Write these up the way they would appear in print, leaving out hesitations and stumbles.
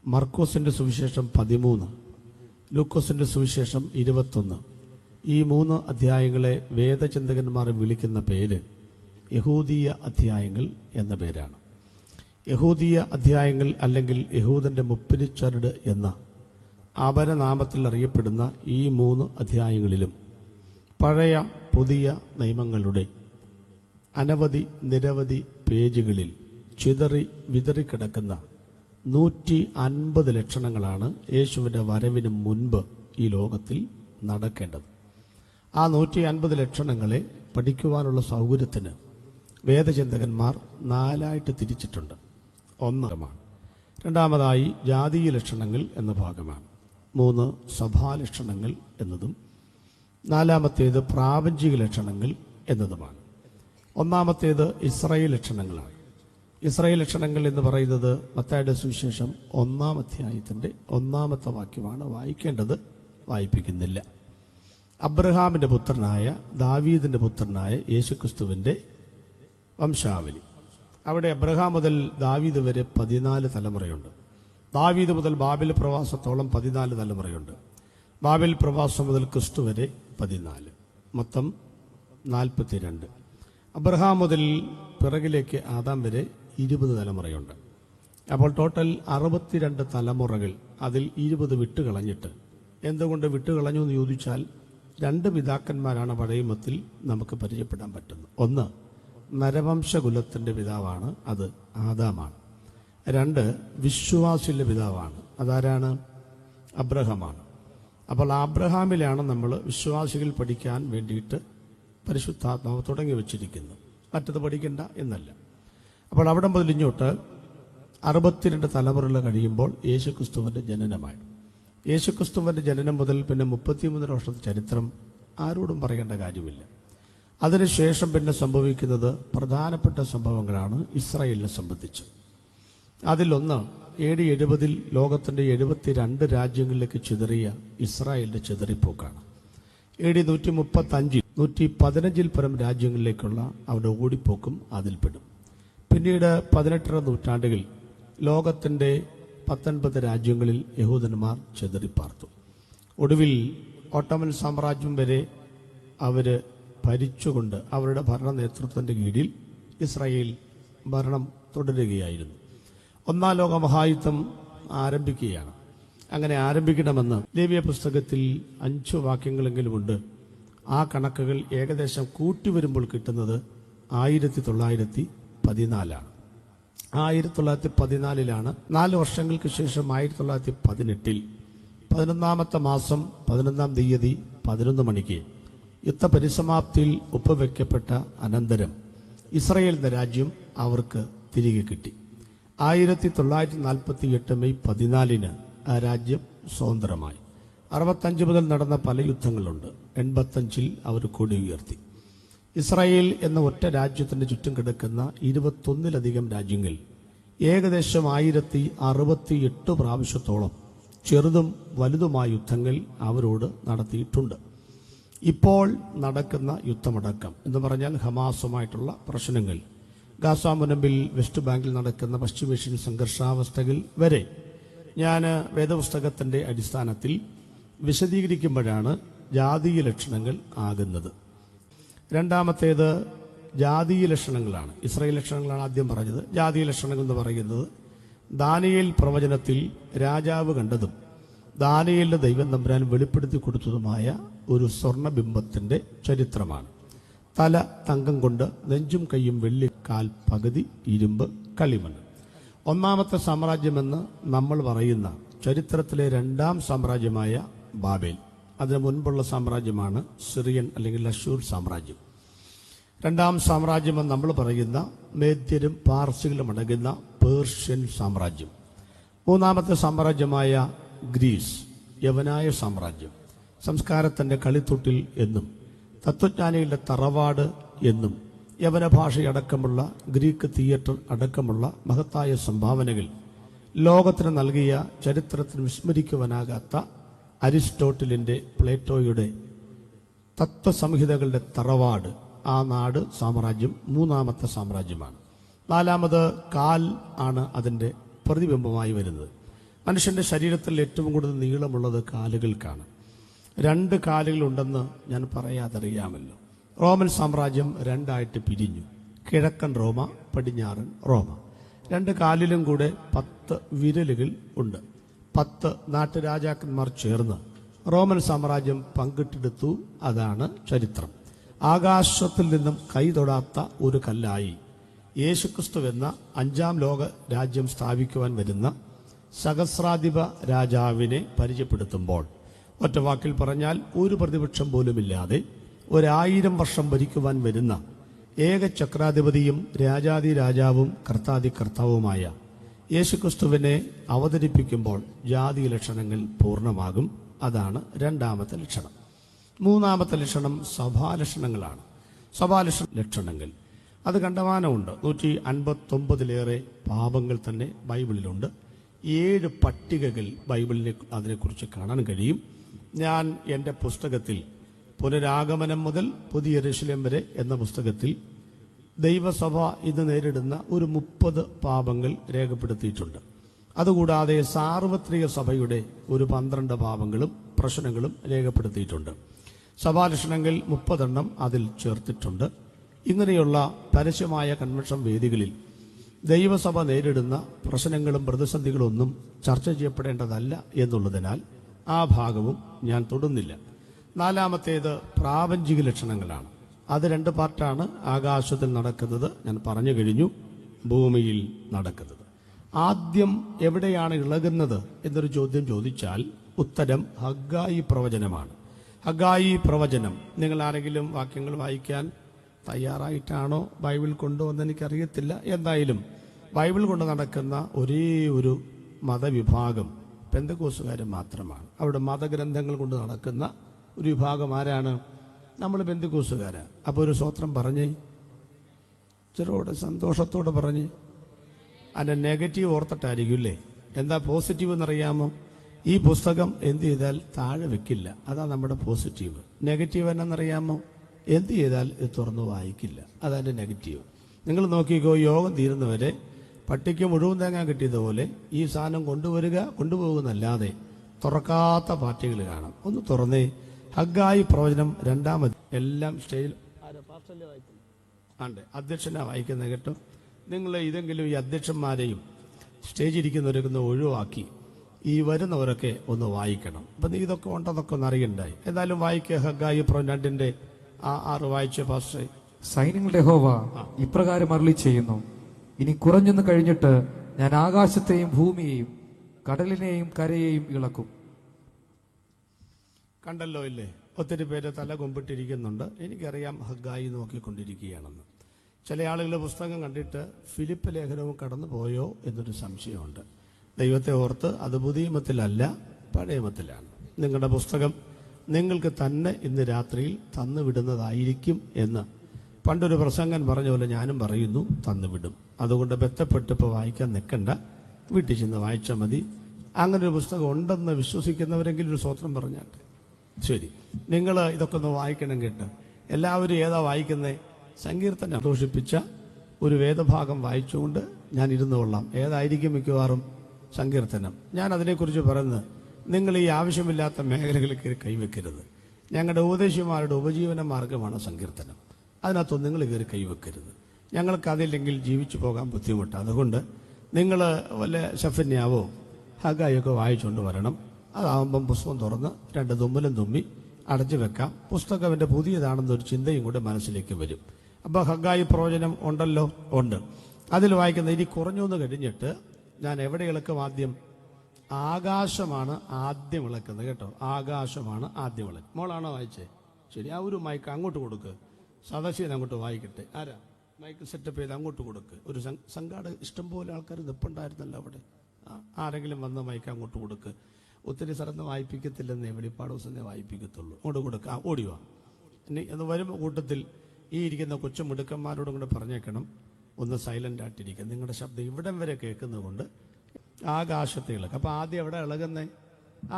മർക്കോസിൻ്റെ സുവിശേഷം 13, ലൂക്കോസിൻ്റെ സുവിശേഷം 21. ഈ 3 അധ്യായങ്ങളെ വേദചിന്തകന്മാർ വിളിക്കുന്ന പേര് യഹൂദീയ അധ്യായങ്ങൾ എന്ന പേരാണ്. യഹൂദീയ അധ്യായങ്ങൾ അല്ലെങ്കിൽ യഹൂദൻ്റെ മുപ്പിരിച്ചരട് എന്ന അപരനാമത്തിൽ അറിയപ്പെടുന്ന ഈ 3 അധ്യായങ്ങളിലും പഴയ പുതിയ നിയമങ്ങളുടെ നിരവധി പേജുകളിൽ വിതറിക്കിടക്കുന്ന 150 ലക്ഷണങ്ങളാണ് യേശുവിൻ്റെ വരവിന് മുൻപ് ഈ ലോകത്തിൽ നടക്കേണ്ടത്. ആ 150 ലക്ഷണങ്ങളെ പഠിക്കുവാനുള്ള സൗകര്യത്തിന് വേദചിന്തകന്മാർ 4ആയിട്ട് തിരിച്ചിട്ടുണ്ട്. 1 രണ്ടാമതായി ജാതീയ ലക്ഷണങ്ങൾ എന്ന ഭാഗമാണ്. 3 സഭാലക്ഷണങ്ങൾ എന്നതും 4-ാമത്തേത് പ്രാപഞ്ചിക ലക്ഷണങ്ങൾ എന്നതുമാണ്. 1-ാമത്തേത് ഇസ്രായേൽ ലക്ഷണങ്ങളാണ്. ഇസ്രായേൽ ലക്ഷണങ്ങൾ എന്ന് പറയുന്നത് മത്തായിയുടെ സുവിശേഷം 1-ാം അധ്യായത്തിൻ്റെ 1-ാമത്തെ വാക്യമാണ്. വായിക്കേണ്ടത്, വായിപ്പിക്കുന്നില്ല. അബ്രഹാമിൻ്റെ പുത്രനായ ദാവീദിൻ്റെ പുത്രനായ യേശുക്രിസ്തുവിൻ്റെ വംശാവലി. അവിടെ അബ്രഹാം മുതൽ ദാവീദ് വരെ 14 തലമുറയുണ്ട്. ദാവീദ് മുതൽ ബാബേൽ പ്രവാസത്തോളം 14 തലമുറയുണ്ട്. ബാബേൽ പ്രവാസം മുതൽ ക്രിസ്തു വരെ 14, മൊത്തം 42. അബ്രഹാം മുതൽ പിറകിലേക്ക് ആദാം വരെ 20 തലമുറയുണ്ട്. അപ്പോൾ ടോട്ടൽ 62 തലമുറകൾ. അതിൽ 20 വിട്ടുകളഞ്ഞിട്ട്. എന്തുകൊണ്ട് വിട്ടുകളഞ്ഞു എന്ന് ചോദിച്ചാൽ 2 പിതാക്കന്മാരാണ് പഴയമത്തിൽ നമുക്ക് പരിചയപ്പെടാൻ പറ്റുന്നത്. 1 നരവംശകുലത്തിൻ്റെ പിതാവാണ്, അത് ആദാമാണ്. 2 വിശ്വാസിയുടെ പിതാവാണ്, അതാരാണ്? അബ്രഹാമാണ്. അപ്പോൾ അബ്രഹാമിലാണ് നമ്മൾ വിശ്വാസികൾ പഠിക്കാൻ വേണ്ടിയിട്ട് പരിശുദ്ധാത്മാവ് തുടങ്ങി വച്ചിരിക്കുന്നത്. മറ്റത് പഠിക്കണ്ട എന്നല്ല. അപ്പോൾ അവിടെ മുതൽ ഇങ്ങോട്ട് 62 തലമുറകൾ കഴിയുമ്പോൾ യേശുക്രിസ്തുവിൻ്റെ ജനനമായി. യേശുക്രിസ്തുവിൻ്റെ ജനനം മുതൽ പിന്നെ 33 വർഷത്തെ ചരിത്രം ആരോടും പറയേണ്ട കാര്യമില്ല. അതിനുശേഷം പിന്നെ സംഭവിക്കുന്നത് പ്രധാനപ്പെട്ട സംഭവങ്ങളാണ് ഇസ്രായേലിനെ സംബന്ധിച്ച്. അതിലൊന്ന് AD 70 ലോകത്തിൻ്റെ 72 രാജ്യങ്ങളിലേക്ക് ചിതറിയ ഇസ്രായേലിൻ്റെ ചിതറിപ്പോക്കാണ്. AD 135 115 പരം രാജ്യങ്ങളിലേക്കുള്ള അവരുടെ ഓടിപ്പോക്കും അതിൽപ്പെടും. പിന്നീട് 18ാം നൂറ്റാണ്ടുകളിൽ ലോകത്തിൻ്റെ 19 രാജ്യങ്ങളിൽ യഹൂദന്മാർ ചിതറിപ്പാർത്തു. ഒടുവിൽ ഓട്ടോമൻ സാമ്രാജ്യം വരെ അവർ ഭരിച്ചുകൊണ്ട് അവരുടെ ഭരണ നേതൃത്വത്തിൻ്റെ കീഴിൽ ഇസ്രായേൽ ഭരണം തുടരുകയായിരുന്നു. 1-ാം ലോക മഹായുദ്ധം ആരംഭിക്കുകയാണ്. അങ്ങനെ ആരംഭിക്കണമെന്ന് ലേവ്യ പുസ്തകത്തിൽ 5 വാക്യങ്ങളെങ്കിലുമുണ്ട്. ആ കണക്കുകൾ ഏകദേശം കൂട്ടി വരുമ്പോൾ കിട്ടുന്നത് 1914. 1914 4 വർഷങ്ങൾക്ക് ശേഷം 1918 11-ാമത്തെ മാസം 11-ാം തീയതി 11 മണിക്ക് യുദ്ധപരിസമാപ്തിയിൽ ഒപ്പുവെക്കപ്പെട്ട അനന്തരം ഇസ്രായേൽ എന്ന രാജ്യം അവർക്ക് തിരികെ കിട്ടി. 1948 മെയ് 14 ആ രാജ്യം സ്വതന്ത്രമായി. 65 മുതൽ നടന്ന പല യുദ്ധങ്ങളുണ്ട്. 85 അവർ കൊടി ഉയർത്തി. ഇസ്രായേൽ എന്ന ഒറ്റ രാജ്യത്തിൻ്റെ ചുറ്റും കിടക്കുന്ന 21-ലധികം രാജ്യങ്ങൾ ഏകദേശം 1068 പ്രാവശ്യത്തോളം ചെറുതും വലുതുമായ യുദ്ധങ്ങൾ അവരോട് നടത്തിയിട്ടുണ്ട്. ഇപ്പോൾ നടക്കുന്ന യുദ്ധമടക്കം എന്ന് പറഞ്ഞാൽ ഹമാസുമായിട്ടുള്ള പ്രശ്നങ്ങൾ, ഗാസ മുനമ്പിൽ വെസ്റ്റ് ബാങ്കിൽ നടക്കുന്ന പശ്ചിമേഷ്യൻ സംഘർഷാവസ്ഥകൾ വരെ ഞാൻ വേദപുസ്തകത്തിൻ്റെ അടിസ്ഥാനത്തിൽ വിശദീകരിക്കുമ്പോഴാണ് ജാതീയ ലക്ഷണങ്ങൾ ആകുന്നത്. 2-ാമത്തേത് ജാതീയ ലക്ഷണങ്ങളാണ്. ഇസ്രായേൽ ലക്ഷണങ്ങളാണ് ആദ്യം പറഞ്ഞത്. ജാതീയ ലക്ഷണങ്ങൾ എന്ന് പറയുന്നത് ദാനിയേൽ പ്രവചനത്തിൽ രാജാവ് കണ്ടതും ദാനിയേലിന്റെ ദൈവം തമ്പുരാൻ വെളിപ്പെടുത്തി കൊടുത്തതുമായ ഒരു സ്വർണ്ണബിംബത്തിൻ്റെ ചരിത്രമാണ്. തല തങ്കം കൊണ്ട്, നെഞ്ചും കൈയും വെള്ളി, കാൽ പകുതി ഇരുമ്പ്, കളിമണ്ണ്. 1-ാമത്തെ സാമ്രാജ്യമെന്ന് നമ്മൾ പറയുന്ന ചരിത്രത്തിലെ 2-ാം സാമ്രാജ്യമായ ബാബേൽ. അതിന് മുൻപുള്ള സാമ്രാജ്യമാണ് സിറിയൻ അല്ലെങ്കിൽ അശൂർ സാമ്രാജ്യം. 2-ാം സാമ്രാജ്യമെന്ന് നമ്മൾ പറയുന്ന മേദ്യരും പാർസികളും അടങ്ങുന്ന പേർഷ്യൻ സാമ്രാജ്യം. 3-ാമത്തെ സാമ്രാജ്യമായ ഗ്രീസ്, യവനായ സാമ്രാജ്യം. സംസ്കാരത്തിൻ്റെ കളിത്തൊട്ടിൽ എന്നും തത്വജ്ഞാനികളുടെ തറവാട് എന്നും യവന ഭാഷയടക്കമുള്ള ഗ്രീക്ക് തിയേറ്റർ അടക്കമുള്ള മഹത്തായ സംഭാവനകൾ ലോകത്തിന് നൽകിയ ചരിത്രത്തിന് വിസ്മരിക്കുവാനാകാത്ത അരിസ്റ്റോട്ടിലിൻ്റെ, പ്ലേറ്റോയുടെ തത്വസംഹിതകളുടെ തറവാട്, ആ നാട് സാമ്രാജ്യം 3-ാമത്തെ സാമ്രാജ്യമാണ്. 4-ാമത് കാൽ ആണ് അതിൻ്റെ പ്രതിബിംബമായി വരുന്നത്. മനുഷ്യൻ്റെ ശരീരത്തിൽ ഏറ്റവും കൂടുതൽ നീളമുള്ളത് കാലുകൾക്കാണ്. 2 കാലുകളുണ്ടെന്ന് ഞാൻ പറയാതറിയാമല്ലോ. റോമൻ സാമ്രാജ്യം 2ആയിട്ട് പിരിഞ്ഞു. കിഴക്കൻ റോമ, പടിഞ്ഞാറൻ റോമ. 2 കാലിലും കൂടെ 10 വിരലുകൾ ഉണ്ട്. 10 നാട്ടുരാജാക്കന്മാർ ചേർന്ന് റോമൻ സാമ്രാജ്യം പങ്കിട്ടെടുത്തു. അതാണ് ചരിത്രം. ആകാശത്തിൽ നിന്നും കൈ തൊടാത്ത ഒരു കല്ലായി യേശുക്രിസ്തു എന്ന 5ാം ലോക രാജ്യം സ്ഥാപിക്കുവാൻ വരുന്ന സഹസ്രാധിപ രാജാവിനെ പരിചയപ്പെടുത്തുമ്പോൾ ഒറ്റ വാക്കിൽ പറഞ്ഞാൽ ഒരു പ്രതിപക്ഷം പോലുമില്ലാതെ 1000 വർഷം ഭരിക്കുവാൻ വരുന്ന ഏക ചക്രാധിപതിയും രാജാതി രാജാവും കർത്താതി കർത്താവുമായ യേശുക്രിസ്തുവിനെ അവതരിപ്പിക്കുമ്പോൾ ജാതി ലക്ഷണങ്ങൾ പൂർണ്ണമാകും. അതാണ് 2ാമത്തെ ലക്ഷണം. 3ാമത്തെ ലക്ഷണം സഭാലക്ഷണങ്ങളാണ്. ലക്ഷണങ്ങൾ അത് കണ്ടമാനമുണ്ട്. 159-ലേറെ പാപങ്ങൾ തന്നെ ബൈബിളിലുണ്ട്. 7 പട്ടികകൾ ബൈബിളിനെ അതിനെക്കുറിച്ച് കാണാൻ കഴിയും. ഞാൻ എൻ്റെ പുസ്തകത്തിൽ പുനരാഗമനം മുതൽ പുതിയ യെരൂശലേം വരെ എന്ന പുസ്തകത്തിൽ ദൈവസഭ ഇന്ന് നേരിടുന്ന ഒരു 30 പാപങ്ങൾ രേഖപ്പെടുത്തിയിട്ടുണ്ട്. അതുകൂടാതെ സാർവത്രിക സഭയുടെ ഒരു 12 പാപങ്ങളും പ്രശ്നങ്ങളും രേഖപ്പെടുത്തിയിട്ടുണ്ട്. സഭാലക്ഷണങ്ങൾ 30 അതിൽ ചേർത്തിട്ടുണ്ട്. ഇങ്ങനെയുള്ള പരസ്യമായ കൺവെൻഷൻ വേദികളിൽ ദൈവസഭ നേരിടുന്ന പ്രശ്നങ്ങളും പ്രതിസന്ധികളും ഒന്നും ചർച്ച ചെയ്യപ്പെടേണ്ടതല്ല എന്നുള്ളതിനാൽ ആ ഭാഗവും ഞാൻ തൊടുന്നില്ല. 4ാമത്തേത് പ്രാപഞ്ചിക ലക്ഷണങ്ങളാണ്. അത് 2 പാർട്ടാണ്. ആകാശത്തിൽ നടക്കുന്നത് ഞാൻ പറഞ്ഞു കഴിഞ്ഞു, ഭൂമിയിൽ നടക്കുന്നത്. ആദ്യം എവിടെയാണ് ഇളകുന്നത് എന്നൊരു ചോദ്യം ചോദിച്ചാൽ ഉത്തരം ഹഗ്ഗായി പ്രവചനമാണ്. ഹഗ്ഗായി പ്രവചനം നിങ്ങൾ ആരെങ്കിലും വാക്യങ്ങൾ വായിക്കാൻ തയ്യാറായിട്ടാണോ ബൈബിൾ കൊണ്ടുവന്ന് എനിക്കറിയത്തില്ല. എന്തായാലും ബൈബിൾ കൊണ്ട് നടക്കുന്ന ഒരേ ഒരു മതവിഭാഗം പെന്തക്കോസ്തുകാർ മാത്രമാണ്. അവിടെ മതഗ്രന്ഥങ്ങൾ കൊണ്ട് നടക്കുന്ന ഒരു വിഭാഗം ആരാണ്? നമ്മൾ പെന്തക്കോസ്തുകാരാണ്. അപ്പോൾ ഒരു സ്വത്രം പറഞ്ഞ് ചെറുതോടെ സന്തോഷത്തോടെ പറഞ്ഞ് അതിൻ്റെ നെഗറ്റീവ് ഓർത്തിട്ടായിരിക്കും അല്ലേ. എന്താ പോസിറ്റീവ് എന്നറിയാമോ? ഈ പുസ്തകം എന്ത് ചെയ്താൽ താഴെ വെക്കില്ല. അതാ നമ്മുടെ പോസിറ്റീവ്. നെഗറ്റീവ് എന്നറിയാമോ? എന്ത് ചെയ്താൽ ഇത് തുറന്നു വായിക്കില്ല. അതാണ് നെഗറ്റീവ്. നിങ്ങൾ നോക്കിക്കോ, യോഗം തീരുന്നവരെ പട്ടിക്ക് മുഴുവൻ തേങ്ങാൻ കിട്ടിയതുപോലെ ഈ സാധനം കൊണ്ടുപോകുന്നല്ലാതെ തുറക്കാത്ത പാർട്ടികൾ കാണാം. ഒന്ന് തുറന്നേ. ഹഗ്ഗായി പ്രവചനം 2ാമത് എല്ലാം സ്റ്റേജിൽ ആണ്ട് അധ്യക്ഷനാ വായിക്കുന്നത് കേട്ടോ. നിങ്ങൾ ഇതെങ്കിലും ഈ അധ്യക്ഷന്മാരെയും സ്റ്റേജിരിക്കുന്നവരൊക്കെ ഒന്ന് ഒഴിവാക്കി ഈ വരുന്നവരൊക്കെ ഒന്ന് വായിക്കണം. അപ്പം നീ ഇതൊക്കെ ഉണ്ടെന്നൊക്കെ ഒന്ന് അറിയണ്ടായി. എന്തായാലും വായിക്കുക. ഹഗ്ഗായി പ്രവചനം 2ന്റെ 6 വായിച്ച പാസ്റ്റേ. സൈന്യങ്ങളുടെ യഹോവ ഇപ്രകാരം അരുളി ചെയ്യുന്നു, ഇനി കുറഞ്ഞൊന്ന് കഴിഞ്ഞിട്ട് ഞാൻ ആകാശത്തെയും ഭൂമിയെയും കടലിനെയും കരയെയും ഇളക്കും. കണ്ടല്ലോ ഇല്ലേ, ഒത്തിരി പേര് തല കൊമ്പിട്ടിരിക്കുന്നുണ്ട്. എനിക്കറിയാം ഹഗ്ഗായി നോക്കിക്കൊണ്ടിരിക്കുകയാണെന്ന്. ചില ആളുകൾ പുസ്തകം കണ്ടിട്ട് ഫിലിപ്പ് ലേഖനവും കടന്നു പോയോ എന്നൊരു സംശയമുണ്ട്. ദൈവത്തെ ഓർത്ത് അത് പുതിയ നിയമത്തിലല്ല, പഴയ നിയമത്തിലാണ്. നിങ്ങളുടെ പുസ്തകം നിങ്ങൾക്ക് തന്നെ ഇന്ന് രാത്രിയിൽ തന്നുവിടുന്നതായിരിക്കും എന്ന് പണ്ടൊരു പ്രസംഗൻ പറഞ്ഞ പോലെ ഞാനും പറയുന്നു, തന്നുവിടും. അതുകൊണ്ട് ബന്ധപ്പെട്ട് ഇപ്പോൾ വായിക്കാൻ നിൽക്കണ്ട, വീട്ടിൽ ചെന്ന് വായിച്ചാൽ മതി. അങ്ങനെ ഒരു പുസ്തകം ഉണ്ടെന്ന് വിശ്വസിക്കുന്നവരെങ്കിലും ഒരു സ്വത്രം പറഞ്ഞാട്ടെ. ശരി, നിങ്ങൾ ഇതൊക്കെ ഒന്ന് വായിക്കണം കേട്ട്. എല്ലാവരും ഏതാ വായിക്കുന്നത്? സങ്കീർത്തനം സന്തോഷിപ്പിച്ച ഒരു വേദഭാഗം വായിച്ചുകൊണ്ട് ഞാൻ ഇരുന്നു കൊള്ളാം. ഏതായിരിക്കും മിക്കവാറും സങ്കീർത്തനം. ഞാൻ അതിനെക്കുറിച്ച് പറയുന്നത്, നിങ്ങൾ ഈ ആവശ്യമില്ലാത്ത മേഖലകളിൽ കയറി കൈവെക്കരുത്. ഞങ്ങളുടെ ഉപദേശിമാരുടെ ഉപജീവന മാർഗമാണ് സങ്കീർത്തനം. അതിനകത്തൊന്നും നിങ്ങൾ കയറി കൈവെക്കരുത്. ഞങ്ങൾക്ക് അതില്ലെങ്കിൽ ജീവിച്ചു പോകാൻ ബുദ്ധിമുട്ടാണ്. അതുകൊണ്ട് നിങ്ങൾ വല്ല ശഫന്യാവോ ഹഗ്ഗായൊക്കെ വായിച്ചുകൊണ്ട് വരണം. അതാവുമ്പം പുസ്തകം തുറന്ന് 2 തുമ്മലും തുമ്മി അടച്ചു വെക്കാം. പുസ്തകം എൻ്റെ പുതിയതാണെന്നൊരു ചിന്തയും കൂടെ മനസ്സിലേക്ക് വരും. അപ്പോൾ ഹഗ്ഗായി പ്രവചനം ഉണ്ടല്ലോ, ഉണ്ട്. അതിൽ വായിക്കുന്ന ഇനി കുറഞ്ഞൊന്ന് കഴിഞ്ഞിട്ട് ഞാൻ എവിടെ ഇളക്കും? ആദ്യം ആകാശമാണ് ആദ്യം ഇളക്കുന്നത് കേട്ടോ. ആകാശമാണ് ആദ്യം ഇളക്കും. മോളാണോ വായിച്ചേ? ശരി, ആ ഒരു മൈക്ക് അങ്ങോട്ട് കൊടുക്ക്. സദസ്യൻ അങ്ങോട്ട് വായിക്കട്ടെ. ആരാ മൈക്ക് സെറ്റപ്പ് ചെയ്ത് അങ്ങോട്ട് കൊടുക്ക്. ഒരു സംഘാടക ഇഷ്ടംപോലെ ആൾക്കാർ നിൽപ്പുണ്ടായിരുന്നല്ലോ അവിടെ. ആരെങ്കിലും വന്ന് മൈക്ക് അങ്ങോട്ട് കൊടുക്ക്. ഒത്തിരി സ്ഥലത്ത് വായിപ്പിക്കത്തില്ലെന്നേ, വെളിപ്പാട് ദിവസം വായിപ്പിക്കത്തുള്ളൂ. അങ്ങോട്ട് കൊടുക്കുക. ഓടിവാ. ഇനി എന്ന് വരുമ്പോൾ കൂട്ടത്തിൽ ഈ ഇരിക്കുന്ന കൊച്ചു മിടുക്കന്മാരോടും കൂടെ പറഞ്ഞേക്കണം, ഒന്ന് സൈലന്റ് ആയിട്ടിരിക്കുക. നിങ്ങളുടെ ശബ്ദം ഇവിടം വരെ കേൾക്കുന്നത് കൊണ്ട് ആകാശത്തെ ഇളക്കും. അപ്പം ആദ്യം എവിടെ ഇളകുന്നേ?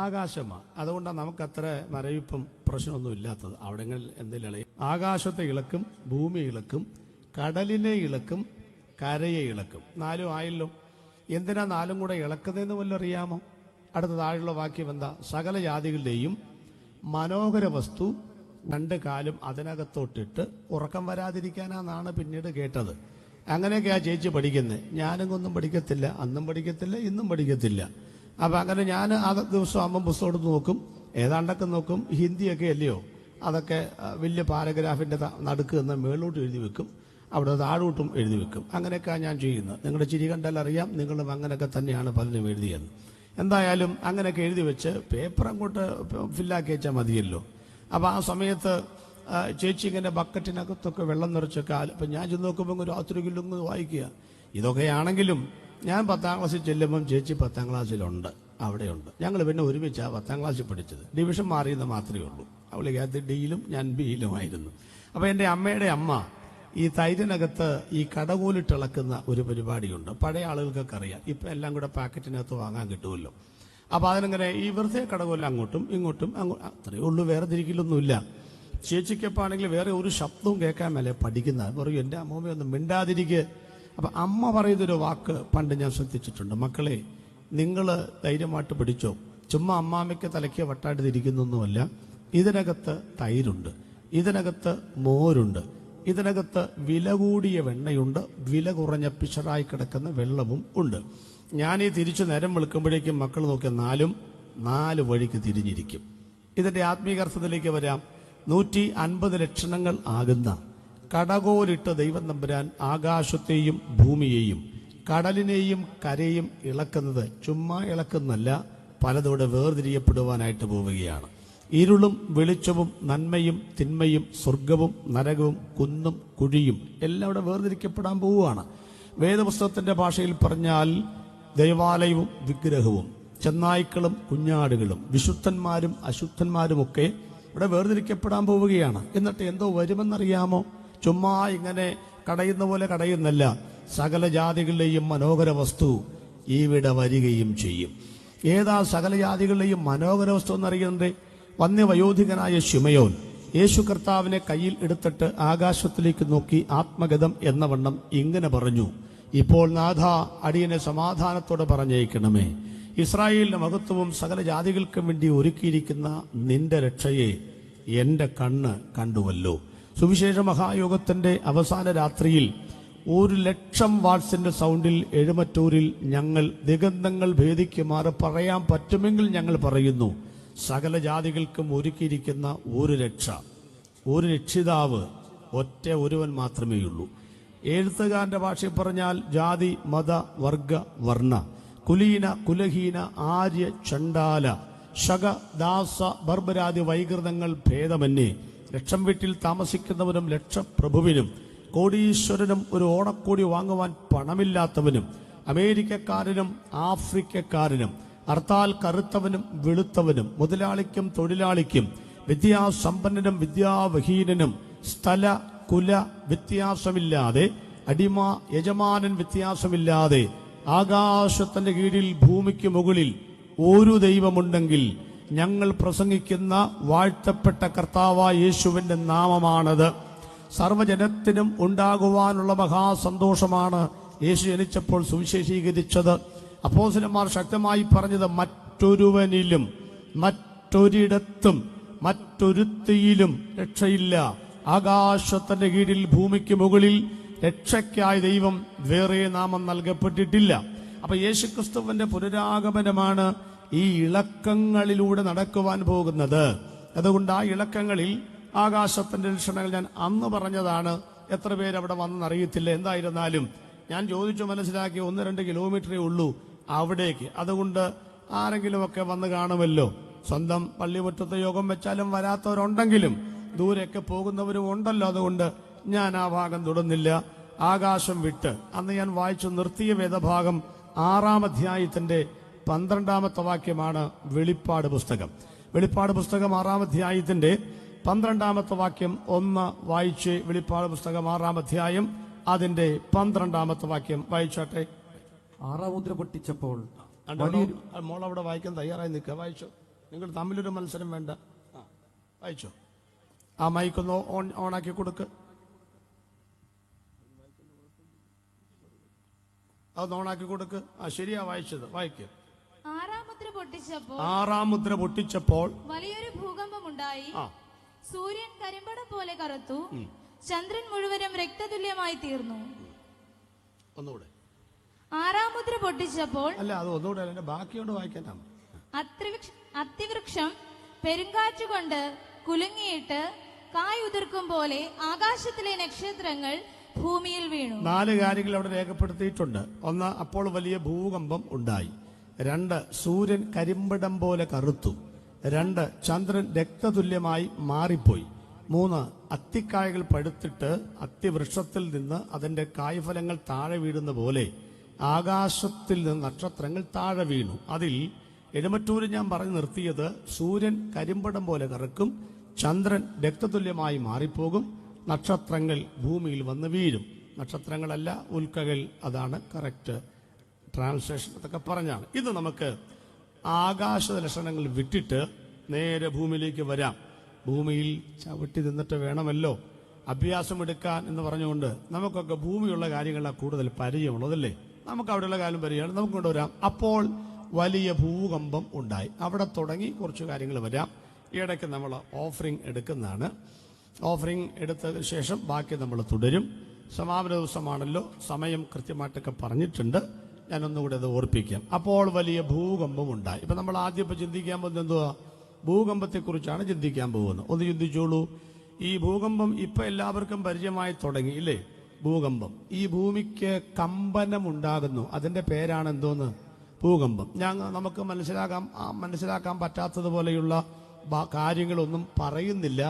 ആകാശമാണ്. അതുകൊണ്ടാണ് നമുക്കത്ര മരവിപ്പും പ്രശ്നമൊന്നും ഇല്ലാത്തത്. അവിടെങ്ങളിൽ എന്തെങ്കിലും ഇളയും. ആകാശത്തെ ഇളക്കും, ഭൂമി ഇളക്കും, കടലിനെ ഇളക്കും, കരയെ ഇളക്കും. 4 ആയല്ലോ. എന്തിനാ 4 കൂടെ ഇളക്കുന്നതെന്ന് വല്ലതും അറിയാമോ? അടുത്ത താഴെയുള്ള വാക്യം എന്താ? സകല ജാതികളുടെയും മനോഹര വസ്തു രണ്ട് കാലും അതിനകത്തോട്ടിട്ട് ഉറക്കം വരാതിരിക്കാനാണ് പിന്നീട് കേട്ടത്. അങ്ങനെയൊക്കെയാ ചേച്ചി പഠിക്കുന്നത്. ഞാനൊന്നും പഠിക്കത്തില്ല, അന്നും പഠിക്കത്തില്ല, ഇന്നും പഠിക്കത്തില്ല. അപ്പം അങ്ങനെ ഞാൻ ആ ദിവസം ആകുമ്പം പുസ്തകം എടുത്ത് നോക്കും, ഏതാണ്ടൊക്കെ നോക്കും. ഹിന്ദിയൊക്കെ അല്ലയോ, അതൊക്കെ വലിയ പാരഗ്രാഫിൻ്റെ നടുക്ക് നിന്ന് മേളോട്ട് എഴുതി വെക്കും, അവിടെ താഴോട്ടും എഴുതി വെക്കും. അങ്ങനെയൊക്കെയാണ് ഞാൻ ചെയ്യുന്നത്. നിങ്ങളുടെ ചിരി കണ്ടാൽ അറിയാം നിങ്ങളും അങ്ങനെയൊക്കെ തന്നെയാണ് പലരും എഴുതിയത്. എന്തായാലും അങ്ങനെയൊക്കെ എഴുതി വെച്ച് പേപ്പർ അങ്ങോട്ട് ഫില്ലാക്കി വെച്ചാൽ മതിയല്ലോ. അപ്പോൾ ആ സമയത്ത് ചേച്ചി ഇങ്ങനെ ബക്കറ്റിനകത്തൊക്കെ വെള്ളം നിറച്ചൊക്കെ ഇപ്പം ഞാൻ ചെന്ന് നോക്കുമ്പോൾ രാത്രി കില്ലൊന്ന് വായിക്കുക. ഇതൊക്കെയാണെങ്കിലും ഞാൻ 10ാം ക്ലാസ്സിൽ ചെല്ലുമ്പം ചേച്ചി 10ാം ക്ലാസ്സിലുണ്ട്, അവിടെയുണ്ട്. ഞങ്ങൾ പിന്നെ ഒരുമിച്ചാണ് 10ാം ക്ലാസ്സിൽ പഠിച്ചത്. ഡിവിഷൻ മാറിയെന്ന് മാത്രമേ ഉള്ളൂ. അവളിക്കകത്ത് ഡിയിലും ഞാൻ ബിയിലുമായിരുന്നു. അപ്പോൾ എൻ്റെ അമ്മയുടെ അമ്മ ഈ തൈരിനകത്ത് ഈ കടകോലിട്ടിളക്കുന്ന ഒരു പരിപാടിയുണ്ട്. പഴയ ആളുകൾക്കൊക്കെ അറിയാം. ഇപ്പം എല്ലാം കൂടെ പാക്കറ്റിനകത്ത് വാങ്ങാൻ കിട്ടുമല്ലോ. അപ്പോൾ അതിനങ്ങനെ ഈ വെറുതെ കടകോല അങ്ങോട്ടും ഇങ്ങോട്ടും അത്രയേ ഉള്ളൂ, വേറെ തിരിക്കലൊന്നുമില്ല. ചേച്ചിക്കപ്പാണെങ്കിൽ വേറെ ഒരു ശബ്ദവും കേൾക്കാൻ മേലെ പഠിക്കുന്നത്. പറയും എൻ്റെ അമ്മൂമ്മയൊന്നും മിണ്ടാതിരിക്കുക. അപ്പം അമ്മ പറയുന്നൊരു വാക്ക് പണ്ട് ഞാൻ ശ്രദ്ധിച്ചിട്ടുണ്ട്. മക്കളെ, നിങ്ങൾ ധൈര്യമായിട്ട് പിടിച്ചോ, ചുമ്മാ അമ്മാമ്മയ്ക്ക് തലയ്ക്ക് വട്ടായിട്ട് തിരിക്കുന്നൊന്നുമല്ല. ഇതിനകത്ത് തൈരുണ്ട്, ഇതിനകത്ത് മോരുണ്ട്, ഇതിനകത്ത് വില കൂടിയ വെണ്ണയുണ്ട്, വില കുറഞ്ഞ പിശറായി കിടക്കുന്ന വെള്ളവും ഉണ്ട്. ഞാനീ തിരിച്ചു നേരം വെളുക്കുമ്പോഴേക്കും മക്കൾ നോക്കിയ നാല് വഴിക്ക് തിരിഞ്ഞിരിക്കും. ഇതിന്റെ ആത്മീയാർത്ഥത്തിലേക്ക് വരാം. 150 ലക്ഷണങ്ങൾ ആകുന്ന കടകോലിട്ട് ദൈവം തമ്പുരാൻ ആകാശത്തെയും ഭൂമിയെയും കടലിനെയും കരയും ഇളക്കുന്നത് ചുമ്മാ ഇളക്കുന്നല്ല, പലതോടെ വേർതിരിയപ്പെടുവാനായിട്ട് പോവുകയാണ്. ഇരുളും വെളിച്ചവും നന്മയും തിന്മയും സ്വർഗവും നരകവും കുന്നും കുഴിയും എല്ലാം ഇവിടെ വേർതിരിക്കപ്പെടാൻ പോവുകയാണ്. വേദപുസ്തകത്തിന്റെ ഭാഷയിൽ പറഞ്ഞാൽ ദൈവാലയവും വിഗ്രഹവും ചെന്നായ്ക്കളും കുഞ്ഞാടുകളും വിശുദ്ധന്മാരും അശുദ്ധന്മാരുമൊക്കെ ഇവിടെ വേർതിരിക്കപ്പെടാൻ പോവുകയാണ്. എന്നിട്ട് എന്തോ വരുമെന്നറിയാമോ? ചുമ്മാ ഇങ്ങനെ കടയുന്ന പോലെ കടയുന്നല്ല, സകല ജാതികളുടെയും മനോഹര വസ്തു ഇവിടെ വരികയും ചെയ്യും. ഏതാ സകല ജാതികളുടെയും മനോഹര വസ്തു എന്നറിയുന്നത്? വന്യവയോധികനായ ശിമയോൻ യേശു കർത്താവിനെ കയ്യിൽ എടുത്തിട്ട് ആകാശത്തിലേക്ക് നോക്കി ആത്മഗതം എന്ന വണ്ണം ഇങ്ങനെ പറഞ്ഞു, ഇപ്പോൾ നാഥ അടിയനെ സമാധാനത്തോടെ പറഞ്ഞേക്കണമേ. ഇസ്രായേലിന്റെ മഹത്വവും സകല ജാതികൾക്കും വേണ്ടി ഒരുക്കിയിരിക്കുന്ന നിന്റെ രക്ഷയെ എന്റെ കണ്ണ് കണ്ടുവല്ലോ. സുവിശേഷ മഹായോഗത്തിന്റെ അവസാന രാത്രിയിൽ 1,00,000 വാട്സിന്റെ സൗണ്ടിൽ എഴുമറ്റൂരിൽ ഞങ്ങൾ ദിഗന്ധങ്ങൾ ഭേദിക്കുമാറ് പറയാൻ പറ്റുമെങ്കിൽ ഞങ്ങൾ പറയുന്നു, സകല ജാതികൾക്കും ഒരുക്കിയിരിക്കുന്ന ഒരു രക്ഷ, ഒരു രക്ഷിതാവ് ഒറ്റ ഒരുവൻ മാത്രമേ ഉള്ളൂ. എഴുത്തുകാരന്റെ ഭാഷയിൽ പറഞ്ഞാൽ ജാതി മത വർഗ വർണ്ണ കുലീന കുലഹീന ആര്യ ചണ്ടാല ശക ദാസ ബർബരാദി വൈകൃതങ്ങൾ ഭേദമന്യേ ലക്ഷം വീട്ടിൽ താമസിക്കുന്നവനും ലക്ഷപ്രഭുവിനും കോടീശ്വരനും ഒരു ഓണക്കോടി വാങ്ങുവാൻ പണമില്ലാത്തവനും അമേരിക്കക്കാരനും ആഫ്രിക്കക്കാരനും ഹർത്താൽ കറുത്തവനും വെളുത്തവനും മുതലാളിക്കും തൊഴിലാളിക്കും വിദ്യാസമ്പന്നനും വിദ്യാവഹീനനും സ്ഥല കുല വ്യത്യാസമില്ലാതെ അടിമ യജമാനൻ വ്യത്യാസമില്ലാതെ ആകാശത്തിന്റെ കീഴിൽ ഭൂമിക്ക് മുകളിൽ ഒരു ദൈവമുണ്ടെങ്കിൽ ഞങ്ങൾ പ്രസംഗിക്കുന്ന വാഴ്ത്തപ്പെട്ട കർത്താവായ യേശുവിന്റെ നാമമാണത്. സർവ്വജനത്തിനും ഉണ്ടാകുവാനുള്ള മഹാസന്തോഷമാണ് യേശു ജനിച്ചപ്പോൾ സുവിശേഷീകരിച്ചത്. അപ്പോസ്തലന്മാർ ശക്തമായി പറഞ്ഞത്, മറ്റൊരുവനിലും മറ്റൊരിടത്തും മറ്റൊരുത്തിയിലും രക്ഷയില്ല. ആകാശത്തിന്റെ കീഴിൽ ഭൂമിക്ക് മുകളിൽ രക്ഷയ്ക്കായി ദൈവം വേറെ നാമം നൽകപ്പെട്ടിട്ടില്ല. അപ്പൊ യേശുക്രിസ്തുവിന്റെ പുനരാഗമനമാണ് ഈ ഇളക്കങ്ങളിലൂടെ നടക്കുവാൻ പോകുന്നത്. അതുകൊണ്ട് ആ ഇളക്കങ്ങളിൽ ആകാശത്തിന്റെ ലക്ഷണങ്ങൾ ഞാൻ അന്ന് പറഞ്ഞതാണ്. എത്ര പേര് അവിടെ വന്നെന്നറിയത്തില്ല. എന്തായിരുന്നാലും ഞാൻ ചോദിച്ചു മനസ്സിലാക്കി 1-2 കിലോമീറ്ററേ ഉള്ളൂ അവിടേക്ക്. അതുകൊണ്ട് ആരെങ്കിലുമൊക്കെ വന്ന് കാണുമല്ലോ. സ്വന്തം പള്ളിമുറ്റത്ത് യോഗം വെച്ചാലും വരാത്തവരുണ്ടെങ്കിലും ദൂരെയൊക്കെ പോകുന്നവരും ഉണ്ടല്ലോ. അതുകൊണ്ട് ഞാൻ ആ ഭാഗം തൊടുന്നില്ല. ആകാശം വിട്ട് അന്ന് ഞാൻ വായിച്ചു നിർത്തിയ വേദഭാഗം 6-ാം അധ്യായത്തിന്റെ 12-ാമത്തെ വാക്യമാണ് വെളിപ്പാട് പുസ്തകം. വെളിപ്പാട് പുസ്തകം 6-ാം അധ്യായത്തിന്റെ 12-ാമത്തെ വാക്യം ഒന്ന് വായിച്ച്. വെളിപ്പാട് പുസ്തകം 6-ാം അധ്യായം അതിന്റെ 12-ാമത്തെ വാക്യം വായിച്ചോട്ടെ. 6-ാം മുദ്ര പൊട്ടിച്ചപ്പോൾ മോളവിടെ വായിക്കാൻ തയ്യാറായി നിൽക്കുക. വായിച്ചോ. നിങ്ങൾ തമ്മിലൊരു മത്സരം വേണ്ട. വായിച്ചോ. ആ മൈക്കൊന്ന് ഓണാക്കി കൊടുക്ക്. അതൊന്ന് ഓണാക്കി കൊടുക്ക്. ആ ശരിയാ വായിച്ചത്. വായിക്കുക. 6-ാം മുദ്ര പൊട്ടിച്ചപ്പോൾ പൊട്ടിച്ചപ്പോൾ വലിയൊരു ഭൂകമ്പമുണ്ടായി. ആ സൂര്യൻ കരിമ്പടം പോലെ കറുത്തു. ചന്ദ്രൻ മുഴുവനും രക്തതുല്യമായി തീർന്നു. ഒന്നുകൂടെ. ആറാം മുദ്ര പൊട്ടിച്ചപ്പോൾ അല്ല, അത് ഒന്നുകൂടെ അതിന്റെ ബാക്കിയോട് വായിക്കാനാണ്. അത്തിവൃക്ഷം പെരുങ്കാറ്റുകൊണ്ട് കുലുങ്ങിയിട്ട് കായുതിർക്കും പോലെ ആകാശത്തിലെ നക്ഷത്രങ്ങൾ ഭൂമിയിൽ വീണു. 4 കാര്യങ്ങൾ അവിടെ രേഖപ്പെടുത്തിയിട്ടുണ്ട്. 1, അപ്പോൾ വലിയ ഭൂകമ്പം ഉണ്ടായി. 2, സൂര്യൻ കരിമ്പടം പോലെ കറുത്തു. 2, ചന്ദ്രൻ രക്തതുല്യമായി മാറിപ്പോയി. 3, അത്തിക്കായകൾ പഴുത്തിട്ട് അത്തിവൃക്ഷത്തിൽ നിന്ന് അതിന്റെ കായ്ഫലങ്ങൾ താഴെ വീഴുന്ന പോലെ ആകാശത്തിൽ നിന്ന് നക്ഷത്രങ്ങൾ താഴെ വീണു. അതിൽ എഴുമറ്റൂര് ഞാൻ പറഞ്ഞു നിർത്തിയത് സൂര്യൻ കരിമ്പടം പോലെ കറക്കും, ചന്ദ്രൻ രക്തതുല്യമായി മാറിപ്പോകും, നക്ഷത്രങ്ങൾ ഭൂമിയിൽ വന്ന് വീഴും. നക്ഷത്രങ്ങളല്ല, ഉൽക്കകൾ. അതാണ് കറക്റ്റ് ട്രാൻസ്ലേഷൻ. അതൊക്കെ പറഞ്ഞാണ്. ഇത് നമുക്ക് ആകാശ ലക്ഷണങ്ങൾ വിട്ടിട്ട് നേരെ ഭൂമിയിലേക്ക് വരാം. ഭൂമിയിൽ ചവിട്ടി നിന്നിട്ട് വേണമല്ലോ അഭ്യാസമെടുക്കാൻ എന്ന് പറഞ്ഞുകൊണ്ട് നമുക്കൊക്കെ ഭൂമിയുള്ള കാര്യങ്ങളാണ് കൂടുതൽ പരിചയമുള്ളതല്ലേ. നമുക്ക് അവിടെയുള്ള കാര്യം പരിചയമാണ്, നമുക്ക് കൊണ്ടുവരാം. അപ്പോൾ വലിയ ഭൂകമ്പം ഉണ്ടായി. അവിടെ തുടങ്ങി കുറച്ച് കാര്യങ്ങൾ വരാം. ഇടയ്ക്ക് നമ്മൾ ഓഫറിംഗ് എടുക്കുന്നതാണ്. ഓഫറിംഗ് എടുത്തതിന് ശേഷം ബാക്കി നമ്മൾ തുടരും. സമാപന ദിവസമാണല്ലോ, സമയം കൃത്യമായിട്ടൊക്കെ പറഞ്ഞിട്ടുണ്ട്. ഞാനൊന്നുകൂടെ അത് ഓർപ്പിക്കാം. അപ്പോൾ വലിയ ഭൂകമ്പം ഉണ്ടായി. ഇപ്പൊ നമ്മൾ ആദ്യം ഇപ്പൊ ചിന്തിക്കാൻ പോകുന്നത് എന്തുവാ? ഭൂകമ്പത്തെക്കുറിച്ചാണ് ചിന്തിക്കാൻ പോകുന്നത്. ഒന്ന് ചിന്തിച്ചോളൂ. ഈ ഭൂകമ്പം ഇപ്പൊ എല്ലാവർക്കും പരിചയമായി തുടങ്ങി ഇല്ലേ? ഭൂകമ്പം. ഈ ഭൂമിക്ക് കമ്പനം ഉണ്ടാകുന്നു, അതിന്റെ പേരാണ് എന്തോന്ന്? ഭൂകമ്പം. നമുക്ക് മനസ്സിലാക്കാൻ പറ്റാത്തതുപോലെയുള്ള കാര്യങ്ങളൊന്നും പറയുന്നില്ല.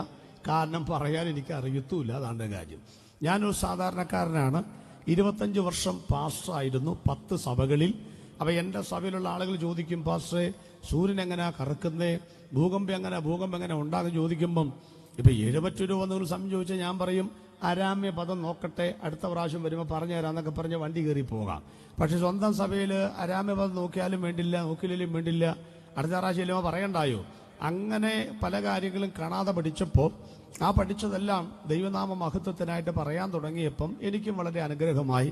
കാരണം പറയാൻ എനിക്ക് അറിയത്തുമില്ല. അതാണ് കാര്യം. ഞാനൊരു സാധാരണക്കാരനാണ്. 25 വർഷം പാസ്റ്ററായിരുന്നു 10 സഭകളിൽ. അപ്പൊ എന്റെ സഭയിലുള്ള ആളുകൾ ചോദിക്കും, പാസ്റ്ററെ സൂര്യൻ എങ്ങനെയാ കറക്കുന്നേ, ഭൂകമ്പം എങ്ങനെ ഉണ്ടാകും ചോദിക്കുമ്പം ഇപ്പൊ 70 രൂപ നിങ്ങൾ സമയം ചോദിച്ചാൽ ഞാൻ പറയും അരാമ്യ പദം നോക്കട്ടെ, അടുത്ത പ്രാവശ്യം വരുമ്പോൾ പറഞ്ഞു തരാന്നൊക്കെ പറഞ്ഞ് വണ്ടി കയറി പോകാം. പക്ഷെ സ്വന്തം സഭയിൽ അരാമ്യ പദം നോക്കിയാലും വേണ്ടില്ല, നോക്കിയില്ലെങ്കിലും വേണ്ടില്ല, അടുത്ത പ്രാവശ്യം ചെല്ലുമ്പോൾ പറയണ്ടായോ? അങ്ങനെ പല കാര്യങ്ങളും കാണാതെ പഠിച്ചപ്പോൾ ആ പഠിച്ചതെല്ലാം ദൈവനാമ മഹത്വത്തിനായിട്ട് പറയാൻ തുടങ്ങിയപ്പം എനിക്കും വളരെ അനുഗ്രഹമായി.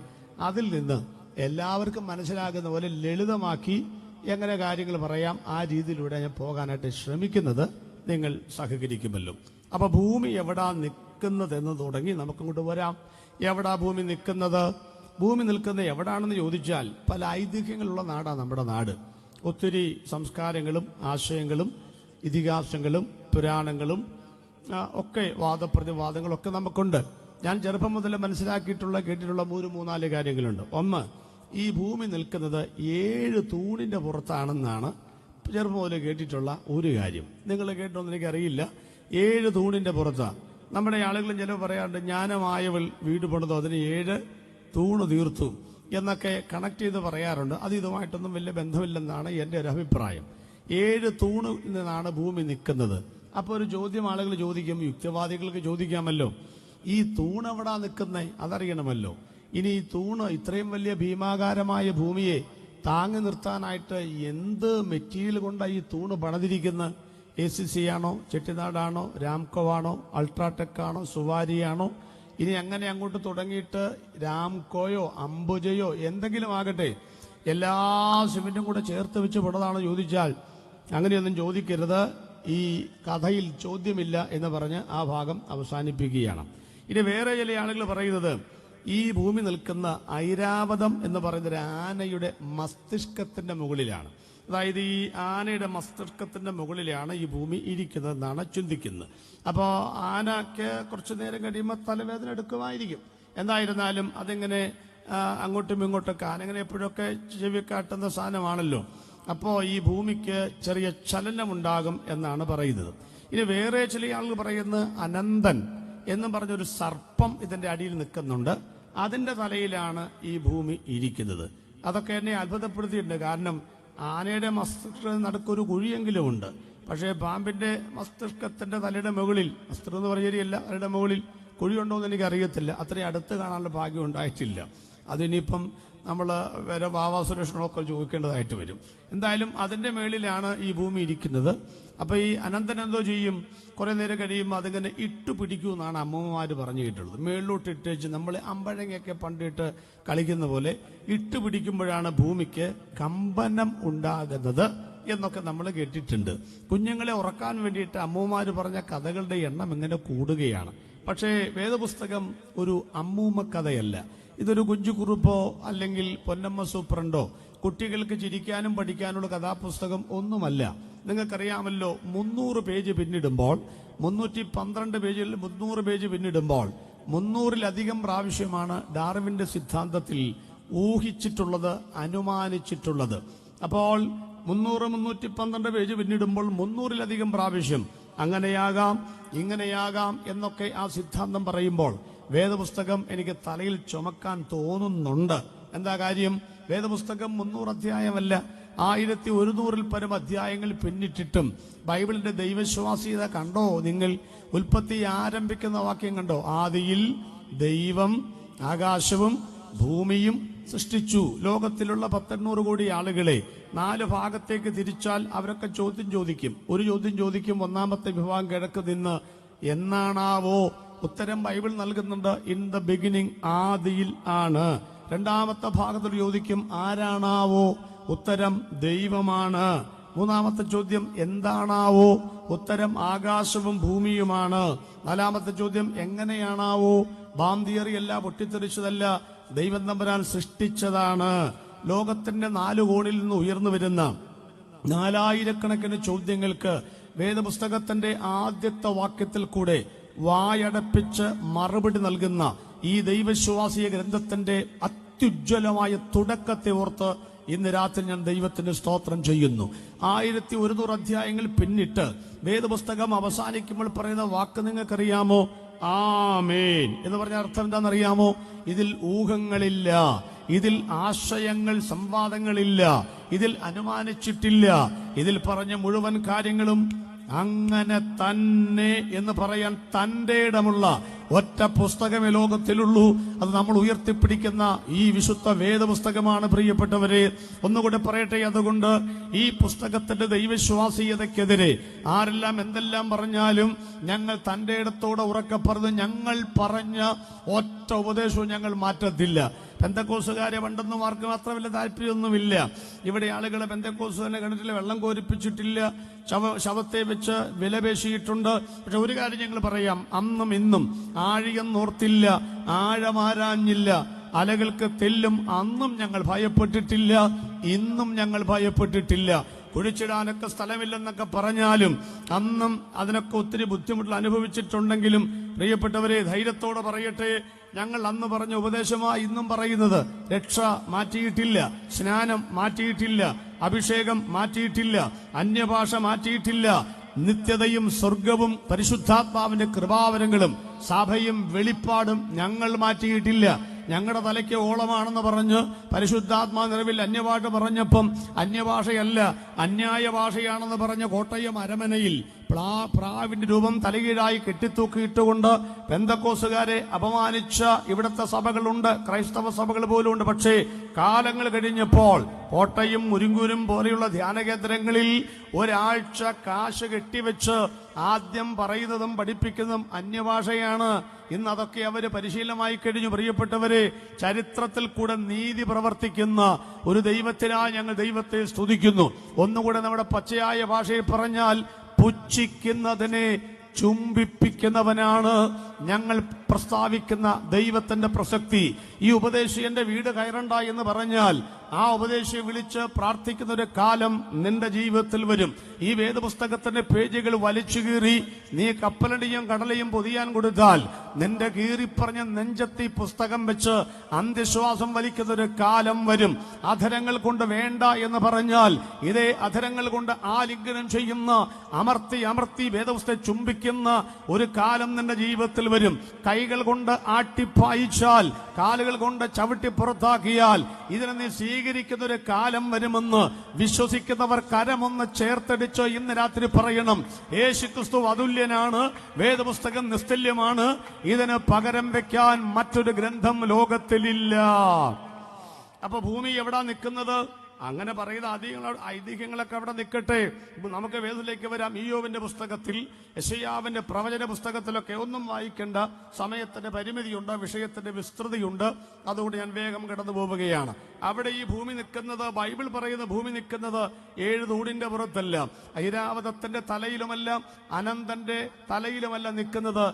അതിൽ നിന്ന് എല്ലാവർക്കും മനസ്സിലാകുന്ന പോലെ ലളിതമാക്കി എങ്ങനെ കാര്യങ്ങൾ പറയാം, ആ രീതിയിലൂടെ ഞാൻ പോകാനായിട്ട് ശ്രമിക്കുന്നത്. നിങ്ങൾ സഹകരിക്കുമല്ലോ. അപ്പൊ ഭൂമി എവിടാ നിൽക്കുന്നതെന്ന് തുടങ്ങി നമുക്കിങ്ങോട്ട് വരാം. എവിടാ ഭൂമി നിൽക്കുന്നത്? ഭൂമി നിൽക്കുന്നത് എവിടാണെന്ന് ചോദിച്ചാൽ പല ഐതിഹ്യങ്ങളുള്ള നാടാണ് നമ്മുടെ നാട്. ഒത്തിരി സംസ്കാരങ്ങളും ആശയങ്ങളും ഇതിഹാസങ്ങളും പുരാണങ്ങളും ഒക്കെ വാദപ്രതിവാദങ്ങളൊക്കെ നമുക്കുണ്ട്. ഞാൻ ചെറുപ്പം മുതൽ കേട്ടിട്ടുള്ള 3-4 കാര്യങ്ങളുണ്ട്. ഒന്ന്, ഈ ഭൂമി നിൽക്കുന്നത് 7 തൂണിന്റെ പുറത്താണെന്നാണ് ചെറുപ്പം മുതൽ കേട്ടിട്ടുള്ള ഒരു കാര്യം. നിങ്ങൾ കേട്ടോന്ന് എനിക്കറിയില്ല. 7 തൂണിന്റെ പുറത്താണ്. നമ്മുടെ ആളുകളും ചിലവ് പറയാറുണ്ട്, ജ്ഞാനമായവൾ വീട് പണിതോ അതിന് 7 തൂണ് തീർത്തു എന്നൊക്കെ കണക്ട് ചെയ്ത് പറയാറുണ്ട്. അത് ഇതുമായിട്ടൊന്നും വലിയ ബന്ധമില്ലെന്നാണ് എൻ്റെ ഒരു അഭിപ്രായം. 7 തൂണിൽ നിന്നാണ് ഭൂമി നിൽക്കുന്നത്. അപ്പൊ ഒരു ചോദ്യം ആളുകൾ ചോദിക്കും, യുക്തിവാദികൾക്ക് ചോദിക്കാമല്ലോ, ഈ തൂണ് എവിടാ നിൽക്കുന്നേ? അതറിയണമല്ലോ. ഇനി ഈ തൂണ്, ഇത്രയും വലിയ ഭീമാകാരമായ ഭൂമിയെ താങ്ങി നിർത്താനായിട്ട് എന്ത് മെറ്റീരിയൽ കൊണ്ടാണ് ഈ തൂണ് പണിതിരിക്കുന്നത്? ACC ആണോ, ചെട്ടിനാടാണോ, രാംകോ ആണോ, അൾട്രാടെക് ആണോ, സുവാരിയാണോ? ഇനി അങ്ങനെ അങ്ങോട്ട് തുടങ്ങിയിട്ട് രാംകോയോ അംബുജയോ എന്തെങ്കിലും ആകട്ടെ, എല്ലാ സിമെന്റും കൂടെ ചേർത്ത് വെച്ച് പണിതാണോ ചോദിച്ചാൽ അങ്ങനെയൊന്നും ചോദിക്കരുത്. ഈ കഥയിൽ ചോദ്യമില്ല എന്ന് പറഞ്ഞ് ആ ഭാഗം അവസാനിപ്പിക്കുകയാണ്. ഇനി വേറെ ചില ആളുകൾ പറയുന്നത്, ഈ ഭൂമി നിൽക്കുന്ന ഐരാവതം എന്ന് പറയുന്ന ഒരു ആനയുടെ മസ്തിഷ്കത്തിന്റെ മുകളിലാണ്. അതായത് ഈ ആനയുടെ മസ്തിഷ്കത്തിന്റെ മുകളിലാണ് ഈ ഭൂമി ഇരിക്കുന്നതെന്നാണ് ചിന്തിക്കുന്നത്. അപ്പോൾ ആനയ്ക്ക് കുറച്ചു നേരം കഴിയുമ്പോൾ തലവേദന എടുക്കുമായിരിക്കും. എന്തായിരുന്നാലും അതിങ്ങനെ അങ്ങോട്ടും ഇങ്ങോട്ടൊക്കെ ആനങ്ങനെ എപ്പോഴൊക്കെ ചെവി കാട്ടുന്ന സാധനമാണല്ലോ. അപ്പോൾ ഈ ഭൂമിക്ക് ചെറിയ ചലനമുണ്ടാകും എന്നാണ് പറയുന്നത്. ഇനി വേറെ ചില ആളുകൾ പറയുന്നത് അനന്തൻ എന്നും പറഞ്ഞൊരു സർപ്പം ഇതിന്റെ അടിയിൽ നിൽക്കുന്നുണ്ട്. അതിന്റെ തലയിലാണ് ഈ ഭൂമി ഇരിക്കുന്നത്. അതൊക്കെ എന്നെ അത്ഭുതപ്പെടുത്തിയിട്ടുണ്ട്. കാരണം ആനയുടെ മസ്തിഷ്കത്തിന് നടുക്കൊരു കുഴിയെങ്കിലും ഉണ്ട്. പക്ഷേ പാമ്പിന്റെ മസ്തിഷ്കത്തിന്റെ തലയുടെ മുകളിൽ, മസ്തിഷ്കം എന്ന് പറഞ്ഞ ശരിയല്ല, തലയുടെ മുകളിൽ കുഴിയുണ്ടോ എന്ന് എനിക്കറിയത്തില്ല. അത്രയും അടുത്ത് കാണാനുള്ള ഭാഗ്യം ഉണ്ടായിട്ടില്ല. അതിനിപ്പം നമ്മൾ വേറെ ഭാവാസുരക്ഷണമൊക്കെ ചോദിക്കേണ്ടതായിട്ട് വരും. എന്തായാലും അതിന്റെ മേളിലാണ് ഈ ഭൂമി ഇരിക്കുന്നത്. അപ്പൊ ഈ അനന്തൻ എന്തോ ചെയ്യും? കുറെ നേരം കഴിയുമ്പോൾ അതിങ്ങനെ ഇട്ടു പിടിക്കൂ എന്നാണ് അമ്മമാര് പറഞ്ഞു കേട്ടുള്ളത്. മേളിലോട്ട് ഇട്ടേച്ച് നമ്മൾ അമ്പഴങ്ങയൊക്കെ പണ്ടിട്ട് കളിക്കുന്ന പോലെ ഇട്ടു പിടിക്കുമ്പോഴാണ് ഭൂമിക്ക് കമ്പനം ഉണ്ടാകുന്നത് എന്നൊക്കെ നമ്മൾ കേട്ടിട്ടുണ്ട്. കുഞ്ഞുങ്ങളെ ഉറക്കാൻ വേണ്ടിയിട്ട് അമ്മൂമാര് പറഞ്ഞ കഥകളുടെ എണ്ണം ഇങ്ങനെ കൂടുകയാണ്. പക്ഷേ വേദപുസ്തകം ഒരു അമ്മൂമ്മ കഥയല്ല. ഇതൊരു കുഞ്ചുകുറുപ്പോ അല്ലെങ്കിൽ പൊന്നമ്മ സൂപ്രണ്ടോ കുട്ടികൾക്ക് ചിരിക്കാനും പഠിക്കാനുള്ള കഥാപുസ്തകം ഒന്നുമല്ല. നിങ്ങൾക്കറിയാമല്ലോ, 300 പേജ് പിന്നിടുമ്പോൾ 312 പേജിൽ 300 പേജ് പിന്നിടുമ്പോൾ 300-ലധികം പ്രാവശ്യമാണ് ഡാർവിന്റെ സിദ്ധാന്തത്തിൽ ഊഹിച്ചിട്ടുള്ളത്, അനുമാനിച്ചിട്ടുള്ളത്. അപ്പോൾ 300-312 പേജ് പിന്നിടുമ്പോൾ 300-ലധികം പ്രാവശ്യം അങ്ങനെയാകാം ഇങ്ങനെയാകാം എന്നൊക്കെ ആ സിദ്ധാന്തം പറയുമ്പോൾ വേദപുസ്തകം എനിക്ക് തലയിൽ ചുമക്കാൻ തോന്നുന്നുണ്ട്. എന്താ കാര്യം? വേദപുസ്തകം 300 അധ്യായമല്ല, 1100-ൽ പരം അധ്യായങ്ങൾ പിന്നിട്ടിട്ടും ബൈബിളിന്റെ ദൈവവിശ്വാസ്യത കണ്ടോ നിങ്ങൾ? ഉൽപ്പത്തി ആരംഭിക്കുന്ന വാക്യം കണ്ടോ? ആദിയിൽ ദൈവം ആകാശവും ഭൂമിയും സൃഷ്ടിച്ചു. ലോകത്തിലുള്ള 800 കോടി ആളുകളെ 4 ഭാഗത്തേക്ക് തിരിച്ചാൽ അവരൊക്കെ ചോദ്യം ചോദിക്കും. ഒരു ചോദ്യം ചോദിക്കും, ഒന്നാമത്തെ വിഭാഗം കിഴക്ക് നിന്ന് എന്നാണാവോ? ഉത്തരം ബൈബിൾ നൽകുന്നുണ്ട്, ഇൻ ദ ബിഗിനിങ്, ആദിയിൽ ആണ്. രണ്ടാമത്തെ ഭാഗത്തിൽ ചോദിക്കും, ആരാണാവോ? ഉത്തരം ദൈവമാണ്. മൂന്നാമത്തെ ചോദ്യം എന്താണാവോ? ഉത്തരം ആകാശവും ഭൂമിയുമാണ്. നാലാമത്തെ ചോദ്യം എങ്ങനെയാണാവോ? ബാം തിയറിയല്ല, പൊട്ടിത്തെറിച്ചതല്ല, ദൈവം തമ്പുരാൻ സൃഷ്ടിച്ചതാണ്. ലോകത്തിന്റെ 4 കോണിൽ നിന്ന് ഉയർന്നു വരുന്ന 4000-കണക്കിന് ചോദ്യങ്ങൾക്ക് വേദപുസ്തകത്തിന്റെ ആദ്യത്തെ വാക്യത്തിൽ കൂടെ വായടപ്പിച്ച് മറുപടി നൽകുന്ന ഈ ദൈവവിശ്വാസിയ ഗ്രന്ഥത്തിന്റെ അത്യുജ്വലമായ തുടക്കത്തെ ഓർത്ത് ഇന്ന് രാത്രി ഞാൻ ദൈവത്തിന് സ്തോത്രം ചെയ്യുന്നു. 1100 അധ്യായങ്ങൾ പിന്നിട്ട് വേദപുസ്തകം അവസാനിക്കുമ്പോൾ പറയുന്ന വാക്ക് നിങ്ങൾക്കറിയാമോ? ആമേൻ എന്ന് പറഞ്ഞ അർത്ഥം എന്താണെന്നറിയാമോ? ഇതിൽ ഊഹങ്ങളില്ല, ഇതിൽ ആശയങ്ങൾ സംവാദങ്ങളില്ല, ഇതിൽ അനുമാനിച്ചിട്ടില്ല. ഇതിൽ പറഞ്ഞ മുഴുവൻ കാര്യങ്ങളും അങ്ങനെ തന്നെ എന്ന് പറയാൻ തന്റെ ഇടമുള്ള ഒറ്റ പുസ്തകമേ ലോകത്തിലുള്ളൂ. അത് നമ്മൾ ഉയർത്തിപ്പിടിക്കുന്ന ഈ വിശുദ്ധ വേദപുസ്തകമാണ്. പ്രിയപ്പെട്ടവരെ, ഒന്നുകൂടെ പറയട്ടെ, അതുകൊണ്ട് ഈ പുസ്തകത്തിന്റെ ദൈവവിശ്വാസീയതയ്ക്കെതിരെ ആരെല്ലാം എന്തെല്ലാം പറഞ്ഞാലും ഞങ്ങൾ തന്റെ ഇടത്തോടെ ഉറക്കെ പറഞ്ഞു, ഞങ്ങൾ പറഞ്ഞ ഒറ്റ ഉപദേശവും ഞങ്ങൾ മാറ്റത്തില്ല. പെന്തക്കോസുകാരെ പണ്ടൊന്നും ആർക്കും അത്ര വലിയ താല്പര്യമൊന്നുമില്ല. ഇവിടെ ആളുകളെ പെന്തക്കോസ് തന്നെ കിണറ്റിലെ വെള്ളം കോരിപ്പിച്ചിട്ടില്ല, ശവത്തെ വെച്ച് വിലപേശിയിട്ടുണ്ട്. പക്ഷെ ഒരു കാര്യം ഞങ്ങൾ പറയാം, അന്നും ഇന്നും ആഴിയെന്നോർത്തില്ല, ആഴമാരാഞ്ഞില്ല, അലകൾക്ക് തെല്ലും അന്നും ഞങ്ങൾ ഭയപ്പെട്ടിട്ടില്ല, ഇന്നും ഞങ്ങൾ ഭയപ്പെട്ടിട്ടില്ല. കുഴിച്ചിടാനൊക്കെ സ്ഥലമില്ലെന്നൊക്കെ പറഞ്ഞാലും അന്നും അതിനൊക്കെ ഒത്തിരി ബുദ്ധിമുട്ടുകൾ അനുഭവിച്ചിട്ടുണ്ടെങ്കിലും പ്രിയപ്പെട്ടവരെ, ധൈര്യത്തോടെ പറയട്ടെ, ഞങ്ങൾ അന്ന് പറഞ്ഞ ഉപദേശമായി ഇന്നും പറയുന്നത്. രക്ഷ മാറ്റിയിട്ടില്ല, സ്നാനം മാറ്റിയിട്ടില്ല, അഭിഷേകം മാറ്റിയിട്ടില്ല, അന്യഭാഷ മാറ്റിയിട്ടില്ല. നിത്യതയും സ്വർഗവും പരിശുദ്ധാത്മാവിന്റെ കൃപാവരങ്ങളും സഭയും വെളിപ്പാടും ഞങ്ങൾ മാറ്റിയിട്ടില്ല. ഞങ്ങളുടെ തലയ്ക്ക് ഓളമാണെന്ന് പറഞ്ഞ് പരിശുദ്ധാത്മാ നിറവിൽ അന്യഭാഷ പറഞ്ഞപ്പം അന്യഭാഷയല്ല അന്യായ ഭാഷയാണെന്ന് പറഞ്ഞ കോട്ടയം അരമനയിൽ പ്രാവിന്റെ രൂപം തലകീഴായി കെട്ടിത്തൂക്കിയിട്ടുകൊണ്ട് പെന്തക്കോസുകാരെ അപമാനിച്ച ഇവിടുത്തെ സഭകളുണ്ട്, ക്രൈസ്തവ സഭകൾ പോലും ഉണ്ട്. പക്ഷേ കാലങ്ങൾ കഴിഞ്ഞപ്പോൾ കോട്ടയം മുരിങ്കൂരും പോലെയുള്ള ധ്യാന കേന്ദ്രങ്ങളിൽ ഒരാഴ്ച കാശ് കെട്ടിവെച്ച് ആദ്യം പറയുന്നതും പഠിപ്പിക്കുന്നതും അന്യഭാഷയാണ്. ഇന്ന് അതൊക്കെ അവര് പരിശീലനമായി കഴിഞ്ഞു. പ്രിയപ്പെട്ടവരെ, ചരിത്രത്തിൽ കൂടെ നീതി പ്രവർത്തിക്കുന്ന ഒരു ദൈവത്തിനായി ഞങ്ങൾ ദൈവത്തെ സ്തുതിക്കുന്നു. ഒന്നുകൂടെ നമ്മുടെ പച്ചയായ ഭാഷയിൽ പറഞ്ഞാൽ, പുച്ഛിക്കുന്നതിനെ ചുംബിപ്പിക്കുന്നവനാണ് ഞങ്ങൾ പ്രസ്താവിക്കുന്ന ദൈവത്തിന്റെ പ്രസക്തി. ഈ ഉപദേശിയന്റെ വീട് കയറണ്ട എന്ന് പറഞ്ഞാൽ ആ ഉപദേശിയെ വിളിച്ച് പ്രാർത്ഥിക്കുന്ന ഒരു കാലം നിന്റെ ജീവിതത്തിൽ വരും. ഈ വേദപുസ്തകത്തിന്റെ പേജുകൾ വലിച്ചു കീറി നീ കപ്പലടിയും കടലയും പൊതിയാൻ കൊടുത്താൽ നിന്റെ കീറിപ്പറഞ്ഞ നെഞ്ചത്തി പുസ്തകം വെച്ച് അന്ത്യശ്വാസം വലിക്കുന്ന ഒരു കാലം വരും. അധരങ്ങൾ കൊണ്ട് വേണ്ട എന്ന് പറഞ്ഞാൽ ഇതേ അധരങ്ങൾ കൊണ്ട് ആലിംഗനം ചെയ്യുന്ന അമർത്തി അമർത്തി വേദപുസ്തകം ചുംബിക്കുന്ന ഒരു കാലം നിന്റെ ജീവിതത്തിൽ വരും. കൈകൾ കൊണ്ട് ആട്ടിപ്പായിച്ചാൽ, കാലുകൾ കൊണ്ട് ചവിട്ടി പുറത്താക്കിയാൽ ഇതിനെ നീ സ്വീകരിക്കുന്ന ഒരു കാലം വരുമെന്ന് വിശ്വസിക്കുന്നവർ കരമൊന്ന് ചേർത്തടിച്ച് ഇന്ന് രാത്രി പറയണം, യേശുക്രിസ്തു അതുല്യനാണ്, വേദപുസ്തകം നിസ്തുല്യമാണ്, ഇതിന് പകരം വെക്കാൻ മറ്റൊരു ഗ്രന്ഥം ലോകത്തിലില്ല. അപ്പൊ ഭൂമി എവിടാ നിൽക്കുന്നത്? അങ്ങനെ പറയുന്ന ഐതിഹ്യങ്ങളൊക്കെ അവിടെ നിൽക്കട്ടെ. നമുക്ക് വേദത്തിലേക്ക് വരാം. ഇയ്യോബിന്റെ പുസ്തകത്തിൽ, യെശയ്യാവിന്റെ പ്രവചന പുസ്തകത്തിലൊക്കെ ഒന്നും വായിക്കേണ്ട, സമയത്തിന്റെ പരിമിതിയുണ്ട്, വിഷയത്തിന്റെ വിസ്തൃതിയുണ്ട്. അതുകൊണ്ട് ഞാൻ വേഗം കടന്നു പോവുകയാണ്. അവിടെ ഈ ഭൂമി നിൽക്കുന്നത്, ബൈബിൾ പറയുന്ന ഭൂമി നിൽക്കുന്നത് 7 തൂണിന്റെ പുറത്തല്ല, ഐരാവതത്തിന്റെ തലയിലുമല്ല, അനന്തന്റെ തലയിലുമല്ല നിൽക്കുന്നത്.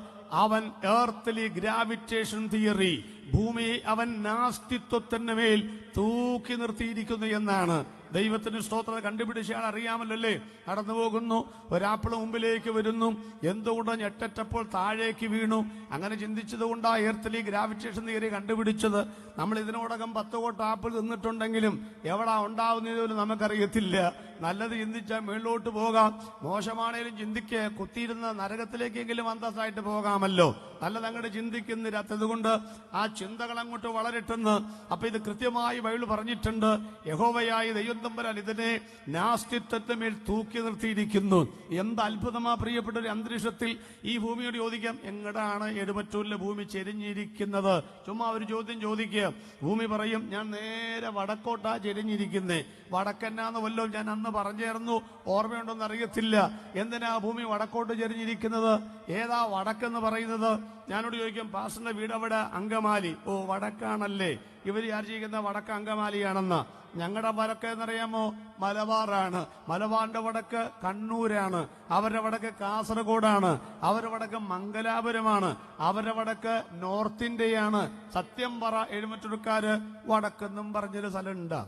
അവൻ എർത്തലി ഗ്രാവിറ്റേഷൻ തിയറി, ഭൂമിയെ അവൻ നാസ്തിത്വത്തിന് മേൽ തൂക്കി നിർത്തിയിരിക്കുന്നു എന്നാണ്. ദൈവത്തിന് സ്തോത്രം. കണ്ടുപിടിച്ചാൽ അറിയാമല്ലോ അല്ലേ? നടന്നു പോകുന്നു, ഒരാപ്പിള് മുമ്പിലേക്ക് വരുന്നു, എന്തുകൊണ്ട് ഞെട്ടറ്റപ്പോൾ താഴേക്ക് വീണു. അങ്ങനെ ചിന്തിച്ചത് കൊണ്ടാ എർത്തലി ഗ്രാവിറ്റേഷൻ തിയറി കണ്ടുപിടിച്ചത്. നമ്മൾ ഇതിനോടകം 10 കോട്ട് ആപ്പിൾ തിന്നിട്ടുണ്ടെങ്കിലും എവിടാ ഉണ്ടാവുന്നതിലും നമുക്കറിയത്തില്ല. നല്ലത് ചിന്തിച്ചാൽ മേളിലോട്ട് പോകാം, മോശമാണേലും ചിന്തിക്ക് കുത്തിയിരുന്ന നരകത്തിലേക്കെങ്കിലും അന്തസ്സായിട്ട് പോകാമല്ലോ. നല്ലത് അങ്ങോട്ട് ചിന്തിക്കുന്നില്ലാത്തത് കൊണ്ട് ആ ചിന്തകൾ അങ്ങോട്ട് വളരട്ടെന്ന്. അപ്പൊ ഇത് കൃത്യമായി ബൈബിൾ പറഞ്ഞിട്ടുണ്ട്. യഹോവയായ ദൈവം തമ്പുരാൻ ഇതിനെ നാസ്തിത്വത്തിന് മേൽ തൂക്കി നിർത്തിയിരിക്കുന്നു. എന്ത് അത്ഭുതമാ പ്രിയപ്പെട്ട ഒരു അന്തരീക്ഷത്തിൽ. ഈ ഭൂമിയോട് ചോദിക്കാം, എങ്ങടാണ് എഴുമറ്റൂരിലെ ഭൂമി ചെരിഞ്ഞിരിക്കുന്നത്? ചുമ്മാ ഒരു ചോദ്യം ചോദിക്കുക. ഭൂമി പറയും, ഞാൻ നേരെ വടക്കോട്ടാ ചെരിഞ്ഞിരിക്കുന്നേ. വടക്കെന്നാന്ന് വല്ലതും ഞാൻ അന്ന് പറഞ്ഞേർന്നു, ഓർമ്മയുണ്ടോന്ന് അറിയത്തില്ല. എന്തിനാ ഭൂമി വടക്കോട്ട് ചെരിഞ്ഞിരിക്കുന്നത്? ഏതാ വടക്കെന്ന് പറയുന്നത്? ഞാനോട് ചോദിക്കും, പാസ്റ്ററിന്റെ വീട് അവിടെ അങ്കമാലി. ഓ, വടക്കാണല്ലേ. ഇവർ വിചാരിച്ചിരിക്കുന്ന വടക്ക് അങ്കമാലിയാണെന്ന്. ഞങ്ങളുടെ വടക്ക് എന്നറിയാമോ? മലബാറാണ്. മലബാറിന്റെ വടക്ക് കണ്ണൂരാണ്. അവരുടെ വടക്ക് കാസർഗോഡാണ്. അവരുടെ വടക്ക് മംഗലാപുരമാണ്. അവരുടെ വടക്ക് നോർത്ത് ഇന്ത്യയാണ്. സത്യം പറ, എഴുമറ്റൂർക്കാര് വടക്കെന്നും പറഞ്ഞൊരു സ്ഥലം ഉണ്ടാ?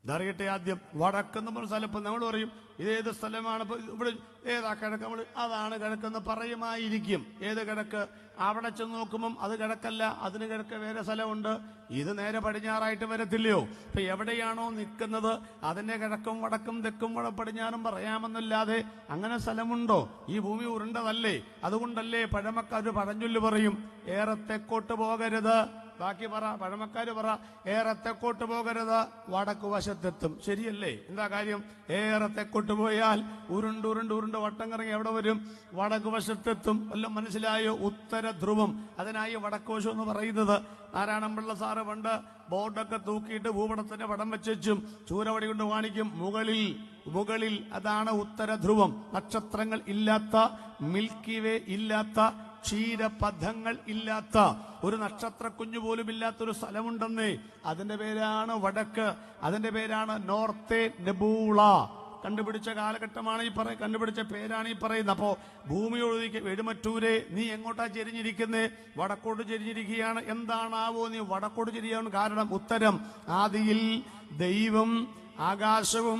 ഇതറിയട്ടെ ആദ്യം. വടക്കെന്ന് പറഞ്ഞ സ്ഥലം ഇപ്പം നമ്മൾ പറയും, ഇതേത് സ്ഥലമാണ്? ഇവിടെ ഏതാ കിഴക്ക്? നമ്മൾ അതാണ് കിഴക്കെന്ന് പറയുമായിരിക്കും. ഏത് കിഴക്ക്? അവിടെ ചെന്ന് നോക്കുമ്പം അത് കിഴക്കല്ല, അതിന് കിഴക്ക് വേറെ സ്ഥലമുണ്ട്. ഇത് നേരെ പടിഞ്ഞാറായിട്ട് വരത്തില്ലയോ? ഇപ്പൊ എവിടെയാണോ നിൽക്കുന്നത് അതിന്റെ കിഴക്കും വടക്കും തെക്കും പടിഞ്ഞാറും പറയാമെന്നല്ലാതെ അങ്ങനെ സ്ഥലമുണ്ടോ? ഈ ഭൂമി ഉരുണ്ടതല്ലേ? അതുകൊണ്ടല്ലേ പഴമക്കാര് പഴഞ്ചൊല്ല് പറയും, ഏറെ തെക്കോട്ട് പോകരുത്. ബാക്കി പറ, പഴമക്കാര് പറ, ഏറെ തെക്കോട്ട് പോകരുത്, വടക്ക് വശത്തെത്തും. ശരിയല്ലേ? എന്താ കാര്യം? ഏറെ തെക്കോട്ട് പോയാൽ ഉരുണ്ട് വട്ടം കറങ്ങി എവിടെ വരും? വടക്ക് വശത്തെത്തും. വല്ലതും മനസ്സിലായോ? ഉത്തര ധ്രുവം. അതിനായി വടക്ക് വശം എന്ന് പറയുന്നത്. നാരായണപിള്ള സാറ് പണ്ട് ബോർഡൊക്കെ തൂക്കിയിട്ട് ഭൂപടത്തിന്റെ പടം വെച്ചും ചൂരവടി കൊണ്ട് കാണിക്കും, മുകളിൽ അതാണ് ഉത്തര ധ്രുവം. നക്ഷത്രങ്ങൾ ഇല്ലാത്ത, മിൽക്കി വേ ഇല്ലാത്ത, ക്ഷീരപഥങ്ങൾ ഇല്ലാത്ത, ഒരു നക്ഷത്ര കുഞ്ഞു പോലും ഇല്ലാത്തൊരു സ്ഥലമുണ്ടെന്നേ. അതിന്റെ പേരാണ് വടക്ക്. അതിന്റെ പേരാണ് നോർത്തേ നെബൂള. കണ്ടുപിടിച്ച കാലഘട്ടമാണ് ഈ കണ്ടുപിടിച്ച പേരാണ് ഈ പറയുന്നത്. അപ്പോ ഭൂമിയോട് എഴുമറ്റൂരെ, നീ എങ്ങോട്ടാ ചെരിഞ്ഞിരിക്കുന്നേ? വടക്കോട്ട് ചെരിഞ്ഞിരിക്കുകയാണ്. എന്താണാവോ നീ വടക്കോട്ട് ചെരിയാൻ കാരണം? ഉത്തരം, ആദിയിൽ ദൈവം ആകാശവും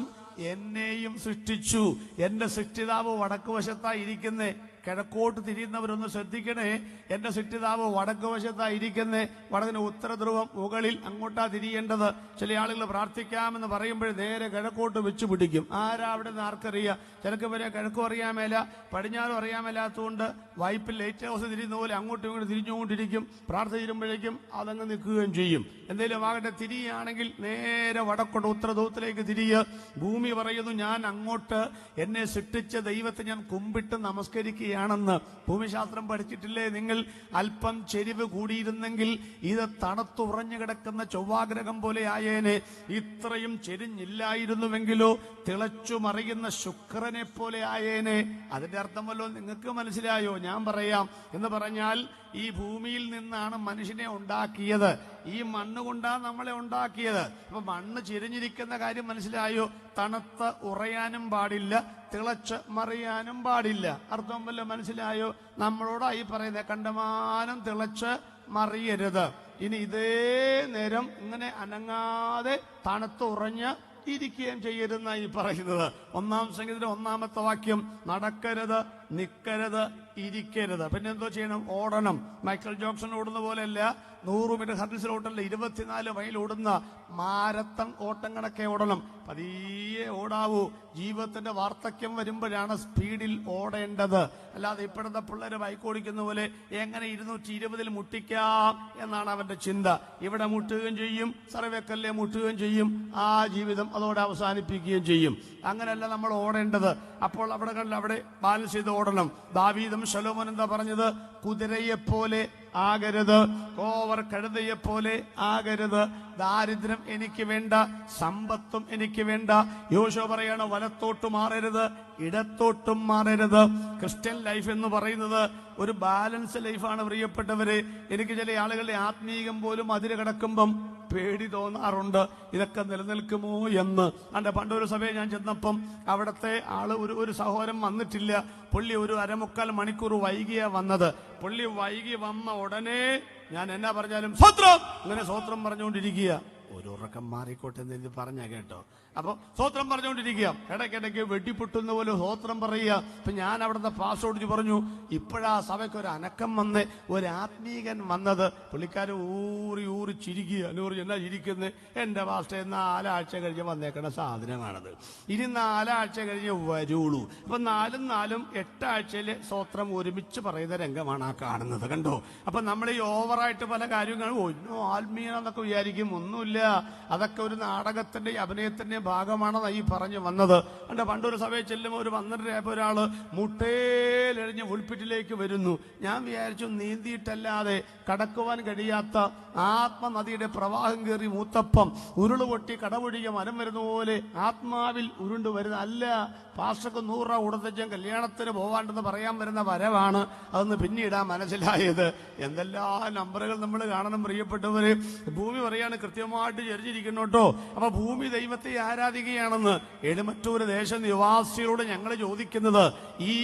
എന്നെയും സൃഷ്ടിച്ചു. എന്റെ സൃഷ്ടിതാവ് വടക്ക് വശത്തായി ഇരിക്കുന്നേ. കിഴക്കോട്ട് തിരിയുന്നവരൊന്ന് ശ്രദ്ധിക്കണേ. എന്റെ സൃഷ്ടിതാവ് വടക്ക് വശത്തായി ഇരിക്കുന്നേ. വടക്കിന് ഉത്തര ധ്രുവം മുകളിൽ, അങ്ങോട്ടാ തിരിയേണ്ടത്. ചില ആളുകൾ പ്രാർത്ഥിക്കാമെന്ന് പറയുമ്പോൾ നേരെ കിഴക്കോട്ട് വെച്ചു പിടിക്കും. ആരാ അവിടെ നിന്ന് ആർക്കറിയാം? ചിലക്ക് വരെ കിഴക്കും അറിയാൻ മേല, പടിഞ്ഞാറും അറിയാൻ മേലാത്തതുകൊണ്ട് വൈപ്പിൽ ലൈറ്റ് ഹൗസ് തിരിയുന്ന പോലെ അങ്ങോട്ടും ഇങ്ങോട്ടും തിരിഞ്ഞുകൊണ്ടിരിക്കും. പ്രാർത്ഥന തീരുമ്പോഴേക്കും അതങ്ങ് നിൽക്കുകയും ചെയ്യും. എന്തെങ്കിലും ആകട്ടെ, തിരിയാണെങ്കിൽ നേരെ വടക്കോട്ട് ഉത്തര ധ്രുവത്തിലേക്ക് തിരിയുക. ഭൂമി പറയുന്നു, ഞാൻ അങ്ങോട്ട് എന്നെ സൃഷ്ടിച്ച ദൈവത്തെ ഞാൻ കുമ്പിട്ട് നമസ്കരിക്കുകയാണെന്ന്. ഭൂമിശാസ്ത്രം പഠിച്ചിട്ടില്ലേ നിങ്ങൾ? അല്പം ചെരിവ് കൂടിയിരുന്നെങ്കിൽ ഇത് തണുത്തുറഞ്ഞു കിടക്കുന്ന ചൊവ്വാഗ്രഹം പോലെ ആയേനെ. ഇത്രയും ചെരിഞ്ഞില്ലായിരുന്നുവെങ്കിലോ തിളച്ചു മറിയുന്ന ശുക്രനെ പോലെ ആയേനെ. അതിന്റെ അർത്ഥമല്ലോ നിങ്ങൾക്ക് മനസ്സിലായോ? ഞാൻ പറയാം. എന്ന് പറഞ്ഞാൽ ഈ ഭൂമിയിൽ നിന്നാണ് മനുഷ്യനെ ഉണ്ടാക്കിയത്. ഈ മണ്ണ് കൊണ്ടാണ് നമ്മളെ ഉണ്ടാക്കിയത്. അപ്പൊ മണ്ണ് ചെരിഞ്ഞിരിക്കുന്ന കാര്യം മനസ്സിലായോ? തണുത്ത് ഉറയാനും പാടില്ല, തിളച്ച് മറിയാനും പാടില്ല. അർത്ഥം വല്ല മനസ്സിലായോ? നമ്മളോടായി പറയുന്നത്, കണ്ടമാനം തിളച്ച് മറിയരുത്. ഇനി ഇതേ നേരം ഇങ്ങനെ അനങ്ങാതെ തണുത്ത് ഉറഞ്ഞ് ഇരിക്കുകയും ചെയ്യരുതെന്നായി പറയുന്നത്. 1-ാം സംഗീതത്തിലെ 1-ാമത്തെ വാക്യം, നടക്കരുത്, നിൽക്കരുത്, ഇരിക്കരുത്. പിന്നെ എന്തോ ചെയ്യണം? ഓടണം. മൈക്കൽ ജോക്സൺ ഓടുന്ന പോലെയല്ല, 100 മീറ്റർ ഹർഡിൽസിൽ ഓട്ടല്ല, 24 മൈൽ ഓടുന്ന മാരത്തൺ ഓട്ടം കണക്കെ ഓടണം. പതിയെ ഓടാവൂ. ജീവിതത്തിന്റെ വാർദ്ധക്യം വരുമ്പോഴാണ് സ്പീഡിൽ ഓടേണ്ടത്. അല്ലാതെ ഇപ്പോഴത്തെ പിള്ളേരെ ബൈക്ക് ഓടിക്കുന്ന പോലെ എങ്ങനെ 220 മുട്ടിക്കാം എന്നാണ് അവന്റെ ചിന്ത. ഇവിടെ മുട്ടുകയും ചെയ്യും, സർവേക്കല്ലേ മുട്ടുകയും ചെയ്യും. ആ ജീവിതം അതോടെ അവസാനിപ്പിക്കുകയും ചെയ്യും. അങ്ങനെയല്ല നമ്മൾ ഓടേണ്ടത്. അപ്പോൾ അവിടെ ബാലൻസ് ചെയ്ത് ഓടണം. ദാവീദും ശലോമോൻ എന്താ പറഞ്ഞത്? കുതിരയെപ്പോലെ ആകരുത്. കോവർ കഴുതയെ പോലെ ആകരുത്. ദാരിദ്ര്യം എനിക്ക് വേണ്ട, സമ്പത്തും എനിക്ക് വേണ്ട. യോശുവ പറയാണ്, വലത്തോട്ട് മാറരുത്, ഇടത്തോട്ടും മാറരുത്. ക്രിസ്ത്യൻ ലൈഫ് എന്ന് പറയുന്നത് ഒരു ബാലൻസ് ലൈഫാണ് പ്രിയപ്പെട്ടവരെ. എനിക്ക് ചില ആളുകളുടെ ആത്മീകം പോലും അതിര് കിടക്കുമ്പം പേടി തോന്നാറുണ്ട്, ഇതൊക്കെ നിലനിൽക്കുമോ എന്ന്. അന്റെ പണ്ടൊരു സഭയെ ഞാൻ ചെന്നപ്പം അവിടുത്തെ ആള് ഒരു സഹോദരൻ വന്നിട്ടില്ല. പുള്ളി ഒരു 1/4 മണിക്കൂർ വൈകിയാ വന്നത്. പുള്ളി വൈകി വന്ന ഉടനെ ഞാൻ എന്നാ പറഞ്ഞാലും സ്വത്രം, ഇങ്ങനെ സ്വത്രം പറഞ്ഞുകൊണ്ടിരിക്കുക. ഒരു ഉറക്കം മാറിക്കോട്ടെ എന്ന് പറഞ്ഞ കേട്ടോ. അപ്പൊ സ്വത്രം പറഞ്ഞുകൊണ്ടിരിക്കുക, ഇടയ്ക്കിടയ്ക്ക് വെട്ടിപ്പൊട്ടുന്ന പോലെ സ്വത്രം പറയുക. അപ്പൊ ഞാൻ അവിടുത്തെ പാസ്വേഡ് പറഞ്ഞു, ഇപ്പോഴാ സഭയ്ക്ക് ഒരു അനക്കം വന്ന് ഒരു ആത്മീകൻ വന്നത്. പുള്ളിക്കാരൻ ഊറി ഊറി ചിരിക്കുക. എന്നാ ചിരിക്കുന്നത്? എന്റെ പാസ്റ്റേ 4 ആഴ്ച കഴിഞ്ഞ് വന്നേക്കണ സാധനമാണത്, ഇനി 4 ആഴ്ച കഴിഞ്ഞ് വരുള്ളൂ. അപ്പൊ 4 8 ആഴ്ചയിലെ സ്വത്രം ഒരുമിച്ച് പറയുന്ന രംഗമാണ് ആ കാണുന്നത്. കണ്ടോ? അപ്പൊ നമ്മൾ ഈ ഓവറായിട്ട് പല കാര്യങ്ങളും ആത്മീയനെന്നൊക്കെ വിചാരിക്കും. ഒന്നുമില്ല, അതൊക്കെ ഒരു നാടകത്തിന്റെ അഭിനയത്തിന്റെ ഭാഗമാണെന്ന് ഈ പറഞ്ഞു വന്നത്. എന്റെ പണ്ടൊരു സഭയിൽ ചെല്ലുമ്പോൾ ഒരു 12 ഒരാള് മുട്ടേലെഴിഞ്ഞ് ഉൾപ്പിറ്റിലേക്ക് വരുന്നു. ഞാൻ വിചാരിച്ചു നീന്തിയിട്ടല്ലാതെ കടക്കുവാൻ കഴിയാത്ത ആത്മനദിയുടെ പ്രവാഹം കയറി മൂത്തപ്പം ഉരുളുപൊട്ടി കടപൊഴിക മരം വരുന്ന പോലെ ആത്മാവിൽ ഉരുണ്ടു വരുന്ന അല്ല. പാസ്റ്റർക്ക് 100 രൂപ കൊടുത്തച്ഛൻ കല്യാണത്തിന് പോവാണ്ടെന്ന് പറയാൻ വരുന്ന വരവാണ്. അതൊന്ന് പിന്നീടാ മനസ്സിലായത്. എന്തെല്ലാം നമ്പറുകൾ നമ്മൾ കാണണം പ്രിയപ്പെട്ടവര്. ഭൂമി പറയാണ് കൃത്യമായിട്ട് ചരിച്ചിരിക്കുന്നു കേട്ടോ. അപ്പൊ ഭൂമി ദൈവത്തെ ആരാധിക്കുകയാണെന്ന്. എഴുമറ്റൂർ ദേശ നിവാസികളോട് ഞങ്ങൾ ചോദിക്കുന്നത്, ഈ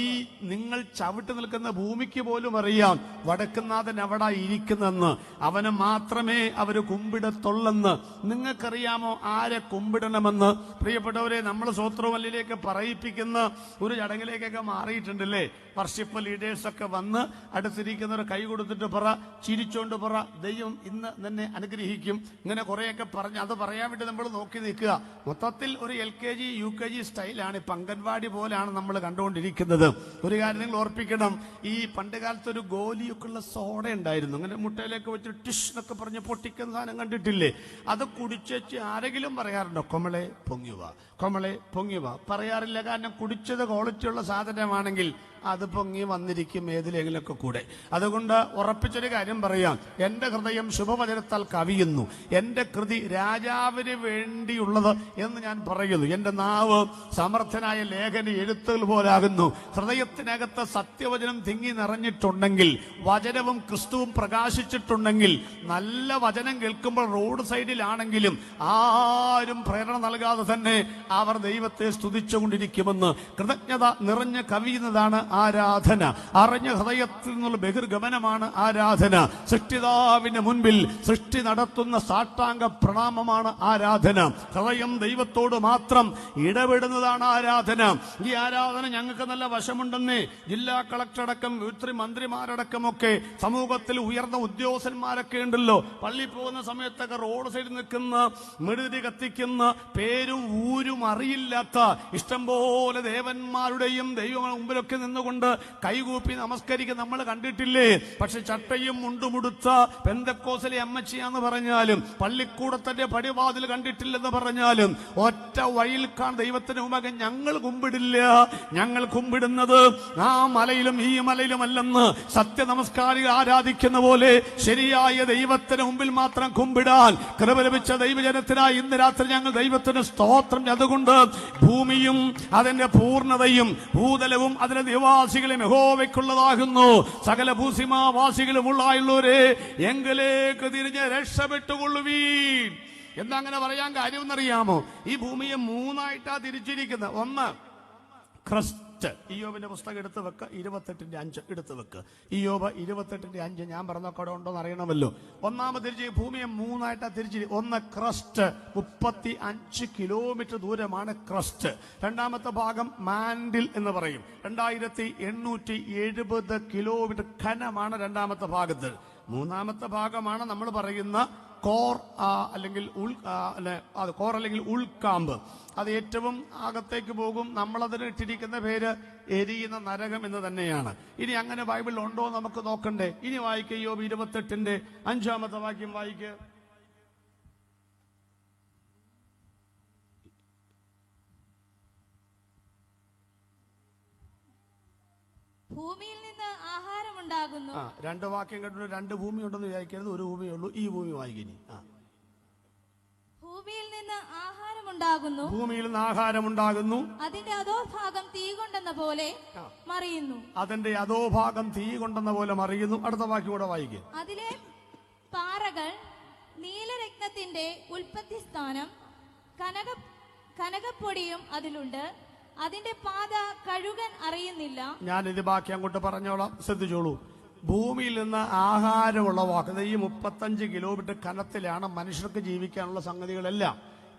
നിങ്ങൾ ചവിട്ട് നിൽക്കുന്ന ഭൂമിക്ക് പോലും അറിയാം വടക്കുന്നാഥൻ അവിടെ ഇരിക്കുന്നെന്ന്. അവന് മാത്രമേ അവര് കുമ്പിടത്തുള്ളെന്ന്. നിങ്ങൾക്കറിയാമോ ആരെ കുമ്പിടണമെന്ന്? പ്രിയപ്പെട്ടവരെ, നമ്മൾ സ്വത്രവല്ലിയിലേക്ക് പറയിപ്പിക്കുന്ന ഒരു ചടങ്ങിലേക്കൊക്കെ മാറിയിട്ടുണ്ടല്ലേ. വർഷിപ്പ് ലീഡേഴ്സൊക്കെ വന്ന് അടുത്തിരിക്കുന്നവർ കൈ കൊടുത്തിട്ട് പറ, ചിരിച്ചോണ്ട് പറ, ദൈവം ഇന്ന് തന്നെ അനുഗ്രഹിക്കും. ഇങ്ങനെ കുറെയൊക്കെ പറഞ്ഞ് അത് പറയാൻ വേണ്ടി നമ്മൾ നോക്കി നിൽക്കുക. മൊത്തത്തിൽ ഒരു LKG UKG സ്റ്റൈലാണ്. ഇപ്പം അംഗൻവാടി പോലാണ് നമ്മൾ കണ്ടുകൊണ്ടിരിക്കുന്നത്. ഒരു കാര്യം നിങ്ങൾ ഓർപ്പിക്കണം, ഈ പണ്ട് കാലത്ത് ഒരു ഗോലിയൊക്കെ ഉള്ള സോഡ ഉണ്ടായിരുന്നു. അങ്ങനെ മുട്ടയിലേക്ക് വെച്ച് ടിഷ് എന്നൊക്കെ പറഞ്ഞ് പൊട്ടിക്കുന്ന സാധനം കണ്ടിട്ടില്ലേ? അത് കുടിച്ചു ആരെങ്കിലും പറയാറുണ്ടോ? കൊമളെ പൊങ്ങിവ, കൊമളെ പൊങ്ങിവ. പറയാറില്ല. കാരണം കുടിച്ചത് ക്വാളിറ്റിയുള്ള സാധനമാണെങ്കിൽ അത് പൊങ്ങി വന്നിരിക്കും ഏതിലെങ്കിലൊക്കെ കൂടെ. അതുകൊണ്ട് ഉറപ്പിച്ചൊരു കാര്യം പറയാം, എന്റെ ഹൃദയം ശുഭവചനത്താൽ കവിയുന്നു, എന്റെ കൃതി രാജാവിന് വേണ്ടിയുള്ളത് എന്ന് ഞാൻ പറയുന്നു. എന്റെ നാവ് സമർത്ഥനായ ലേഖന എഴുത്തുകൾ പോലാകുന്നു. ഹൃദയത്തിനകത്ത് സത്യവചനം തിങ്ങി നിറഞ്ഞിട്ടുണ്ടെങ്കിൽ, വചനവും ക്രിസ്തുവും പ്രകാശിച്ചിട്ടുണ്ടെങ്കിൽ, നല്ല വചനം കേൾക്കുമ്പോൾ റോഡ് സൈഡിലാണെങ്കിലും ആരും പ്രേരണ നൽകാതെ തന്നെ അവർ ദൈവത്തെ സ്തുതിച്ചുകൊണ്ടിരിക്കുമെന്ന് കൃതജ്ഞത നിറഞ്ഞ് കവിയുന്നതാണ് ആരാധന. അറിഞ്ഞ ഹൃദയത്തിൽ നിന്നുള്ള ബഹിർഗമനമാണ് ആരാധന. സൃഷ്ടിതാവിന്റെ മുൻപിൽ സൃഷ്ടി നടത്തുന്ന സാഷ്ടാംഗ പ്രണാമമാണ് ആരാധന. ഹൃദയം ദൈവത്തോട് മാത്രം ഇടപെടുന്നതാണ് ആരാധന. ഈ ആരാധന ഞങ്ങൾക്ക് നല്ല വശമുണ്ടെന്നേ. ജില്ലാ കളക്ടർ അടക്കം മന്ത്രിമാരടക്കമൊക്കെ സമൂഹത്തിൽ ഉയർന്ന ഉദ്യോഗസ്ഥന്മാരൊക്കെ ഉണ്ടല്ലോ. പള്ളി പോകുന്ന സമയത്തൊക്കെ റോഡ് സൈഡിൽ നിൽക്കുന്ന, മെഴുകുതിരി കത്തിക്കുന്ന, പേരും ഊരും അറിയില്ലാത്ത ഇഷ്ടംപോലെ ദേവന്മാരുടെയും ദൈവങ്ങളുടെ മുമ്പിലൊക്കെ നിന്നുകൊണ്ട് കൈകൂപ്പി നമസ്കരിക്കുക നമ്മൾ കണ്ടിട്ടില്ലേ? പക്ഷെ ചട്ടയും മുണ്ടുമുടുത്ത പെന്തക്കോസിലെ അമ്മച്ചിയാന്ന് പറഞ്ഞാലും, പള്ളിക്കൂടത്തിന്റെ പടിവാതിൽ കണ്ടിട്ടില്ലെന്ന് പറഞ്ഞാലും, ഒറ്റ വഴിയിൽ ദൈവത്തിന് മുമ്പ് ഞങ്ങൾ കുമ്പിടില്ല. ഞങ്ങൾ കുമ്പിടുന്നത് ആ മലയിലും ഈ മലയിലുമല്ലെന്ന് സത്യ നമസ്കാരികൾ ആരാധിക്കുന്ന പോലെ ശരിയായ ദൈവത്തിന് മുമ്പിൽ മാത്രം കുമ്പിടാൻ കൃപ ലഭിച്ച ദൈവജനത്തിനായി ഇന്ന് രാത്രി ഞങ്ങൾ ദൈവത്തിന് സ്തോത്രം. അതുകൊണ്ട് ഭൂമിയും അതിന്റെ പൂർണ്ണതയും ഭൂതലവും അതിന്റെ നിവാസികളും യഹോവയ്ക്കുള്ളതാകുന്നു. സകല ഭൂസിമാവാസികളും ഉള്ളായുള്ളവരെ എങ്കിലേക്ക് തിരിഞ്ഞ് രക്ഷപ്പെട്ടുകൊള്ളുവീൻ. എന്താ അങ്ങനെ പറയാൻ കാര്യമെന്നറിയാമോ? ഈ ഭൂമിയെ 3ആയിട്ടാ തിരിച്ചിരിക്കുന്നത്. ഒന്ന് ക്രിസ്തു. ഇയ്യോബിന്റെ പുസ്തകം എടുത്തു വെക്ക, 28:5 എടുത്തു വെക്ക്. ഇയ്യോബ് 28:5 ഞാൻ പറഞ്ഞ കട ഉണ്ടോന്ന് അറിയണമല്ലോ. ഒന്നാമത് തിരിച്ച് ഭൂമിയെ 3ആയിട്ടാ തിരിച്ച്. ഒന്ന് ക്രസ്റ്റ്, 35 കിലോമീറ്റർ ദൂരമാണ് ക്രസ്റ്റ്. രണ്ടാമത്തെ ഭാഗം മാൻഡിൽ എന്ന് പറയും. 2870 കിലോമീറ്റർ ഘനമാണ് രണ്ടാമത്തെ ഭാഗത്ത്. മൂന്നാമത്തെ ഭാഗമാണ് നമ്മൾ പറയുന്ന കോർ അല്ലെങ്കിൽ കോർ അല്ലെങ്കിൽ ഉൾക്കാമ്പ്. അത് ഏറ്റവും അകത്തേക്ക് പോകും. നമ്മളതിന് ഇട്ടിരിക്കുന്ന പേര് എരിയുന്ന നരകം എന്ന് തന്നെയാണ്. ഇനി അങ്ങനെ ബൈബിളിൽ ഉണ്ടോ നമുക്ക് നോക്കണ്ടേ? ഇനി വായിക്കുക, യോബ് 28:5 വാക്യം വായിക്കുക. ഭൂമിയിൽ നിന്ന് ആഹാരം ആഹാരമുണ്ടാകുന്നു. രണ്ട് വാക്യം കേട്ടിട്ട് രണ്ട് ഭൂമി ഉണ്ടെന്ന് വിചാരിക്കരുത്, ഒരു ഭൂമിയേ ഉള്ളൂ. ഈ ഭൂമി വായിക്കിനി. ഭൂമിയിൽ നിന്ന് ആഹാരമുണ്ടാകുന്നു, ഭൂമിയിൽ നിന്ന് ആഹാരമുണ്ടാകുന്നു, അതിന്റെ അധോഭാഗം തീ കൊണ്ടെന്ന പോലെ മറിയുന്നു. അതിന്റെ അധോഭാഗം തീ കൊണ്ടെന്ന പോലെ മറിയുന്നു. അടുത്ത വാക്യം കൂടെ വായിക്കുക. അതിലെ പാറകൾ നീലരത്നത്തിന്റെ ഉൽപ്പത്തി സ്ഥാനം, കനകപ്പൊടിയും അതിലുണ്ട്. അതിന്റെ പാത കഴുകൻ അറിയുന്നില്ല. ഞാൻ ഇത് ബാക്കി അങ്ങോട്ട് പറഞ്ഞോളാം, ശ്രദ്ധിച്ചോളൂ. ഭൂമിയിൽ നിന്ന് ആഹാരം ഉളവാക്കുന്നത് ഈ 35 കിലോമീറ്റർ കനത്തിലാണ് മനുഷ്യർക്ക് ജീവിക്കാനുള്ള സംഗതികളെല്ലാം.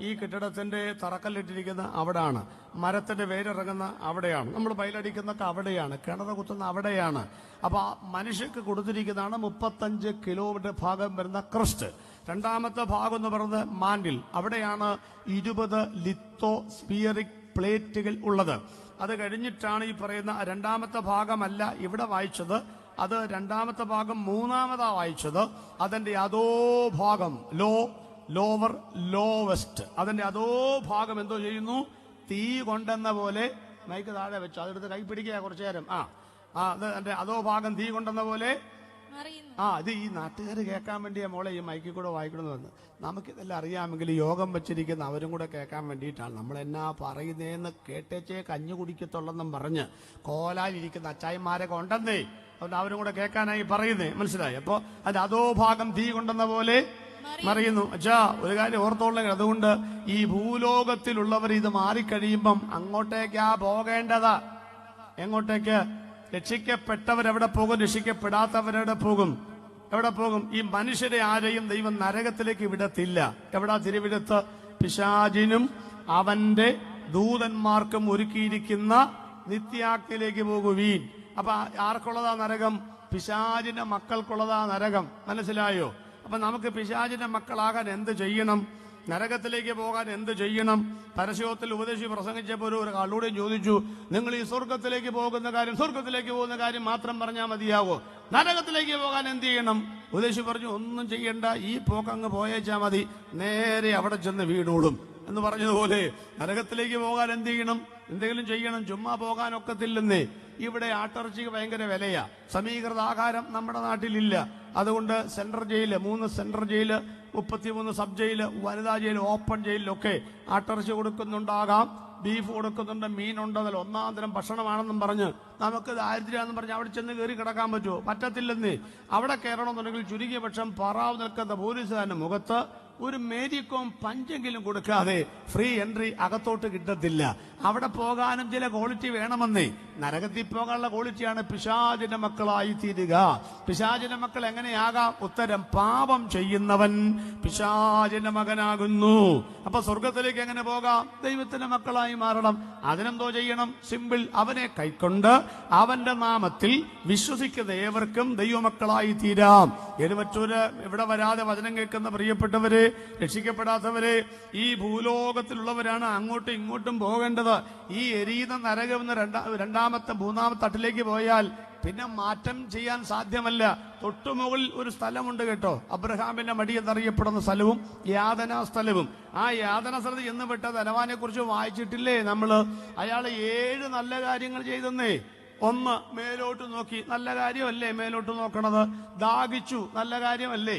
ഈ കെട്ടിടത്തിന്റെ തറക്കല്ലിട്ടിരിക്കുന്ന അവിടെയാണ്, മരത്തിന്റെ വേരിറങ്ങുന്ന അവിടെയാണ്, നമ്മൾ ബയലടിക്കുന്നൊക്കെ അവിടെയാണ്, കിണർ കുത്തുന്ന അവിടെയാണ്. അപ്പൊ മനുഷ്യർക്ക് കൊടുത്തിരിക്കുന്നതാണ് 35 കിലോമീറ്റർ ഭാഗം വരുന്ന ക്രസ്റ്റ്. രണ്ടാമത്തെ ഭാഗം എന്ന് പറയുന്നത് മാൻഡിൽ, അവിടെയാണ് 20 ലിത്തോ സ്പിയറിക് പ്ലേറ്റുകൾ ഉള്ളത്. അത് കഴിഞ്ഞിട്ടാണ് ഈ പറയുന്ന രണ്ടാമത്തെ ഭാഗമല്ല ഇവിടെ വായിച്ചത്, അത് രണ്ടാമത്തെ ഭാഗം മൂന്നാമതാ വായിച്ചത്. അതിന്റെ അതോ ഭാഗം ലോവർ ലോവസ്റ്റ്, അതിന്റെ അതോ ഭാഗം എന്തോ ചെയ്യുന്നു? തീ കൊണ്ടെന്ന പോലെ. മൈക്ക് താഴെ വെച്ചു, അതെടുത്ത് കൈ പിടിക്കുക കുറച്ചു നേരം. അത് എന്റെ അതോ ഭാഗം തീ കൊണ്ടെന്ന പോലെ. ഇത് ഈ നാട്ടുകാർ കേൾക്കാൻ വേണ്ടിയാ മോളെ ഈ മൈക്കിൽ കൂടെ വായിക്കണമെന്ന് വന്ന്. നമുക്കിതെല്ലാം അറിയാമെങ്കിൽ യോഗം വെച്ചിരിക്കുന്ന അവരും കൂടെ കേൾക്കാൻ വേണ്ടിയിട്ടാണ്. നമ്മൾ എന്നാ പറയുന്നതെന്ന് കേട്ടേച്ചേ കഞ്ഞു കുടിക്കത്തുള്ളെന്നും പറഞ്ഞ് കോലാലിരിക്കുന്ന അച്ചായന്മാരൊക്കെ ഉണ്ടെന്നേ, അതുകൊണ്ട് അവരും കൂടെ കേൾക്കാനായി പറയുന്നേ, മനസ്സിലായി? അപ്പൊ അത് അതോ ഭാഗം തീ കൊണ്ടെന്ന പോലെ മറിയുന്നു. അച്ഛാ ഒരു കാര്യം ഓർത്തോളെങ്കിൽ, അതുകൊണ്ട് ഈ ഭൂലോകത്തിലുള്ളവർ ഇത് മാറിക്കഴിയുമ്പം അങ്ങോട്ടേക്കാ പോകേണ്ടത്. എങ്ങോട്ടേക്ക്? രക്ഷിക്കപ്പെട്ടവരെവിടെ പോകും? രക്ഷിക്കപ്പെടാത്തവരെവിടെ പോകും? എവിടെ പോകും? ഈ മനുഷ്യരെ ആരെയും ദൈവം നരകത്തിലേക്ക് വിടത്തില്ല. എവിടാ തിരുവിടത്ത്? പിശാചിനും അവന്റെ ദൂതന്മാർക്കും ഒരുക്കിയിരിക്കുന്ന നിത്യാഗ്നിയിലേക്ക് പോകുവീൻ. അപ്പൊ ആർക്കുള്ളതാ നരകം? പിശാചിന്റെ മക്കൾക്കുള്ളതാ നരകം. മനസ്സിലായോ? അപ്പൊ നമുക്ക് പിശാചിന്റെ മക്കളാകാൻ എന്ത് ചെയ്യണം? നരകത്തിലേക്ക് പോകാൻ എന്ത് ചെയ്യണം? പരസ്യത്തിൽ ഉപദേശി പ്രസംഗിച്ചപ്പോൾ ഒരു ആളോടും ചോദിച്ചു, നിങ്ങൾ ഈ സ്വർഗത്തിലേക്ക് പോകുന്ന കാര്യം മാത്രം പറഞ്ഞാൽ മതിയാവോ? നരകത്തിലേക്ക് പോകാൻ എന്ത് ചെയ്യണം? ഉപദേശി പറഞ്ഞു, ഒന്നും ചെയ്യണ്ട, ഈ പോക്കങ്ങ് പോയേച്ചാ മതി, നേരെ അവിടെ ചെന്ന് വീണോളും എന്ന് പറഞ്ഞതുപോലെ നരകത്തിലേക്ക് പോകാൻ എന്ത് ചെയ്യണം? എന്തെങ്കിലും ചെയ്യണം. ചുമ്മാ പോകാനൊക്കത്തില്ലെന്നേ. ഇവിടെ ആട്ടിറച്ചിക്ക് ഭയങ്കര വിലയാ. സമീകൃത ആഹാരം നമ്മുടെ നാട്ടിലില്ല. അതുകൊണ്ട് central jail, 3 central jail, 33 sub jail, വനിതാ ജയിൽ, ഓപ്പൺ ജയിലിലൊക്കെ ആട്ടിറച്ചി കൊടുക്കുന്നുണ്ടാകാം, ബീഫ് കൊടുക്കുന്നുണ്ട്, മീനുണ്ട്. അതിൽ ഒന്നാം തരം ഭക്ഷണമാണെന്നും പറഞ്ഞ് നമുക്ക് ദാരിദ്ര്യമാണെന്നും പറഞ്ഞ് അവിടെ ചെന്ന് കയറി കിടക്കാൻ പറ്റുമോ? പറ്റത്തില്ലെന്നേ. അവിടെ കയറണമെന്നുണ്ടെങ്കിൽ ചുരുങ്ങിയ പക്ഷം പറാവ് നിൽക്കുന്ന പോലീസുകാരന്റെ മുഖത്ത് ഒരു മേരിക്കോം പഞ്ചെങ്കിലും കൊടുക്കാതെ ഫ്രീ എൻട്രി അകത്തോട്ട് കിട്ടത്തില്ല. അവിടെ പോകാനും ചില ക്വാളിറ്റി വേണമെന്നേ. നരകത്തിൽ പോകാനുള്ള ക്വാളിറ്റിയാണ് പിശാചിന്റെ മക്കളായി തീരുക. പിശാചിന്റെ മക്കൾ എങ്ങനെയാകാം? ഉത്തരം, പാപം ചെയ്യുന്നവൻ പിശാചിന്റെ മകനാകുന്നു. അപ്പൊ സ്വർഗത്തിലേക്ക് എങ്ങനെ പോകാം? ദൈവത്തിന്റെ മക്കളായി മാറണം. അതിനെന്തോ ചെയ്യണം? സിമ്പിൾ, അവനെ കൈക്കൊണ്ട് അവന്റെ നാമത്തിൽ വിശ്വസിക്കുന്ന ഏവർക്കും ദൈവമക്കളായി തീരാം. മറ്റൊരു ഇവിടെ വരാതെ വചനം കേൾക്കുന്ന പ്രിയപ്പെട്ടവരെ, രക്ഷിക്കപ്പെടാത്തവരെ, ഈ ഭൂലോകത്തിലുള്ളവരാണ് അങ്ങോട്ടും ഇങ്ങോട്ടും പോകേണ്ടത്. ഈ എരിയുന്ന നരകം എന്ന രണ്ടാമത്തെ 3ാമത്തെ തട്ടിലേക്ക് പോയാൽ പിന്നെ മാറ്റം ചെയ്യാൻ സാധ്യമല്ല. തൊട്ടുമുകളിൽ ഒരു സ്ഥലമുണ്ട് കേട്ടോ, അബ്രഹാമിന്റെ മടി എന്നറിയപ്പെടുന്ന സ്ഥലവും യാതനാ സ്ഥലവും. ആ യാതനാ സ്ഥലത്ത് എന്ന് പെട്ട ധനവാനെ കുറിച്ച് വായിച്ചിട്ടില്ലേ നമ്മള്? അയാള് 7 നല്ല കാര്യങ്ങൾ ചെയ്തെന്നേ. 1, മേലോട്ട് നോക്കി, നല്ല കാര്യമല്ലേ മേലോട്ട് നോക്കണത്? ദാഹിച്ചു, നല്ല കാര്യമല്ലേ?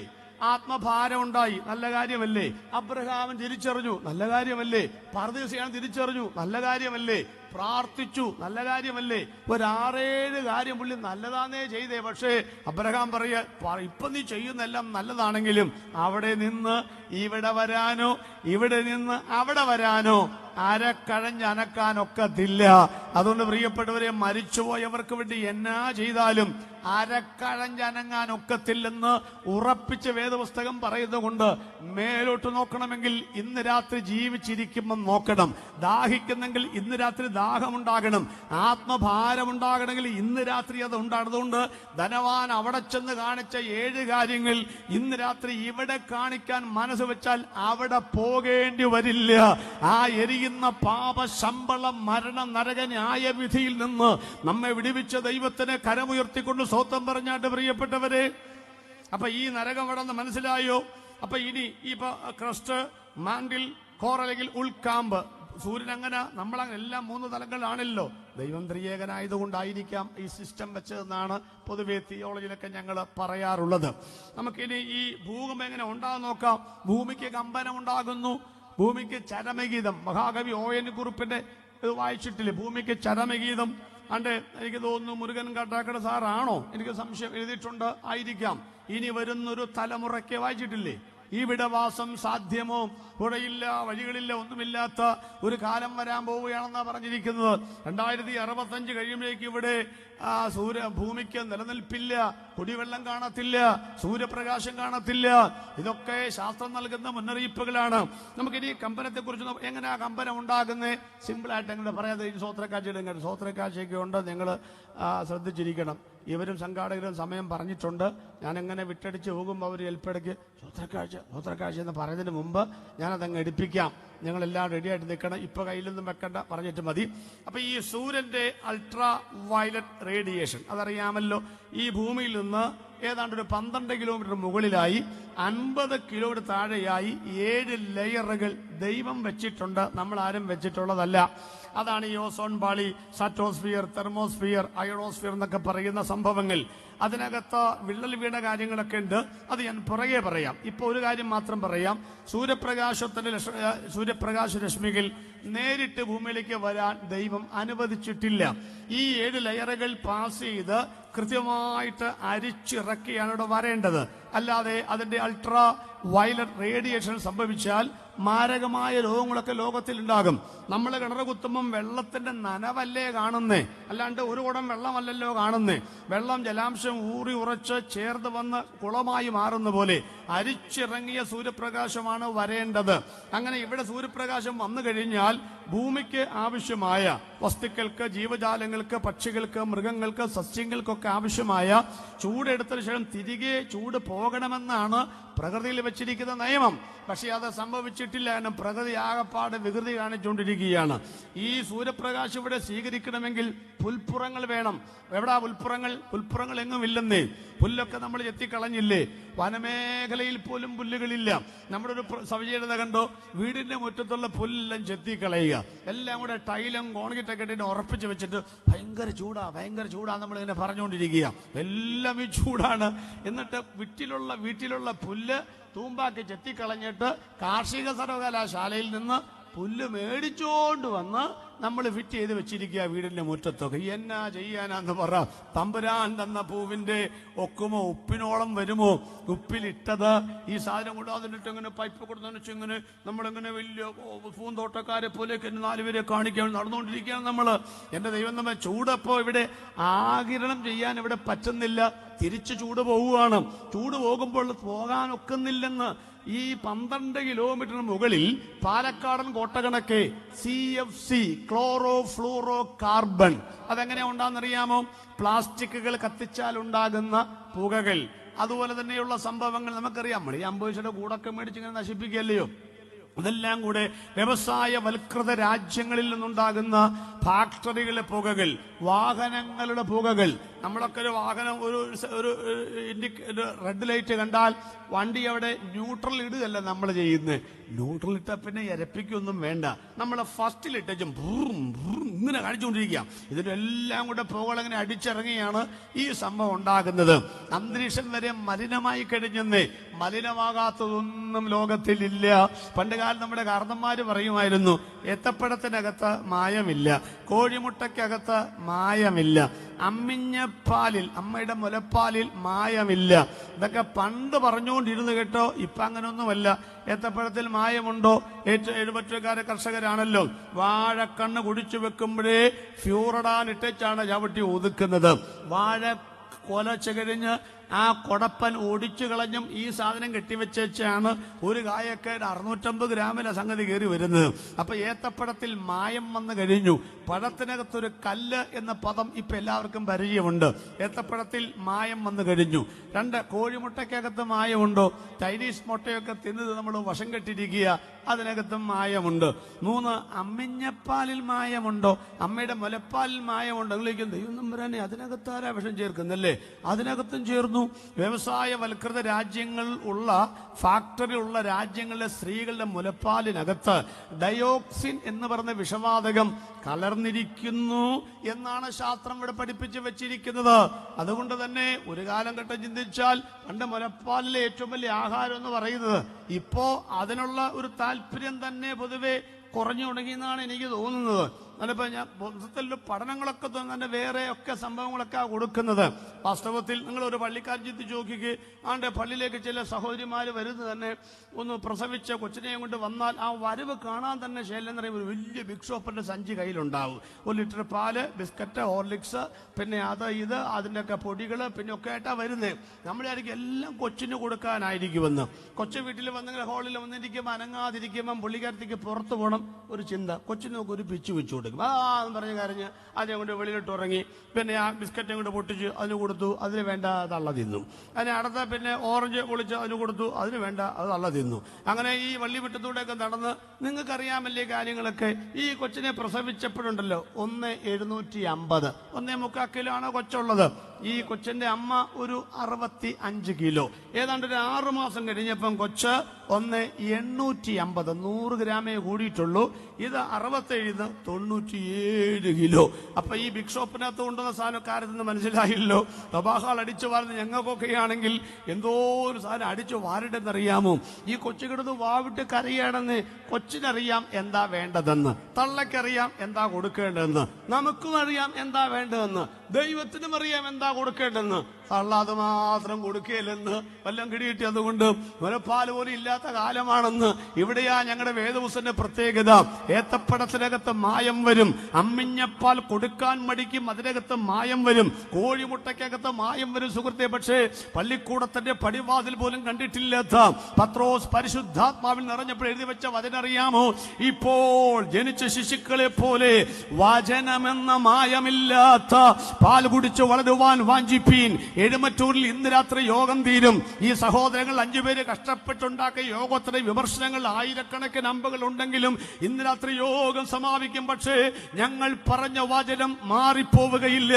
ആത്മഭാരം ഉണ്ടായി, നല്ല കാര്യമല്ലേ? അബ്രഹാമൻ തിരിച്ചറിഞ്ഞു, നല്ല കാര്യമല്ലേ? പർദീസയാണ് തിരിച്ചറിഞ്ഞു, നല്ല കാര്യമല്ലേ? പ്രാർത്ഥിച്ചു, നല്ല കാര്യമല്ലേ? ഒരു 6-7 കാര്യം പുള്ളി നല്ലതാന്നേ ചെയ്തേ. പക്ഷേ അബ്രഹാം പറയാ, ഇപ്പൊ നീ ചെയ്യുന്നെല്ലാം നല്ലതാണെങ്കിലും അവിടെ നിന്ന് ഇവിടെ വരാനോ ഇവിടെ നിന്ന് അവിടെ വരാനോ അരക്കഴഞ്ഞനക്കാനൊക്കത്തില്ല. അതുകൊണ്ട് പ്രിയപ്പെട്ടവരെ, മരിച്ചുപോയവർക്ക് വേണ്ടി എന്നാ ചെയ്താലും അരക്കഴഞ്ഞനങ്ങാനൊക്കത്തില്ലെന്ന് ഉറപ്പിച്ച് വേദപുസ്തകം പറയുന്നതുകൊണ്ട് മേലോട്ട് നോക്കണമെങ്കിൽ ഇന്ന് രാത്രി ജീവിച്ചിരിക്കുമ്പം നോക്കണം. ദാഹിക്കുന്നെങ്കിൽ ഇന്ന് രാത്രി ദാഹമുണ്ടാകണം. ആത്മഭാരമുണ്ടാകണമെങ്കിൽ ഇന്ന് രാത്രി അത് ഉണ്ടാകുന്നതുകൊണ്ട് ധനവാൻ അവിടെ ചെന്ന് കാണിച്ച 7 കാര്യങ്ങൾ ഇന്ന് രാത്രി ഇവിടെ കാണിക്കാൻ മനസ്സ് വെച്ചാൽ അവിടെ പോകേണ്ടി വരില്ല. ആ എരിയുന്ന പാപ ശമ്പളം മരണ നരക ന്യായവിധിയിൽ നിന്ന് നമ്മെ വിടുവിച്ച ദൈവത്തിന് കരമുയർത്തിക്കൊണ്ട് സ്വന്തം പറഞ്ഞാട്ട് പ്രിയപ്പെട്ടവരെ, അപ്പൊ ഈ നരകം എവിടെന്ന് മനസ്സിലായോ? അപ്പൊ ഇനി ഈ ക്രസ്റ്റ്, മാൻഡിൽ, കോർ അല്ലെങ്കിൽ ഉൾക്കാമ്പ്, സൂര്യൻ അങ്ങനെ നമ്മളങ്ങനെ എല്ലാം 3 തലങ്ങളാണല്ലോ. ദൈവം ത്രിയേകനായതുകൊണ്ടായിരിക്കാം ഈ സിസ്റ്റം വെച്ചതെന്നാണ് പൊതുവെ തിയോളജിയിലൊക്കെ ഞങ്ങൾ പറയാറുള്ളത്. നമുക്കിനി ഈ ഭൂകമ്പം എങ്ങനെ ഉണ്ടാകും നോക്കാം. ഭൂമിക്ക് കമ്പനം ഉണ്ടാകുന്നു, ഭൂമിക്ക് ചരമഗീതം. മഹാകവി ON കുറുപ്പിന്റെ ഇത് വായിച്ചിട്ടില്ലേ? ഭൂമിക്ക് ചരമഗീതം. അണ്ട് എനിക്ക് തോന്നുന്നു മുരുകൻ കാട്ടാക്കട സാറാണോ, എനിക്ക് സംശയം, എഴുതിയിട്ടുണ്ട്, ആയിരിക്കാം. ഇനി വരുന്നൊരു തലമുറയ്ക്ക് വായിച്ചിട്ടില്ലേ? ഈ വിടവാസം സാധ്യമോ, പുഴയില്ല, വഴികളില്ല, ഒന്നുമില്ലാത്ത ഒരു കാലം വരാൻ പോവുകയാണെന്നാണ് പറഞ്ഞിരിക്കുന്നത്. 2065 കഴിയുമ്പോഴേക്ക് ഇവിടെ ഭൂമിക്ക് നിലനിൽപ്പില്ല, കുടിവെള്ളം കാണത്തില്ല, സൂര്യപ്രകാശം കാണത്തില്ല. ഇതൊക്കെ ശാസ്ത്രം നൽകുന്ന മുന്നറിയിപ്പുകളാണ്. നമുക്കിനി കമ്പനത്തെ കുറിച്ച് എങ്ങനെയാ കമ്പനം ഉണ്ടാകുന്നത് സിമ്പിളായിട്ട് എങ്ങനെ പറയാതെ സ്വോത്രക്കാഴ്ച സ്വോത്രക്കാഴ്ചയൊക്കെ ഉണ്ട്. നിങ്ങൾ ശ്രദ്ധിച്ചിരിക്കണം. ഇവരും സംഘാടകരും സമയം പറഞ്ഞിട്ടുണ്ട്. ഞാൻ എങ്ങനെ വിട്ടടിച്ച് പോകുമ്പോൾ അവർ എൽപ്പിടയ്ക്ക് സ്വോത്രക്കാഴ്ച എന്ന് പറയുന്നതിന് മുമ്പ് ഞാനതങ്ങ് എടുപ്പിക്കാം. ഞങ്ങളെല്ലാം റെഡിയായിട്ട് നിൽക്കണം. ഇപ്പൊ കയ്യിലൊന്നും വെക്കണ്ട, പറഞ്ഞിട്ട് മതി. അപ്പൊ ഈ സൂര്യന്റെ അൾട്രാ വയലറ്റ് റേഡിയേഷൻ അതറിയാമല്ലോ. ഈ ഭൂമിയിൽ നിന്ന് ഏതാണ്ട് ഒരു 12 കിലോമീറ്റർ മുകളിലായി 50 കിലോമീറ്റർ താഴെയായി 7 ലെയറുകൾ ദൈവം വെച്ചിട്ടുണ്ട്, നമ്മൾ ആരും വെച്ചിട്ടുള്ളതല്ല. അതാണ് ഈ ഓസോൺ പാളി, സ്ട്രാറ്റോസ്ഫിയർ, തെർമോസ്ഫിയർ, അയണോസ്ഫിയർ എന്നൊക്കെ പറയുന്ന സംഭവങ്ങൾ. അതിനകത്ത് വിള്ളൽ വീണ കാര്യങ്ങളൊക്കെ ഉണ്ട്. അത് ഞാൻ പുറകെ പറയാം. ഇപ്പൊ ഒരു കാര്യം മാത്രം പറയാം. സൂര്യപ്രകാശ രശ്മികൾ നേരിട്ട് ഭൂമിയിലേക്ക് വരാൻ ദൈവം അനുവദിച്ചിട്ടില്ല. ഈ 7 ലെയറുകൾ പാസ് ചെയ്ത് കൃത്യമായിട്ട് അരിച്ചിറക്കിയാണ് ഇവിടെ വരേണ്ടത്. അല്ലാതെ അതിന്റെ അൾട്രാ വയലറ്റ് റേഡിയേഷൻ സംഭവിച്ചാൽ മാരകമായ രോഗങ്ങളൊക്കെ ലോകത്തിൽ ഉണ്ടാകും. നമ്മൾ കിണറ് കുത്തുമ്പം വെള്ളത്തിന്റെ നനവല്ലേ കാണുന്നേ, അല്ലാണ്ട് ഒരു കുടം വെള്ളമല്ലല്ലോ കാണുന്നേ. വെള്ളം ജലാംശം ഊറി ഉറച്ച് ചേർന്ന് വന്ന് കുളമായി മാറുന്ന പോലെ അരിച്ചിറങ്ങിയ സൂര്യപ്രകാശമാണ് വരേണ്ടത്. അങ്ങനെ ഇവിടെ സൂര്യപ്രകാശം വന്നു കഴിഞ്ഞാൽ ഭൂമിക്ക് ആവശ്യമായ വസ്തുക്കൾക്ക്, ജീവജാലങ്ങൾക്ക്, പക്ഷികൾക്ക്, മൃഗങ്ങൾക്ക്, സസ്യങ്ങൾക്കൊക്കെ ആവശ്യമായ ചൂടെടുത്തതിനു ശേഷം തിരികെ ചൂട് പോകണമെന്നാണ് പ്രകൃതിയിൽ വെച്ചിരിക്കുന്ന നിയമം. പക്ഷെ അത് സംഭവിച്ചിട്ടില്ല. കാരണം പ്രകൃതി ആകപ്പാട് വികൃതി കാണിച്ചുകൊണ്ടിരിക്കുകയാണ്. ഈ സൂര്യപ്രകാശം ഇവിടെ സ്വീകരിക്കണമെങ്കിൽ പുൽപ്പുറങ്ങൾ വേണം. എവിടാ പുൽപ്പുറങ്ങൾ? പുൽപ്പുറങ്ങൾ എങ്ങും ഇല്ലെന്നേ. പുല്ലൊക്കെ നമ്മൾ ചെത്തിക്കളഞ്ഞില്ലേ? വനമേഖലയിൽ പോലും പുല്ലുകളില്ല. നമ്മുടെ ഒരു സവിശേഷത കണ്ടോ? വീടിന്റെ മുറ്റത്തുള്ള പുല്ലെല്ലാം ചെത്തിക്കളയുക, എല്ലാം കൂടെ ടൈലും കോൺക്രീറ്റൊക്കെ ഇട്ടിട്ട് ഉറപ്പിച്ച് വെച്ചിട്ട് ഭയങ്കര ചൂടാ നമ്മളിങ്ങനെ പറഞ്ഞുകൊണ്ടിരിക്കുക. എല്ലാം ഈ ചൂടാണ്. എന്നിട്ട് വീട്ടിലുള്ള പുല്ല് തൂമ്പാക്കി ചെത്തിക്കളഞ്ഞിട്ട് കാർഷിക സർവകലാശാലയിൽ നിന്ന് പുല്ല് മേടിച്ചോണ്ട് വന്ന് നമ്മൾ ഫിറ്റ് ചെയ്ത് വെച്ചിരിക്കുക വീടിന്റെ മുറ്റത്തൊക്കെ. എന്നാ ചെയ്യാനാന്ന് പറ. തമ്പുരാൻ തന്ന പൂവിന്റെ ഒക്കുമോ? ഉപ്പിനോളം വരുമോ? ഉപ്പിലിട്ടത് ഈ സാധനം കൊണ്ട് അതിനിട്ട് ഇങ്ങനെ പൈപ്പ് കൊടുത്തു ഇങ്ങനെ നമ്മളിങ്ങനെ വലിയ പൂന്തോട്ടക്കാരെ പോലെയൊക്കെ 4 പേരെ കാണിക്കാൻ നടന്നുകൊണ്ടിരിക്കുകയാണ് നമ്മള്. എന്റെ ദൈവം നമ്മെ ചൂടപ്പോ ഇവിടെ ആഗിരണം ചെയ്യാൻ ഇവിടെ പറ്റുന്നില്ല. തിരിച്ച് ചൂട് പോവുകയാണ്. ചൂട് പോകുമ്പോൾ പോകാനൊക്കുന്നില്ലെന്ന് ഈ 12 കിലോമീറ്ററിന് മുകളിൽ പാലക്കാടൻ കോട്ടകണക്കെ CFC, ക്ലോറോ ഫ്ലൂറോ കാർബൺ, അതെങ്ങനെയാ ഉണ്ടാകുന്നറിയാമോ? പ്ലാസ്റ്റിക്കുകൾ കത്തിച്ചാൽ ഉണ്ടാകുന്ന പുകകൾ, അതുപോലെ തന്നെയുള്ള സംഭവങ്ങൾ നമുക്കറിയാം. നമ്മൾ ഈ 50 പൈസയുടെ കൂടൊക്കെ മേടിച്ചിങ്ങനെ നശിപ്പിക്കുകയല്ലയോ? അതെല്ലാം കൂടെ വ്യവസായവൽകൃത രാജ്യങ്ങളിൽ നിന്നുണ്ടാകുന്ന ഫാക്ടറികളിലെ പുകകൾ, വാഹനങ്ങളുടെ പുകകൾ. നമ്മളൊക്കെ ഒരു വാഹനം ഒരു റെഡ് ലൈറ്റ് കണ്ടാൽ വണ്ടി അവിടെ ന്യൂട്രൽ ഇടുകയല്ല നമ്മൾ ചെയ്യുന്നത്. ന്യൂട്രൽ ഇട്ട പിന്നെ ഇരപ്പിക്കൊന്നും വേണ്ട, നമ്മൾ ഫസ്റ്റിലിട്ടും ഇങ്ങനെ കാണിച്ചുകൊണ്ടിരിക്കുക. ഇതിനെല്ലാം കൂടെ പുകകൾ അങ്ങനെ അടിച്ചിറങ്ങിയാണ് ഈ സംഭവം ഉണ്ടാകുന്നത്. അന്തരീക്ഷം വരെ മലിനമായി കഴിഞ്ഞെന്നേ. മലിനമാകാത്തതൊന്നും ലോകത്തിലില്ല. പണ്ട് കാലം നമ്മുടെ കാരണന്മാര് പറയുമായിരുന്നു, ഏത്തപ്പഴത്തിനകത്ത് മായമില്ല, കോഴിമുട്ടയ്ക്കകത്ത് മായമില്ല, അമ്മിഞ്ഞപ്പാലിൽ, അമ്മയുടെ മുലപ്പാലിൽ മായമില്ല. ഇതൊക്കെ പണ്ട് പറഞ്ഞുകൊണ്ടിരുന്നു കേട്ടോ. ഇപ്പൊ അങ്ങനെയൊന്നുമല്ല. ഏത്തപ്പഴത്തിൽ മായമുണ്ടോ? എഴുപറ്റുകാരെ കർഷകരാണല്ലോ. വാഴക്കണ്ണ് കുടിച്ചു വെക്കുമ്പോഴേ ഫ്യൂറഡാൻ ഇട്ടാണ് ചവിട്ടി ഒതുക്കുന്നത്. വാഴ കൊലച്ച് കഴിഞ്ഞ് ആ കൊടപ്പൻ ഓടിച്ചു കളഞ്ഞും ഈ സാധനം കെട്ടിവെച്ചാണ് ഒരു കായൊക്കെ 650 ഗ്രാമിലെ സംഗതി കയറി വരുന്നത്. അപ്പൊ ഏത്തപ്പഴത്തിൽ മായം വന്നു കഴിഞ്ഞു. പഴത്തിനകത്തൊരു കല്ല് എന്ന പദം ഇപ്പൊ എല്ലാവർക്കും പരിചയമുണ്ട്. ഏത്തപ്പഴത്തിൽ മായം വന്നു കഴിഞ്ഞു. 2, കോഴിമുട്ടയ്ക്കകത്ത് മായമുണ്ടോ? ചൈനീസ് മുട്ടയൊക്കെ തിന്നത് നമ്മൾ വശം കെട്ടിരിക്കുക, അതിനകത്തും മായമുണ്ട്. 3, അമ്മിഞ്ഞപ്പാലിൽ മായമുണ്ടോ? അമ്മയുടെ മുലപ്പാലിൽ മായമുണ്ടോ? ദൈവം നമ്പുരാനെ, അതിനകത്താരാ വിഷം ചേർക്കുന്നല്ലേ? അതിനകത്തും ചേർന്നു. പറഞ്ഞിരിക്കുന്നു, വ്യവസായവൽകൃത രാജ്യങ്ങൾ ഉള്ള ഫാക്ടറി ഉള്ള രാജ്യങ്ങളിലെ സ്ത്രീകളുടെ മുലപ്പാലിനകത്ത് ഡയോക്സിൻ എന്ന് പറഞ്ഞ വിഷവാതകം കലർന്നിരിക്കുന്നു എന്നാണ് ശാസ്ത്രം ഇവിടെ പഠിപ്പിച്ച് വെച്ചിരിക്കുന്നത്. അതുകൊണ്ട് തന്നെ ഒരു കാലഘട്ടം ചിന്തിച്ചാൽ പണ്ട് മുലപ്പാലിലെ ഏറ്റവും വലിയ ആഹാരം എന്ന് പറയുന്നത് ഇപ്പോ അതിനുള്ള ഒരു താല്പര്യം തന്നെ പൊതുവെ കുറഞ്ഞു തുടങ്ങിയെന്നാണ് എനിക്ക് തോന്നുന്നത്. അതിപ്പോ ഞാൻ മൊത്തത്തിൽ പഠനങ്ങളൊക്കെ തന്നെ വേറെ ഒക്കെ സംഭവങ്ങളൊക്കെ കൊടുക്കുന്നത്. വാസ്തവത്തിൽ നിങ്ങൾ ഒരു പള്ളിക്കാരൻ ചിന്തിച്ച് നോക്കിക്ക്, ആണ്ട് പള്ളിയിലേക്ക് ചില സഹോദരിമാർ വരുന്നത് തന്നെ ഒന്ന് പ്രസവിച്ച കൊച്ചിനെയും കൊണ്ട് വന്നാൽ ആ വരവ് കാണാൻ തന്നെ ശൈലം എന്ന് പറയുമ്പോൾ ഒരു വലിയ ബിഗ് ഷോപ്പിന്റെ സഞ്ചി കയ്യിലുണ്ടാവും. 1 ലിറ്റർ പാല്, ബിസ്ക്കറ്റ്, ഹോർലിക്സ്, പിന്നെ അത് ഇത് അതിൻ്റെയൊക്കെ പൊടികൾ പിന്നെ ഒക്കെ ആയിട്ടാ വരുന്നത്. നമ്മളായിരിക്കും എല്ലാം കൊച്ചിന് കൊടുക്കാനായിരിക്കുമെന്ന്. കൊച്ചു വീട്ടിൽ വന്നെങ്കിൽ ഹോളിൽ വന്നിരിക്കുമ്പോൾ അനങ്ങാതിരിക്കുമ്പം പുള്ളിക്കാരത്തേക്ക് പുറത്തു പോകണം ഒരു ചിന്ത. കൊച്ചിന് നമുക്ക് ഒരു പിച്ചു വെച്ചു കൊടുക്കും. എന്ന് പറഞ്ഞ് കരഞ്ഞ് അതിനെ കൊണ്ട് വെളിയിലിട്ട് ഉറങ്ങി. പിന്നെ ആ ബിസ്ക്കറ്റ് കൊണ്ട് പൊട്ടിച്ച് അതിന് കൊടുത്തു, അതിന് വേണ്ട തള്ള തിന്നു. അതിന് അടുത്ത പിന്നെ ഓറഞ്ച് പൊളിച്ച് അതിന് കൊടുത്തു, അതിന് വേണ്ട അത് തള്ള തിന്നു. അങ്ങനെ ഈ വള്ളി വിട്ടത്തൂടെയൊക്കെ നടന്ന് നിങ്ങൾക്കറിയാമല്ലേ കാര്യങ്ങളൊക്കെ. ഈ കൊച്ചിനെ പ്രസവിച്ചപ്പോഴുണ്ടല്ലോ 1,750 1.25 കിലോ ആണ് കൊച്ചുള്ളത്. ഈ കൊച്ചിന്റെ അമ്മ ഒരു 65 കിലോ. ഏതാണ്ട് ഒരു 6 മാസം കഴിഞ്ഞപ്പം കൊച്ച് 1,850 100 ഗ്രാമേ കൂടിയിട്ടുള്ളൂ. ഇത് 67 97 കിലോ. അപ്പൊ ഈ ബിഗ് ഷോപ്പിനകത്ത് കൊണ്ടുവന്ന സാധനക്കാരത്തിന് മനസ്സിലായില്ലോ. തബാഹാൾ അടിച്ചു വാരുന്ന ഞങ്ങൾക്കൊക്കെ ആണെങ്കിൽ എന്തോ ഒരു സാധനം അടിച്ചു വാരിട്ടെന്നറിയാമോ. ഈ കൊച്ചു കിടന്ന് വാവിട്ട് കരയാണെന്ന് കൊച്ചിനറിയാം എന്താ വേണ്ടതെന്ന്, തള്ളക്കറിയാം എന്താ കൊടുക്കേണ്ടതെന്ന്, നമുക്കും അറിയാം എന്താ വേണ്ടതെന്ന്, ദൈവത്തിനും അറിയാം എന്താ കൊടുക്കേണ്ടതെന്ന്. തള്ള അത് മാത്രം കൊടുക്കുകയില്ലെന്ന് വല്ലം കിടികിട്ടി. അതുകൊണ്ട് മുലപ്പാൽ പോലും ഇല്ലാത്ത കാലമാണെന്ന്. ഇവിടെയാ ഞങ്ങളുടെ വേദപുസ്തകത്തിന്റെ പ്രത്യേകത. ഏത്തപ്പഴത്തിനകത്ത് മായം വരും, അമ്മിഞ്ഞപ്പാൽ കൊടുക്കാൻ മടിക്കും, അതിനകത്ത് മായം വരും, കോഴിമുട്ടയ്ക്കകത്ത് മായം വരും സുഹൃത്തെ. പക്ഷേ പള്ളിക്കൂടത്തിന്റെ പടിവാതിൽ പോലും കണ്ടിട്ടില്ലാത്ത പത്രോസ് പരിശുദ്ധാത്മാവിൽ നിറഞ്ഞപ്പോൾ എഴുതി വെച്ച വചനറിയാമോ? ഇപ്പോൾ ജനിച്ച ശിശുക്കളെ പോലെ വചനമെന്ന മായമില്ലാത്ത പാൽ കുടിച്ച് വളരുവാൻ വാഞ്ചിപ്പീൻ. എഴുമറ്റൂരിൽ ഇന്ന് രാത്രി യോഗം തീരും. ഈ സഹോദരങ്ങൾ 5 പേര് കഷ്ടപ്പെട്ടുണ്ടാക്കിയ യോഗത്തിന് വിമർശനങ്ങൾ ആയിരക്കണക്കിന് അമ്പുകൾ ഉണ്ടെങ്കിലും ഇന്ന് രാത്രി യോഗം സമാപിക്കും. പക്ഷേ ഞങ്ങൾ പറഞ്ഞ വചനം മാറിപ്പോവുകയില്ല.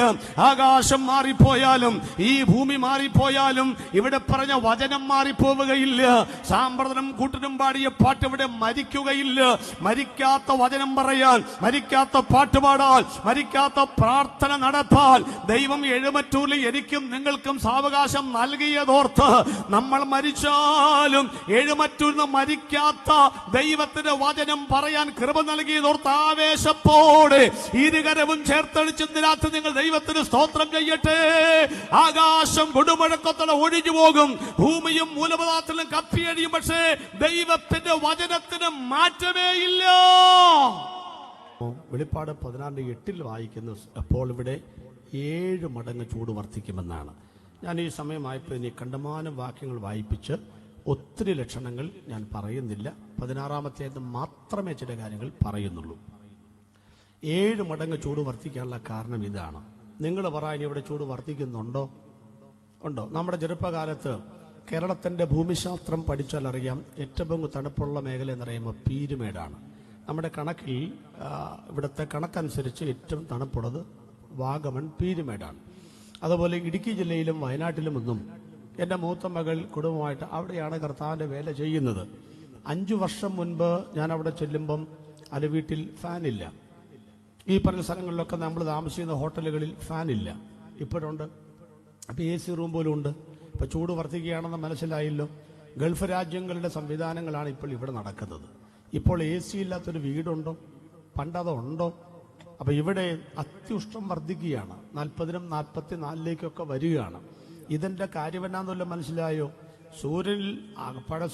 ആകാശം മാറിപ്പോയാലും ഈ ഭൂമി മാറിപ്പോയാലും ഇവിടെ പറഞ്ഞ വചനം മാറിപ്പോവുകയില്ല. സാമ്പ്രദനം കൂട്ടനും പാടിയ പാട്ട് ഇവിടെ മരിക്കുകയില്ല. മരിക്കാത്ത വചനം പറയാൻ, മരിക്കാത്ത പാട്ടുപാടാൻ, മരിക്കാത്ത പ്രാർത്ഥന നടത്താൻ ദൈവം എഴുമറ്റൂരിൽ എനിക്കും നിങ്ങൾക്കും സാവകാശം നൽകിയതോർത്ത് നമ്മൾ മരിച്ചാലും എഴുമറ്റൂരിൽ നിന്ന് മരിക്കാത്ത ദൈവത്തിന്റെ വചനം പറയാൻ കൃപ നൽകിയതോർത്ത് ആവേശത്തോടെ ഇരുകരവും ചേർത്തടിച്ച് രാത്രി നിങ്ങൾ ദൈവത്തിന് സ്തോത്രം ചെയ്യട്ടെ. ആകാശം കൊടുമുഴക്കത്തോടെ ഒഴിഞ്ഞു പോകും, ഭൂമിയും മൂലപദാർത്ഥത്തിലും കപ്പിയടിയും. പക്ഷേ ദൈവത്തിന്റെ വചനത്തിന് മാറ്റമേ ഇല്ല. വെളിപ്പാട് 16:8 വായിക്കുന്നു, അപ്പോൾ ഇവിടെ 7 മടങ്ങ് ചൂട് വർദ്ധിക്കുമെന്നാണ്. ഞാൻ ഈ സമയമായപ്പോൾ ഇനി കണ്ടമാനം വാക്യങ്ങൾ വായിപ്പിച്ച് ഒത്തിരി ലക്ഷണങ്ങൾ ഞാൻ പറയുന്നില്ല. 16-ാമത്തേത് മാത്രമേ ചില കാര്യങ്ങൾ പറയുന്നുള്ളൂ. 7 മടങ്ങ് ചൂട് വർദ്ധിക്കാനുള്ള കാരണം ഇതാണ്. നിങ്ങൾ പറയാൻ ഇവിടെ ചൂട് വർദ്ധിക്കുന്നുണ്ടോ? ഉണ്ടോ? നമ്മുടെ ചെറുപ്പകാലത്ത് കേരളത്തിന്റെ ഭൂമിശാസ്ത്രം പഠിച്ചാൽ അറിയാം, ഏറ്റവും തണുപ്പുള്ള മേഖല എന്ന് പറയുമ്പോൾ പീരുമേടാണ്. നമ്മുടെ കണക്കിൽ ഇവിടുത്തെ കണക്കനുസരിച്ച് ഏറ്റവും തണുപ്പുള്ളത് വാഗമൺ പീരുമേടാണ്. അതുപോലെ ഇടുക്കി ജില്ലയിലും വയനാട്ടിലും ഒന്നും എൻ്റെ മൂത്ത മകൾ കുടുംബമായിട്ട് അവിടെയാണ് കർത്താവിൻ്റെ വേല ചെയ്യുന്നത്. 5 വർഷം മുൻപ് ഞാൻ അവിടെ ചെല്ലുമ്പം അത് വീട്ടിൽ ഫാനില്ല. ഈ പറഞ്ഞ സ്ഥലങ്ങളിലൊക്കെ നമ്മൾ താമസിക്കുന്ന ഹോട്ടലുകളിൽ ഫാനില്ല. ഇപ്പോഴുണ്ട്. അപ്പം AC റൂം പോലും ഉണ്ട്. ഇപ്പം ചൂട് വർദ്ധിക്കുകയാണെന്ന് മനസ്സിലായല്ലോ. ഗൾഫ് രാജ്യങ്ങളുടെ സംവിധാനങ്ങളാണ് ഇപ്പോൾ ഇവിടെ നടക്കുന്നത്. ഇപ്പോൾ AC ഇല്ലാത്തൊരു വീടുണ്ടോ? പണ്ടതുണ്ടോ? അപ്പം ഇവിടെ അത്യുഷ്ണം വർദ്ധിക്കുകയാണ്. 40-നും 44-ലേക്കൊക്കെ വരികയാണ്. ഇതിൻ്റെ കാര്യമെന്നാന്നല്ലോ മനസ്സിലായോ?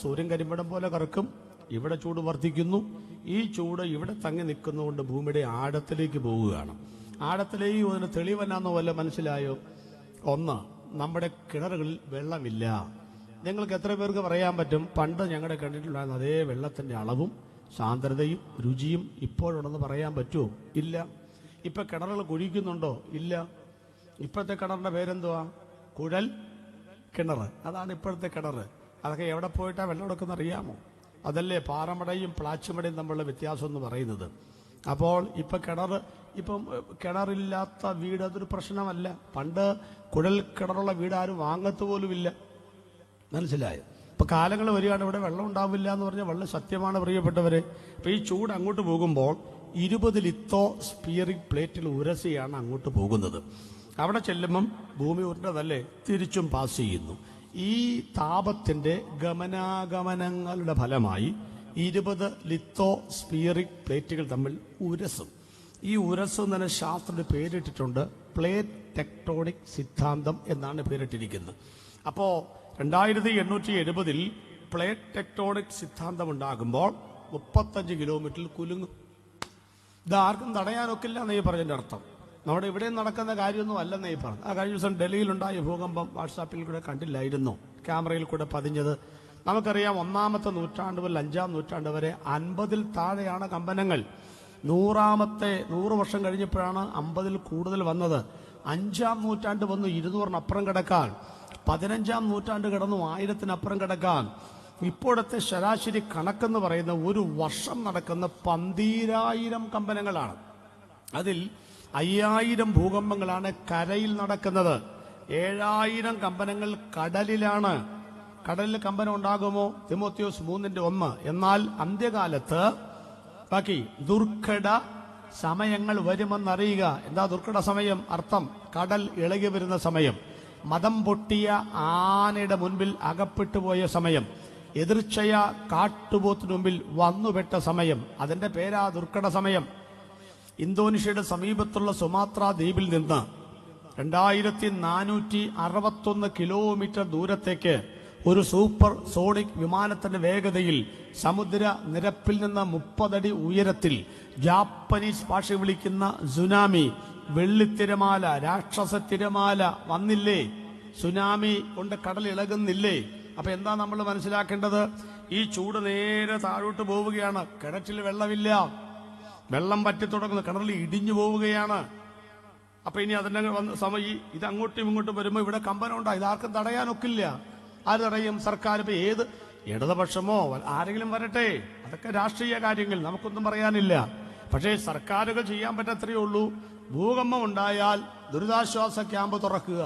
സൂര്യൻ കരിമ്പടം പോലെ കറക്കും. ഇവിടെ ചൂട് വർദ്ധിക്കുന്നു. ഈ ചൂട് ഇവിടെ തങ്ങി നിൽക്കുന്നതുകൊണ്ട് ഭൂമിയുടെ ആഴത്തിലേക്ക് പോവുകയാണ്. ആഴത്തിലേക്ക് അതിന് തെളിവെന്നാന്നോ വല്ല മനസ്സിലായോ? ഒന്ന്, നമ്മുടെ കിണറുകളിൽ വെള്ളമില്ല. നിങ്ങൾക്ക് എത്ര പേർക്ക് പറയാൻ പറ്റും പണ്ട് ഞങ്ങളുടെ കിണറ്റിലുണ്ടായിരുന്ന അതേ വെള്ളത്തിന്റെ അളവും സാന്ദ്രതയും രുചിയും ഇപ്പോഴുണ്ടെന്ന് പറയാൻ പറ്റുമോ? ഇല്ല. ഇപ്പൊ കിണറുകൾ കുഴിക്കുന്നുണ്ടോ? ഇല്ല. ഇപ്പോഴത്തെ കിണറിന്റെ പേരെന്തുവാ? കുഴൽ കിണർ. അതാണ് ഇപ്പോഴത്തെ കിണർ. അതൊക്കെ എവിടെ പോയിട്ടാ വെള്ളം എടുക്കുന്ന അറിയാമോ? അതല്ലേ പാറമടയും പ്ലാച്ചുമടയും തമ്മിലുള്ള വ്യത്യാസം എന്ന് പറയുന്നത്. അപ്പോൾ ഇപ്പൊ കിണർ ഇപ്പം കിണറില്ലാത്ത വീട് അതൊരു പ്രശ്നമല്ല. പണ്ട് കുഴൽ കിണറുള്ള വീട് ആരും വാങ്ങത്ത് പോലുമില്ല. മനസ്സിലായോ? ഇപ്പൊ കാലങ്ങൾ വരികയാണ് ഇവിടെ വെള്ളം ഉണ്ടാവില്ല എന്ന് പറഞ്ഞാൽ വളരെ സത്യമാണ് പ്രിയപ്പെട്ടവരെ. അപ്പൊ ഈ ചൂട് അങ്ങോട്ട് പോകുമ്പോൾ 20 ലിത്തോ സ്പിയറിംഗ് പ്ലേറ്റിൽ ഉരസിയാണ് അങ്ങോട്ട് പോകുന്നത്. അവിടെ ചെല്ലുമ്പം ഭൂമി ഉരുണ്ടതല്ലേ, തിരിച്ചും പാസ് ചെയ്യുന്നു. ഈ താപത്തിന്റെ ഗമനാഗമനങ്ങളുടെ ഫലമായി 20 ലിത്തോ സ്പിയറിംഗ് പ്ലേറ്റുകൾ തമ്മിൽ ഉരസും. ഈ ഉരസ് എന്ന ശാസ്ത്രത്തിന് പേരിട്ടിട്ടുണ്ട് പ്ലേറ്റ് ടെക്ടോണിക് സിദ്ധാന്തം എന്നാണ് പേരിട്ടിരിക്കുന്നത്. അപ്പോ 2870 പ്ലേറ്റ് ടെക്ടോണിക് സിദ്ധാന്തം ഉണ്ടാകുമ്പോൾ 35 കിലോമീറ്ററിൽ കുലുങ്ങും. ഇത് ആർക്കും തടയാനൊക്കില്ല എന്നീ പറഞ്ഞതിന്റെ അർത്ഥം. നമ്മുടെ ഇവിടെ നടക്കുന്ന കാര്യമൊന്നും അല്ലെന്നേ പറഞ്ഞു. ആ കഴിഞ്ഞ ദിവസം ഡൽഹിയിലുണ്ടായ ഭൂകമ്പം വാട്സാപ്പിൽ കൂടെ കണ്ടില്ലായിരുന്നു, ക്യാമറയിൽ കൂടെ പതിഞ്ഞത്. നമുക്കറിയാം 1-ാമത്തെ നൂറ്റാണ്ട് മുതൽ 5-ാം നൂറ്റാണ്ട് വരെ 50-ൽ താഴെയാണ് കമ്പനങ്ങൾ. 100 വർഷം കഴിഞ്ഞപ്പോഴാണ് 50-ൽ കൂടുതൽ വന്നത്. 5-ാം നൂറ്റാണ്ട് വന്നു 200-നപ്പുറം കിടക്കാൻ. 15-ാം നൂറ്റാണ്ട് കിടന്നു 1000-നപ്പുറം കിടക്കാൻ. ഇപ്പോഴത്തെ ശരാശരി കണക്കെന്ന് പറയുന്ന ഒരു വർഷം നടക്കുന്ന 12,000 കമ്പനങ്ങളാണ്. അതിൽ 5,000 ഭൂകമ്പങ്ങളാണ് കരയിൽ നടക്കുന്നത്. 7,000 കമ്പനങ്ങൾ കടലിലാണ്. കടലിൽ കമ്പനം ഉണ്ടാകുമോ? തിമോത്തിയോസ് 3:1. എന്നാൽ അന്ത്യകാലത്ത് ബാക്കി ദുർഘട സമയങ്ങൾ വരുമെന്നറിയുക. എന്താ ദുർഘട സമയം? അർത്ഥം കടൽ ഇളകി വരുന്ന സമയം, മദം പൊട്ടിയ ആനയുടെ മുൻപിൽ അകപ്പെട്ടുപോയ സമയം, എതിർച്ചയ കാട്ടുപോത്തിനു മുമ്പിൽ വന്നുപെട്ട സമയം. അതിന്റെ പേരാ ദുർഘട സമയം. ഇന്തോനേഷ്യയുടെ സമീപത്തുള്ള സുമാത്ര ദ്വീപിൽ നിന്ന് 2461 കിലോമീറ്റർ ദൂരത്തേക്ക് ഒരു സൂപ്പർ സോണിക് വിമാനത്തിന്റെ വേഗതയിൽ സമുദ്ര നിരപ്പിൽ നിന്ന് 30 അടി ഉയരത്തിൽ ജാപ്പനീസ് ഭാഷ വിളിക്കുന്ന സുനാമി, വെള്ളിത്തിരമാല, രാക്ഷസ തിരമാല വന്നില്ലേ? സുനാമി കൊണ്ട് കടൽ ഇളകുന്നില്ലേ? അപ്പൊ എന്താ നമ്മൾ മനസ്സിലാക്കേണ്ടത്? ഈ ചൂട് നേരെ താഴോട്ട് പോവുകയാണ്. കിണറ്റിൽ വെള്ളമില്ല, വെള്ളം പറ്റി തുടങ്ങുന്നു, കിണറിൽ ഇടിഞ്ഞു പോവുകയാണ്. അപ്പൊ ഇനി അതിന്റെ സമയം ഇത് അങ്ങോട്ടും ഇങ്ങോട്ടും വരുമ്പോൾ ഇവിടെ കമ്പനം ഉണ്ടായി. ഇതാർക്കും തടയാനൊക്കില്ല. ആര് തടയും? സർക്കാർ. ഇപ്പൊ ഏത് ഇടതുപക്ഷമോ ആരെങ്കിലും വരട്ടെ, അതൊക്കെ രാഷ്ട്രീയ കാര്യങ്ങൾ, നമുക്കൊന്നും പറയാനില്ല. പക്ഷേ സർക്കാരുകൾ ചെയ്യാൻ പറ്റത്രയേ ഉള്ളൂ. ഭൂകമ്പം ഉണ്ടായാൽ ദുരിതാശ്വാസ ക്യാമ്പ് തുറക്കുക.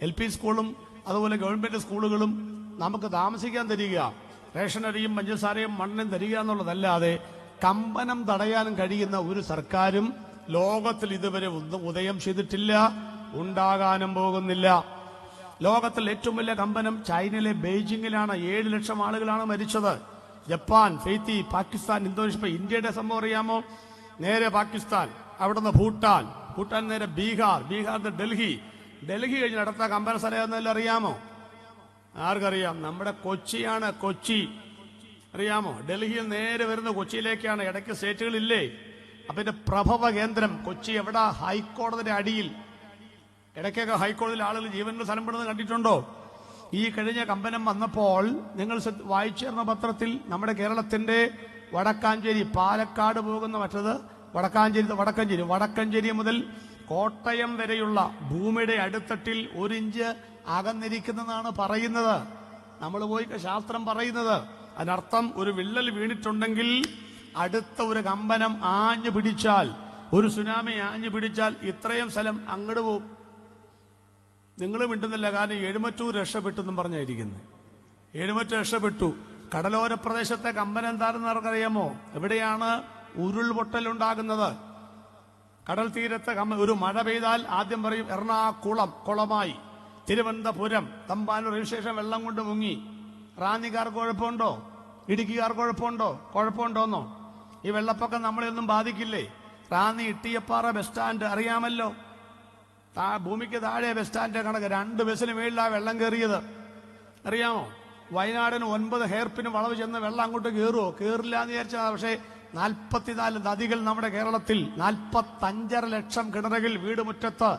LP സ്കൂളും അതുപോലെ ഗവൺമെന്റ് സ്കൂളുകളും നമുക്ക് താമസിക്കാൻ തരിക, റേഷനരിയും പഞ്ചസാരയും മണ്ണും തരിക എന്നുള്ളതല്ലാതെ കമ്പനം തടയാനും കഴിയുന്ന ഒരു സർക്കാരും ലോകത്തിൽ ഇതുവരെ ഉദയം ചെയ്തിട്ടില്ല, ഉണ്ടാകാനും പോകുന്നില്ല. ലോകത്തിൽ ഏറ്റവും വലിയ കമ്പനം ചൈനയിലെ ബെയ്ജിങ്ങിലാണ്. 7 ലക്ഷം ആളുകളാണ് മരിച്ചത്. Japan, Haiti, Pakistan, Indonesia. ഇന്ത്യയുടെ സംഭവം അറിയാമോ? നേരെ പാകിസ്ഥാൻ, അവിടുന്ന് ഭൂട്ടാൻ, ഭൂട്ടാൻ നേരെ ബീഹാർ, ബീഹാറിന് ഡൽഹി, ഡൽഹി കഴിഞ്ഞ് അടുത്ത കമ്പന സ്ഥലം എന്നല്ല അറിയാമോ? ആർക്കറിയാം? നമ്മുടെ കൊച്ചിയാണ്. കൊച്ചി അറിയാമോ? ഡൽഹിയിൽ നേരെ വരുന്ന കൊച്ചിയിലേക്കാണ്. ഇടയ്ക്ക് സ്റ്റേറ്റുകളില്ലേ? അപ്പൊ ഇതിന്റെ പ്രഭവ കേന്ദ്രം കൊച്ചി എവിടെ? ഹൈക്കോടതിയുടെ അടിയിൽ. ഇടയ്ക്കൊക്കെ ഹൈക്കോടതിയിൽ ആളുകൾ ജീവനിൽ സ്ഥലം പെടുന്നത് കണ്ടിട്ടുണ്ടോ? ഈ കഴിഞ്ഞ കമ്പനം വന്നപ്പോൾ നിങ്ങൾ വായിച്ചിരുന്ന പത്രത്തിൽ നമ്മുടെ കേരളത്തിന്റെ വടക്കാഞ്ചേരി, പാലക്കാട് പോകുന്ന മറ്റത് വടക്കഞ്ചേരി മുതൽ കോട്ടയം വരെയുള്ള ഭൂമിയുടെ അടിത്തട്ടിൽ 1 ഇഞ്ച് അകന്നിരിക്കുന്നതാണ് പറയുന്നത്. നമ്മൾ പോയി ശാസ്ത്രം പറയുന്നത്. അതിനർത്ഥം ഒരു വിള്ളൽ വീണിട്ടുണ്ടെങ്കിൽ അടുത്ത ഒരു കമ്പനം ആഞ്ഞു പിടിച്ചാൽ, ഒരു സുനാമി ആഞ്ഞു പിടിച്ചാൽ ഇത്രയും സ്ഥലം അങ്ങോട്ട് പോകും. നിങ്ങൾ മിണ്ടുന്നില്ല, കാരണം എഴുമറ്റൂർ രക്ഷപ്പെട്ടെന്നും പറഞ്ഞായിരിക്കുന്നത്. എഴുമറ്റൂർ രക്ഷപ്പെട്ടു. കടലോര പ്രദേശത്തെ കമ്പനം എന്താണെന്ന് ആർക്കറിയാമോ? എവിടെയാണ് ഉരുൾപൊട്ടലുണ്ടാകുന്നത്? കടൽ തീരത്തെ ഒരു മഴ പെയ്താൽ ആദ്യം പറയും എറണാകുളം കുളമായി, തിരുവനന്തപുരം, തമ്പാനൂർ സ്റ്റേഷൻ വെള്ളം കൊണ്ട് മുങ്ങി. റാന്നിക്കാർ കുഴപ്പമുണ്ടോ? ഇടുക്കിക്കാർ കുഴപ്പമുണ്ടോന്നോ? ഈ വെള്ളപ്പൊക്കം നമ്മളെയൊന്നും ബാധിക്കില്ലേ? റാന്നി ഇട്ടിയപ്പാറ ബസ് സ്റ്റാൻഡ് അറിയാമല്ലോ. ഭൂമിക്ക് താഴെ ബസ് സ്റ്റാൻഡ് കണക്ക് 2 ബസ്സിന് മേളിലാണ് വെള്ളം കയറിയത്, അറിയാമോ? വയനാടിന് 9 ഹെയർപ്പിന് വളവ് ചെന്ന് വെള്ളം അങ്ങോട്ട് കയറുമോ? കയറില്ല എന്ന് വിചാരിച്ചാൽ. പക്ഷേ 44 നദികൾ നമ്മുടെ കേരളത്തിൽ, 45.5 ലക്ഷം കിണറുകൾ വീടുമുറ്റത്ത്,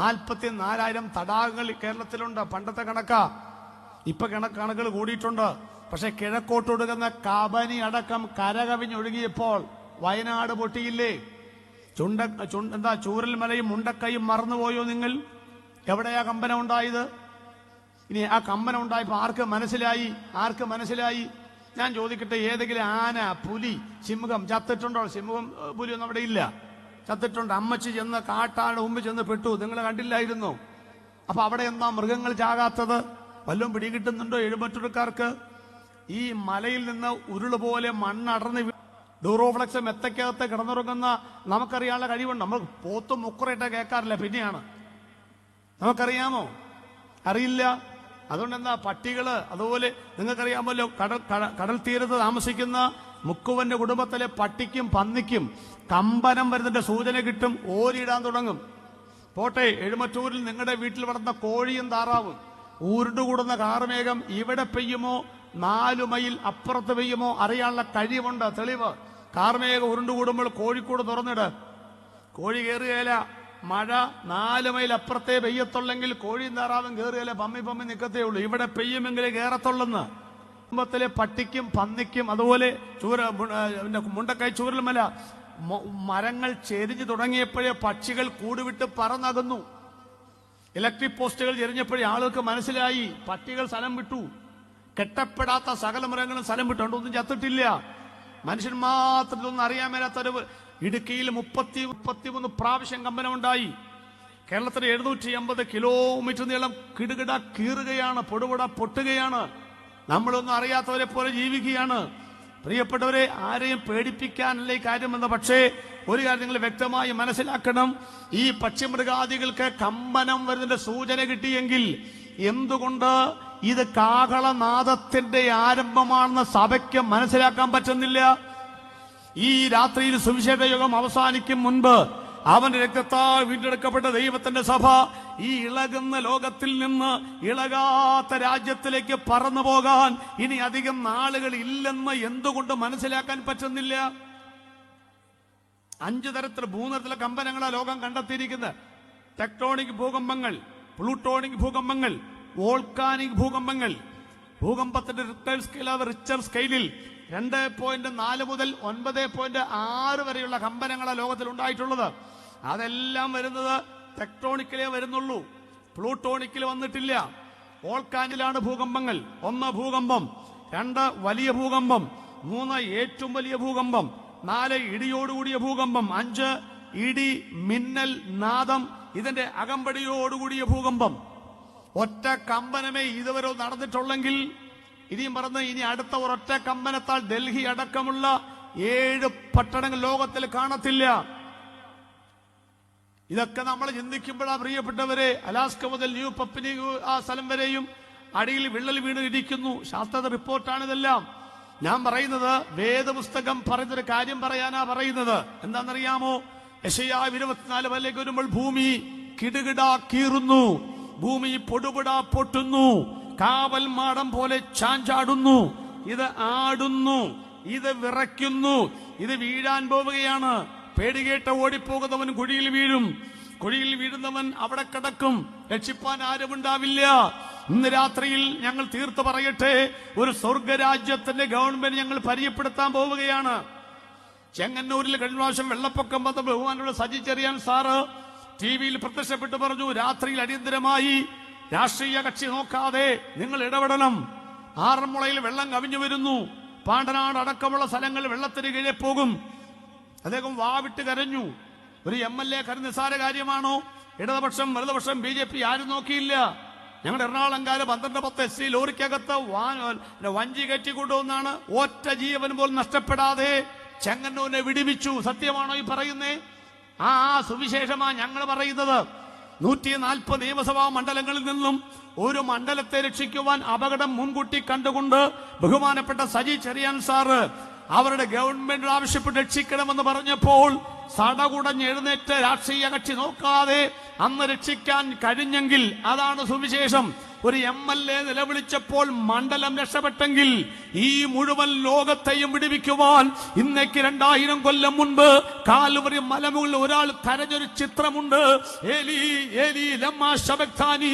44,000 തടാകങ്ങൾ കേരളത്തിലുണ്ട്. പണ്ടത്തെ കണക്കാ. ഇപ്പൊ കണക്കുകൾ കൂടിയിട്ടുണ്ട്. പക്ഷെ കിഴക്കോട്ടൊടുക്കുന്ന കബനി അടക്കം കരകവിഞ്ഞൊഴുകിയപ്പോൾ വയനാട് പൊട്ടിയില്ലേ? ചൂരൽമലയും മുണ്ടക്കൈയും മറന്നുപോയോ നിങ്ങൾ? എവിടെയാ കമ്പനം ഉണ്ടായത്? ഇനി ആ കമ്പനം ഉണ്ടായപ്പോ ആർക്ക് മനസ്സിലായി? ഞാൻ ചോദിക്കട്ടെ, ഏതെങ്കിലും ആന, പുലി, സിംഹം ചത്തിട്ടുണ്ടോ? സിംഹം പുലിയൊന്നും അവിടെ ഇല്ല. ചത്തിട്ടുണ്ട്. അമ്മച്ചി ചെന്ന് കാട്ടാട് മുമ്പിൽ ചെന്ന് പെട്ടു, നിങ്ങൾ കണ്ടില്ലായിരുന്നു? അപ്പൊ അവിടെ എന്താ മൃഗങ്ങൾ ചാകാത്തത്? വല്ലതും പിടികിട്ടുന്നുണ്ടോ എഴുപറ്റൂർക്കാർക്ക്? ഈ മലയിൽ നിന്ന് ഉരുള് പോലെ മണ്ണടർന്ന് ഡൂറോഫ്ലക്സ് മെത്തക്കകത്ത് കിടന്നുറങ്ങുന്ന നമുക്കറിയാനുള്ള കഴിവുണ്ട്. നമ്മൾ പോത്തും മുക്കുറയിട്ട കേൾക്കാറില്ല, പിന്നെയാണ്. നമുക്കറിയാമോ? അറിയില്ല. അതുകൊണ്ട് എന്താ പട്ടികള്, അതുപോലെ നിങ്ങൾക്കറിയാമല്ലോ കടൽ തീരത്ത് താമസിക്കുന്ന മുക്കുവന്റെ കുടുംബത്തിലെ പട്ടിക്കും പന്നിക്കും കമ്പനം വരുന്നതിന്റെ സൂചന കിട്ടും, ഓരിയിടാൻ തുടങ്ങും. പോട്ടെ, എഴുമറ്റൂരിൽ നിങ്ങളുടെ വീട്ടിൽ വളർന്ന കോഴിയും താറാവും ഊരുണ്ടുകൂടുന്ന കാർമേഘം ഇവിടെ പെയ്യുമോ 4 മൈൽ അപ്പുറത്ത് പെയ്യുമോ അറിയാനുള്ള കഴിവുണ്ട്, തെളിവ്. കാർമേഘം ഉരുണ്ടുകൂടുമ്പോൾ കോഴിക്കൂട് തുറന്നിട്, കോഴി കയറുകയില്ല. മഴ 4 മൈൽ അപ്പുറത്തേ പെയ്യത്തുള്ളെങ്കിൽ കോഴിയും താറാവും കയറുകയില്ല, പമ്മി നിൽക്കത്തേ ഉള്ളൂ. ഇവിടെ പെയ്യുമെങ്കിലേ കയറത്തുള്ളെന്ന്. കുടുംബത്തിലെ പട്ടിക്കും പന്നിക്കും, അതുപോലെ മുണ്ടക്കൈ ചൂരൽമല മരങ്ങൾ ചെരിഞ്ഞു തുടങ്ങിയപ്പോഴേ പക്ഷികൾ കൂടുവിട്ട് പറന്നകുന്നു. ഇലക്ട്രിക് പോസ്റ്റുകൾ ചെരിഞ്ഞപ്പോഴേ ആളുകൾക്ക് മനസ്സിലായി പട്ടികൾ സ്ഥലം വിട്ടു. കെട്ടപ്പെടാത്ത സകല മൃഗങ്ങളും സ്ഥലം വിട്ടുകൊണ്ട് ഒന്നും ചത്തിട്ടില്ല. മനുഷ്യൻ മാത്രം ഇതൊന്നും അറിയാൻ മേലാത്തൊരു ഇടുക്കിയിൽ 33 പ്രാവശ്യം കമ്പനമുണ്ടായി. കേരളത്തിൽ 750 കിലോമീറ്റർ നീളം കിടുകിട കീറുകയാണ്, പൊടുപൊട പൊട്ടുകയാണ്. നമ്മളൊന്നും അറിയാത്തവരെ പോലെ ജീവിക്കുകയാണ്. പ്രിയപ്പെട്ടവരെ, ആരെയും പേടിപ്പിക്കാനല്ല ഈ കാര്യമെന്ന്. പക്ഷേ ഒരു കാര്യം നിങ്ങൾ വ്യക്തമായി മനസ്സിലാക്കണം, ഈ പക്ഷിമൃഗാദികൾക്ക് കമ്പനം വരുന്നതിന്റെ സൂചന കിട്ടിയെങ്കിൽ എന്തുകൊണ്ട് ഇത് കാഹളനാദത്തിന്റെ ആരംഭമാണെന്ന് സഭയ്ക്ക് മനസ്സിലാക്കാൻ പറ്റുന്നില്ല? ഈ രാത്രിയിൽ സുവിശേഷ യുഗം അവസാനിക്കും മുൻപ് അവന്റെ രക്തത്താൽ വീണ്ടെടുക്കപ്പെട്ട ദൈവത്തിന്റെ സഭ ഈ ഇളകുന്ന ലോകത്തിൽ നിന്ന് ഇളകാത്ത രാജ്യത്തിലേക്ക് പറന്നു പോകാൻ ഇനി അധികം നാളുകൾ ഇല്ലെന്ന് എന്തുകൊണ്ട് മനസ്സിലാക്കാൻ പറ്റുന്നില്ല? 5 തരത്തിൽ 3 തരത്തിലെ കമ്പനങ്ങളാ ലോകം കണ്ടെത്തിയിരിക്കുന്നത്. ടെക്ടോണിക് ഭൂകമ്പങ്ങൾ, പ്ലൂട്ടോണിക് ഭൂകമ്പങ്ങൾ, വോൾക്കാനിക് ഭൂകമ്പങ്ങൾ. ഭൂകമ്പത്തിന്റെ റിച്ചർ സ്കെയിലിൽ 2.4 മുതൽ 9.6 വരെയുള്ള കമ്പനങ്ങളാണ് ലോകത്തിൽ ഉണ്ടായിട്ടുള്ളത്. അതെല്ലാം വരുന്നത് ടെക്ടോണിക്കിലേ വരുന്നുള്ളൂ, പ്ലൂട്ടോണിക്കിൽ വന്നിട്ടില്ല. വോൾക്കാനിലാണ് ഭൂകമ്പങ്ങൾ. 1 ഭൂകമ്പം, 2 വലിയ ഭൂകമ്പം, 3 ഏറ്റവും വലിയ ഭൂകമ്പം, 4 ഇടിയോടുകൂടിയ ഭൂകമ്പം, 5 ഇടി മിന്നൽ നാദം ഇതിന്റെ അകമ്പടിയോടുകൂടിയ ഭൂകമ്പം. ഒറ്റ കമ്പനമേ ഇതുവരെ നടന്നിട്ടുള്ളെങ്കിൽ ഇനിയും പറഞ്ഞ് ഇനി അടുത്ത ഒരൊറ്റ കമ്പനത്താൽ ഡൽഹി അടക്കമുള്ള 7 പട്ടണങ്ങൾ ലോകത്തിൽ കാണത്തില്ല. ഇതൊക്കെ നമ്മൾ ചിന്തിക്കുമ്പോഴാ പ്രിയപ്പെട്ടവരെ, അലാസ്ക മുതൽ ന്യൂ പപ്പിനി ആ സ്ഥലം വരെയും അടിയിൽ വിള്ളൽ വീണ് ഇരിക്കുന്നു. ശാസ്ത്ര റിപ്പോർട്ടാണിതെല്ലാം. ഞാൻ പറയുന്നത് വേദപുസ്തകം പറയുന്നൊരു കാര്യം പറയാനാ പറയുന്നത്. എന്താണെന്നറിയാമോ? യെശയ്യാ 24 വരുമ്പോൾ ഭൂമി കിടുകിട കീറുന്നു, ഭൂമി പൊടുപൊട പൊട്ടുന്നു, കാവൽ മാടം പോലെ ചാഞ്ചാടുന്നു, ഇത് ആടുന്നു, ഇത് വിറയ്ക്കുന്നു, ഇത് വീഴാൻ പോവുകയാണ്. പേടികേട്ട ഓടിപ്പോകുന്നവൻ കുഴിയിൽ വീഴും, കുഴിയിൽ വീഴുന്നവൻ അവിടെ കിടക്കും, രക്ഷിപ്പാൻ ആരുമുണ്ടാവില്ല. ഇന്ന് രാത്രിയിൽ ഞങ്ങൾ തീർത്ത് പറയട്ടെ, ഒരു സ്വർഗരാജ്യത്തിന്റെ ഗവൺമെന്റ് ഞങ്ങൾ പരിചയപ്പെടുത്താൻ പോവുകയാണ്. ചെങ്ങന്നൂരിൽ കഴിഞ്ഞ പ്രാവശ്യം വെള്ളപ്പൊക്കം വന്ന ബഹുമാനുള്ള സജി ചെറിയാൻ സാറ് ടിവിയിൽ പ്രത്യക്ഷപ്പെട്ട് പറഞ്ഞു, രാത്രിയിൽ അടിയന്തരമായി രാഷ്ട്രീയ കക്ഷി നോക്കാതെ നിങ്ങൾ ഇടപെടണം. ആറന്മുളയിൽ വെള്ളം കവിഞ്ഞു വരുന്നു, പാണ്ടനാട് അടക്കമുള്ള സ്ഥലങ്ങൾ വെള്ളത്തിന് കീഴെ പോകും. അദ്ദേഹം വാവിട്ട് കരഞ്ഞു. ഒരു MLA നിസ്സാര കാര്യമാണോ? ഇടതുപക്ഷം വലതുപക്ഷം BJP ആരും നോക്കിയില്ല. ഞങ്ങളുടെ എറണാകുളംകാര് 12-10 SC ലോറിക്കകത്ത് വഞ്ചി കയറ്റിക്കൊണ്ടുവന്നാണ് ഒറ്റ ജീവൻ പോലും നഷ്ടപ്പെടാതെ ചെങ്ങന്നൂരിനെ വിടിവിച്ചു. സത്യമാണോ ഈ പറയുന്നേ? ആ സുവിശേഷമാ ഞങ്ങൾ പറയുന്നത്. 140 നിയമസഭാ മണ്ഡലങ്ങളിൽ നിന്നും ഒരു മണ്ഡലത്തെ രക്ഷിക്കുവാൻ അപകടം മുൻകൂട്ടി കണ്ടുകൊണ്ട് ബഹുമാനപ്പെട്ട സജി ചെറിയാൻ സാറ് അവരുടെ ഗവൺമെന്റ് ആവശ്യപ്പെട്ട് രക്ഷിക്കണമെന്ന് പറഞ്ഞപ്പോൾ സടകുടഞ്ഞ് എഴുന്നേറ്റ് രാഷ്ട്രീയ കക്ഷി നോക്കാതെ അന്ന് രക്ഷിക്കാൻ കഴിഞ്ഞെങ്കിൽ അതാണ് സുവിശേഷം. ഒരു MLA നിലവിളിച്ചപ്പോൾ മണ്ഡലം രക്ഷപ്പെട്ടെങ്കിൽ ഈ മുഴുവൻ ലോകത്തെയും വിടുവിക്കുവാൻ ഇന്നേക്ക് 2000 കൊല്ലം മുൻപ് കാൽവരി മലമുകളിൽ ഒരാൾ കരഞ്ഞൊരു ചിത്രമുണ്ട്. ഏലി ഏലി ലമ്മാ ശബക്താനി,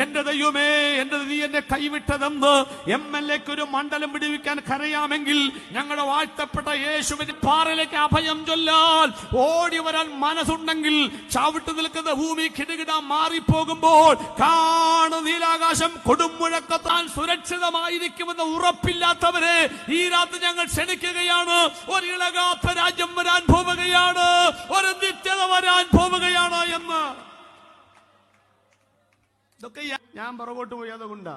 എന്റെ ദൈവമേ എന്റെ നീ എന്നെ കൈവിട്ടതെന്ന്. MLAക്ക് ഒരു മണ്ഡലം വിടുവിക്കാൻ കരയാമെങ്കിൽ ഞങ്ങളുടെ വാഴ്ത്തപ്പെട്ട യേശുവിന്റെ പാറയിലേക്ക് അഭയം ചൊല്ലാൻ ഓടി വരാൻ മനസ്സുണ്ടെങ്കിൽ ചവിട്ടു നിൽക്കുന്ന ഭൂമി കിടുകിട മാറിപ്പോകുമ്പോൾ കാണു നീലാകാശ അവകാശം കൊടുമുഴക്കത്താൻ സുരക്ഷിതമായിരിക്കുമെന്ന് ഉറപ്പില്ലാത്തവരെ ഈ രാത്രി ഞങ്ങൾ ക്ഷണിക്കുകയാണ്. ഒരു ഇളകാത്ത രാജ്യം വരാൻ പോവുകയാണ്, ഒരു നിത്യത വരാൻ പോവുകയാണ് എന്ന്. ഇതൊക്കെ ഞാൻ പുറകോട്ട് പോയി അതുകൊണ്ടാ.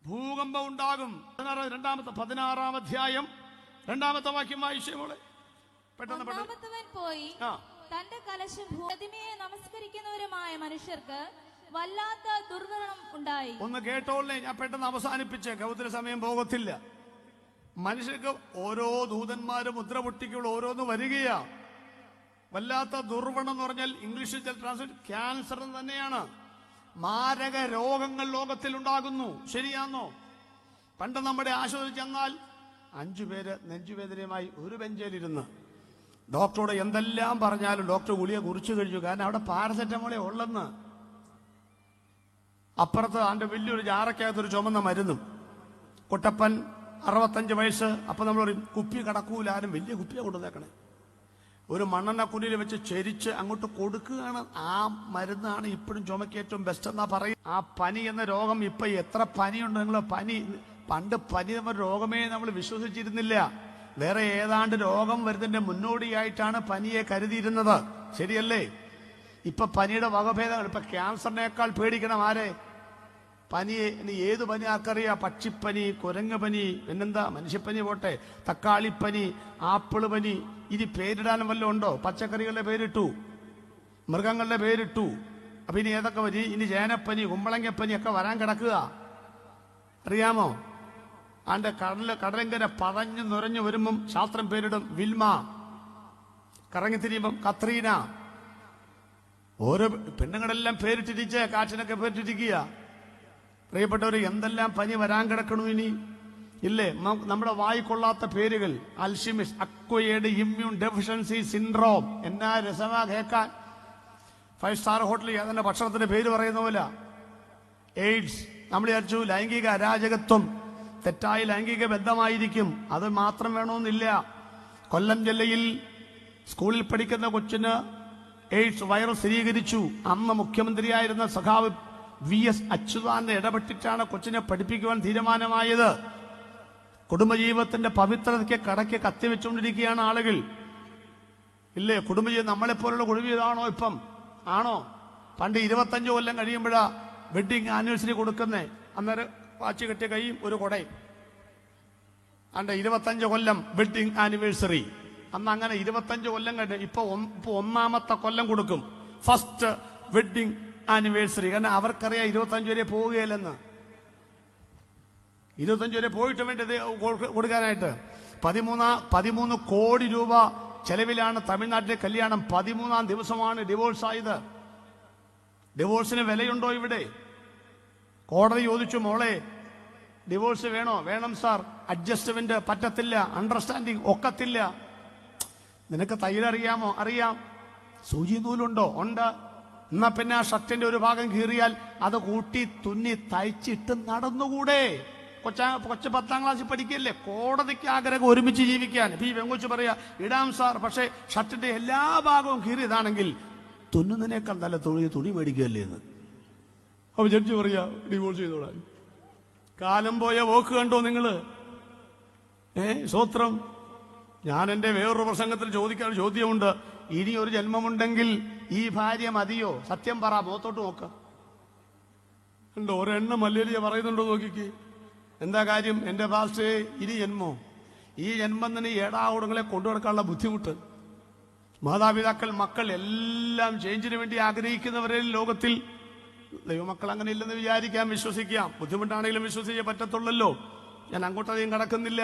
ഭൂകമ്പം ഉണ്ടാകും. 16-ാം അധ്യായം 2-ാമത്തെ വാക്യം വായിച്ചേ മോളെ. പെട്ടെന്ന് ഒന്നാമത്തവൻ പോയി തന്റെ കലശം പ്രതിമയെ നമസ്കരിക്കുന്നവരുമായ മനുഷ്യർക്ക് വല്ലാത്ത ദുർമരണം ഉണ്ടായി. ഒന്ന് കേട്ടോളേ, ഞാൻ പെട്ടെന്ന് അവസാനിപ്പിച്ചേക്കാം, ഒത്തിരി സമയം പോകത്തില്ല. മനുഷ്യർക്ക് ഓരോ ദൂതന്മാരും മുദ്ര പൊട്ടിക്കുമ്പോൾ ഓരോന്ന് വരികയാ. വല്ലാത്ത ദുർവണം എന്ന് പറഞ്ഞാൽ ഇംഗ്ലീഷിൽ ട്രാൻസ്ലേറ്റ് ക്യാൻസർ തന്നെയാണ്. മാരക രോഗങ്ങൾ ലോകത്തിൽ ഉണ്ടാകുന്നു. ശരിയാണോ? പണ്ട് നമ്മുടെ ആശുപത്രി ചെന്നാൽ 5 പേര് നെഞ്ചുവേദനയുമായി ഒരു ബെഞ്ചിലിരുന്ന് ഡോക്ടറോട് എന്തെല്ലാം പറഞ്ഞാലും ഡോക്ടർ ഗുളിക കുറിച്ചു കഴിഞ്ഞു. കാരണം അവിടെ പാരസെറ്റമോളെ ഉള്ളെന്ന്. അപ്പുറത്ത് അതിന്റെ വലിയൊരു ജാറക്കകത്തൊരു ചുമന്ന മരുന്നും. കുട്ടപ്പൻ 65 വയസ്സ്. അപ്പൊ നമ്മൾ പറയും കുപ്പി കടക്കൂല, ആരും വലിയ കുപ്പിയെ കൊണ്ടുവന്നേക്കണേ. ഒരു മണ്ണെണ്ണ കുലിയിൽ വെച്ച് ചെരിച്ച് അങ്ങോട്ട് കൊടുക്കുകയാണ്. ആ മരുന്നാണ് ഇപ്പോഴും ചുമക്ക് ഏറ്റവും ബെസ്റ്റ് എന്നാ പറയും. ആ പനി എന്ന രോഗം ഇപ്പൊ എത്ര പനിയുണ്ട് നിങ്ങൾ. പണ്ട് പനി എന്ന രോഗമേ നമ്മൾ വിശ്വസിച്ചിരുന്നില്ല. വേറെ ഏതാണ്ട് രോഗം വരുന്നതിന്റെ മുന്നോടിയായിട്ടാണ് പനിയെ കരുതിയിരുന്നത്. ശരിയല്ലേ? ഇപ്പൊ പനിയുടെ വകഭേദങ്ങൾ. ഇപ്പൊ ക്യാൻസറിനേക്കാൾ പേടിക്കണം ആരെ? പനിയെ. ഇനി ഏത് പനി ആർക്കറിയാം? പക്ഷിപ്പനി, കുരങ്ങ് പനി, പിന്നെന്താ മനുഷ്യപ്പനി പോട്ടെ, തക്കാളിപ്പനി, ആപ്പിള് പനി. ഇനി പേരിടാനും വല്ലതും ഉണ്ടോ? പച്ചക്കറികളുടെ പേരിട്ടു, മൃഗങ്ങളുടെ പേരിട്ടു. അപ്പൊ ഇനി ഏതൊക്കെ പനി? ഇനി ചേനപ്പനി, കുമ്പളങ്ങപ്പനി ഒക്കെ വരാൻ കിടക്കുക. അറിയാമോ? ആന്റെ കടലങ്കര പതഞ്ഞു നുരഞ്ഞു വരുമ്പം ശാസ്ത്രം പേരിടും വിൽമ, കറങ്ങിത്തിരിയുമ്പം കത്രീന. ഓരോ പെണ്ണുങ്ങളെല്ലാം പേരിട്ടിരിച്ച് കാറ്റിനൊക്കെ പേരിട്ടിരിക്കുക. പ്രിയപ്പെട്ടവർ, എന്തെല്ലാം പനി വരാൻ കിടക്കണു ഇനി ഇല്ലേ? നമ്മുടെ വായിക്കൊള്ളാത്ത പേരുകൾ. അൽഷിമിസ്, അക്വയേർഡ് ഇമ്മ്യൂൺ ഡെഫിഷ്യൻസി സിൻഡ്രോം. എന്നാ രസമാ കേൾക്കാൻ. 5 സ്റ്റാർ ഹോട്ടലിൽ ഏതാണ്ട് ഭക്ഷണത്തിന്റെ പേര് പറയുന്ന പോലെ. എയ്ഡ്സ്. നമ്മൾ വിചാരിച്ചു ലൈംഗിക അരാജകത്വം, തെറ്റായ ലൈംഗിക ബന്ധമായിരിക്കും. അത് മാത്രം വേണമെന്നില്ല. കൊല്ലം ജില്ലയിൽ സ്കൂളിൽ പഠിക്കുന്ന കൊച്ചിന് എയ്ഡ്സ് വൈറസ് സ്ഥിരീകരിച്ചു. അന്ന് മുഖ്യമന്ത്രിയായിരുന്ന സഖാവ് VS അച്യുതാനന്ദൻ ഇടപെട്ടിട്ടാണ് കൊച്ചിനെ പഠിപ്പിക്കുവാൻ തീരുമാനമായത്. കുടുംബജീവിതത്തിന്റെ പവിത്രതയ്ക്ക് കടയ്ക്ക് കത്തിവെച്ചുകൊണ്ടിരിക്കുകയാണ് ആളുകൾ ഇല്ലേ? കുടുംബജീവിതം നമ്മളെപ്പോലുള്ള കുടുംബജീവിതമാണോ ഇപ്പം? ആണോ? പണ്ട് 25 കൊല്ലം കഴിയുമ്പോഴാ വെഡിങ് ആനിവേഴ്സറി കൊടുക്കുന്നേ. അന്നേരം വാച്ച് കെട്ടിയ കൈയും ഒരു കൊടയും. അണ്ട് 25 കൊല്ലം വെഡിങ് ആനിവേഴ്സറി. അന്ന് അങ്ങനെ 25 കൊല്ലം കഴിഞ്ഞ് ഇപ്പൊ 1-ാമത്തെ കൊല്ലം കൊടുക്കും ഫസ്റ്റ് വെഡിങ് ആനിവേഴ്സറി. കാരണം അവർക്കറിയാം 25 വരെ പോവുകയില്ലെന്ന്. 25 വരെ പോയിട്ട് വേണ്ടി കൊടുക്കാനായിട്ട് 13 കോടി രൂപ ചെലവിലാണ് തമിഴ്നാട്ടിലെ കല്യാണം. 13-ാം ദിവസമാണ് ഡിവോഴ്സ് ആയത്. ഡിവോഴ്സിന് വിലയുണ്ടോ ഇവിടെ? കോടതി ചോദിച്ചു, മോളെ ഡിവോഴ്സ് വേണോ? വേണം സാർ. അഡ്ജസ്റ്റ്മെന്റ് പറ്റത്തില്ല, അണ്ടർസ്റ്റാൻഡിങ് ഒക്കത്തില്ല. നിനക്ക് തയ്യലറിയാമോ? അറിയാം. സൂചി നൂലുണ്ടോ? ഉണ്ട്. എന്നാ പിന്നെ ആ ഷർട്ടിന്റെ ഒരു ഭാഗം കീറിയാൽ അത് കൂട്ടി തുന്നി തയ്ച്ചിട്ട് നടന്നുകൂടെ? കൊച്ചു 10-ാം ക്ലാസ്സിൽ പഠിക്കല്ലേ? കോടതിക്ക് ആഗ്രഹം ഒരുമിച്ച് ജീവിക്കാൻ. ഇപ്പൊ ഈ വെങ്കൊച്ചു പറയാ ഇടാം സാർ, പക്ഷെ ഷർട്ടിന്റെ എല്ലാ ഭാഗവും കീറിയതാണെങ്കിൽ തുന്നുന്നതിനേക്കാൾ നല്ല തുണി മേടിക്കുകയല്ലേ എന്ന്. അപ്പൊ ജഡ്ജി പറയാ ഡിവോഴ്സ് ചെയ്തോളാം. കാലം പോയ വോക്ക് കണ്ടോ നിങ്ങള്? സ്വത്രം. ഞാൻ എന്റെ വേറൊരു പ്രസംഗത്തിൽ ചോദിക്കാൻ ചോദ്യമുണ്ട്. ഇനി ഒരു ജന്മമുണ്ടെങ്കിൽ ഈ ഭാര്യ മതിയോ? സത്യം പറ, മുഖത്തോട്ട് നോക്ക. ഉണ്ടോ? ഒരെണ്ണം മല്ലേലിയ പറയുന്നുണ്ടോ? നോക്കിക്ക്. എന്താ കാര്യം? എന്റെ പാസ്റ്റേ, ഇനി ജന്മോ? ഈ ജന്മം തന്നെ ഏടാകുടങ്ങളെ കൊണ്ടുനടക്കാനുള്ള ബുദ്ധിമുട്ട്. മാതാപിതാക്കൾ, മക്കൾ എല്ലാം ചേഞ്ചിന് വേണ്ടി ആഗ്രഹിക്കുന്നവരെ ലോകത്തിൽ. ദൈവമക്കൾ അങ്ങനെ ഇല്ലെന്ന് വിചാരിക്കാം, വിശ്വസിക്കാം. ബുദ്ധിമുട്ടാണെങ്കിലും വിശ്വസിച്ചേ പറ്റത്തുള്ളല്ലോ. ഞാൻ അങ്ങോട്ടധികം കടക്കുന്നില്ല.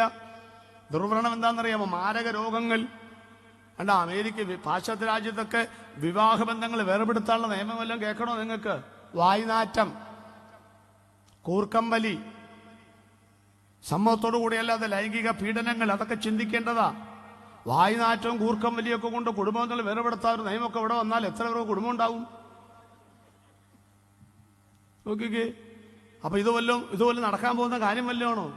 ദുർവ്രണം എന്താണെന്നറിയാമോ? മാരക രോഗങ്ങൾ. അല്ല, അമേരിക്ക, പാശ്ചാത്യ രാജ്യത്തൊക്കെ വിവാഹബന്ധങ്ങൾ വേർപെടുത്താനുള്ള നിയമമെല്ലാം കേൾക്കണോ നിങ്ങൾക്ക്? വായ്നാറ്റം, കൂർക്കമ്പലി, സമ്മതത്തോടു കൂടിയല്ലാതെ ലൈംഗിക പീഡനങ്ങൾ, അതൊക്കെ ചിന്തിക്കേണ്ടതാ. വായ്നാറ്റവും കൂർക്കമ്പലിയൊക്കെ കൊണ്ട് കുടുംബങ്ങൾ വേർപെടുത്താൻ ഒരു നിയമമൊക്കെ ഇവിടെ വന്നാൽ എത്ര പേർക്ക് കുടുംബം ഉണ്ടാവും? നോക്കിക്കേ. അപ്പൊ ഇതുവല്ലോ നടക്കാൻ പോകുന്ന കാര്യം വല്ലതാണോ?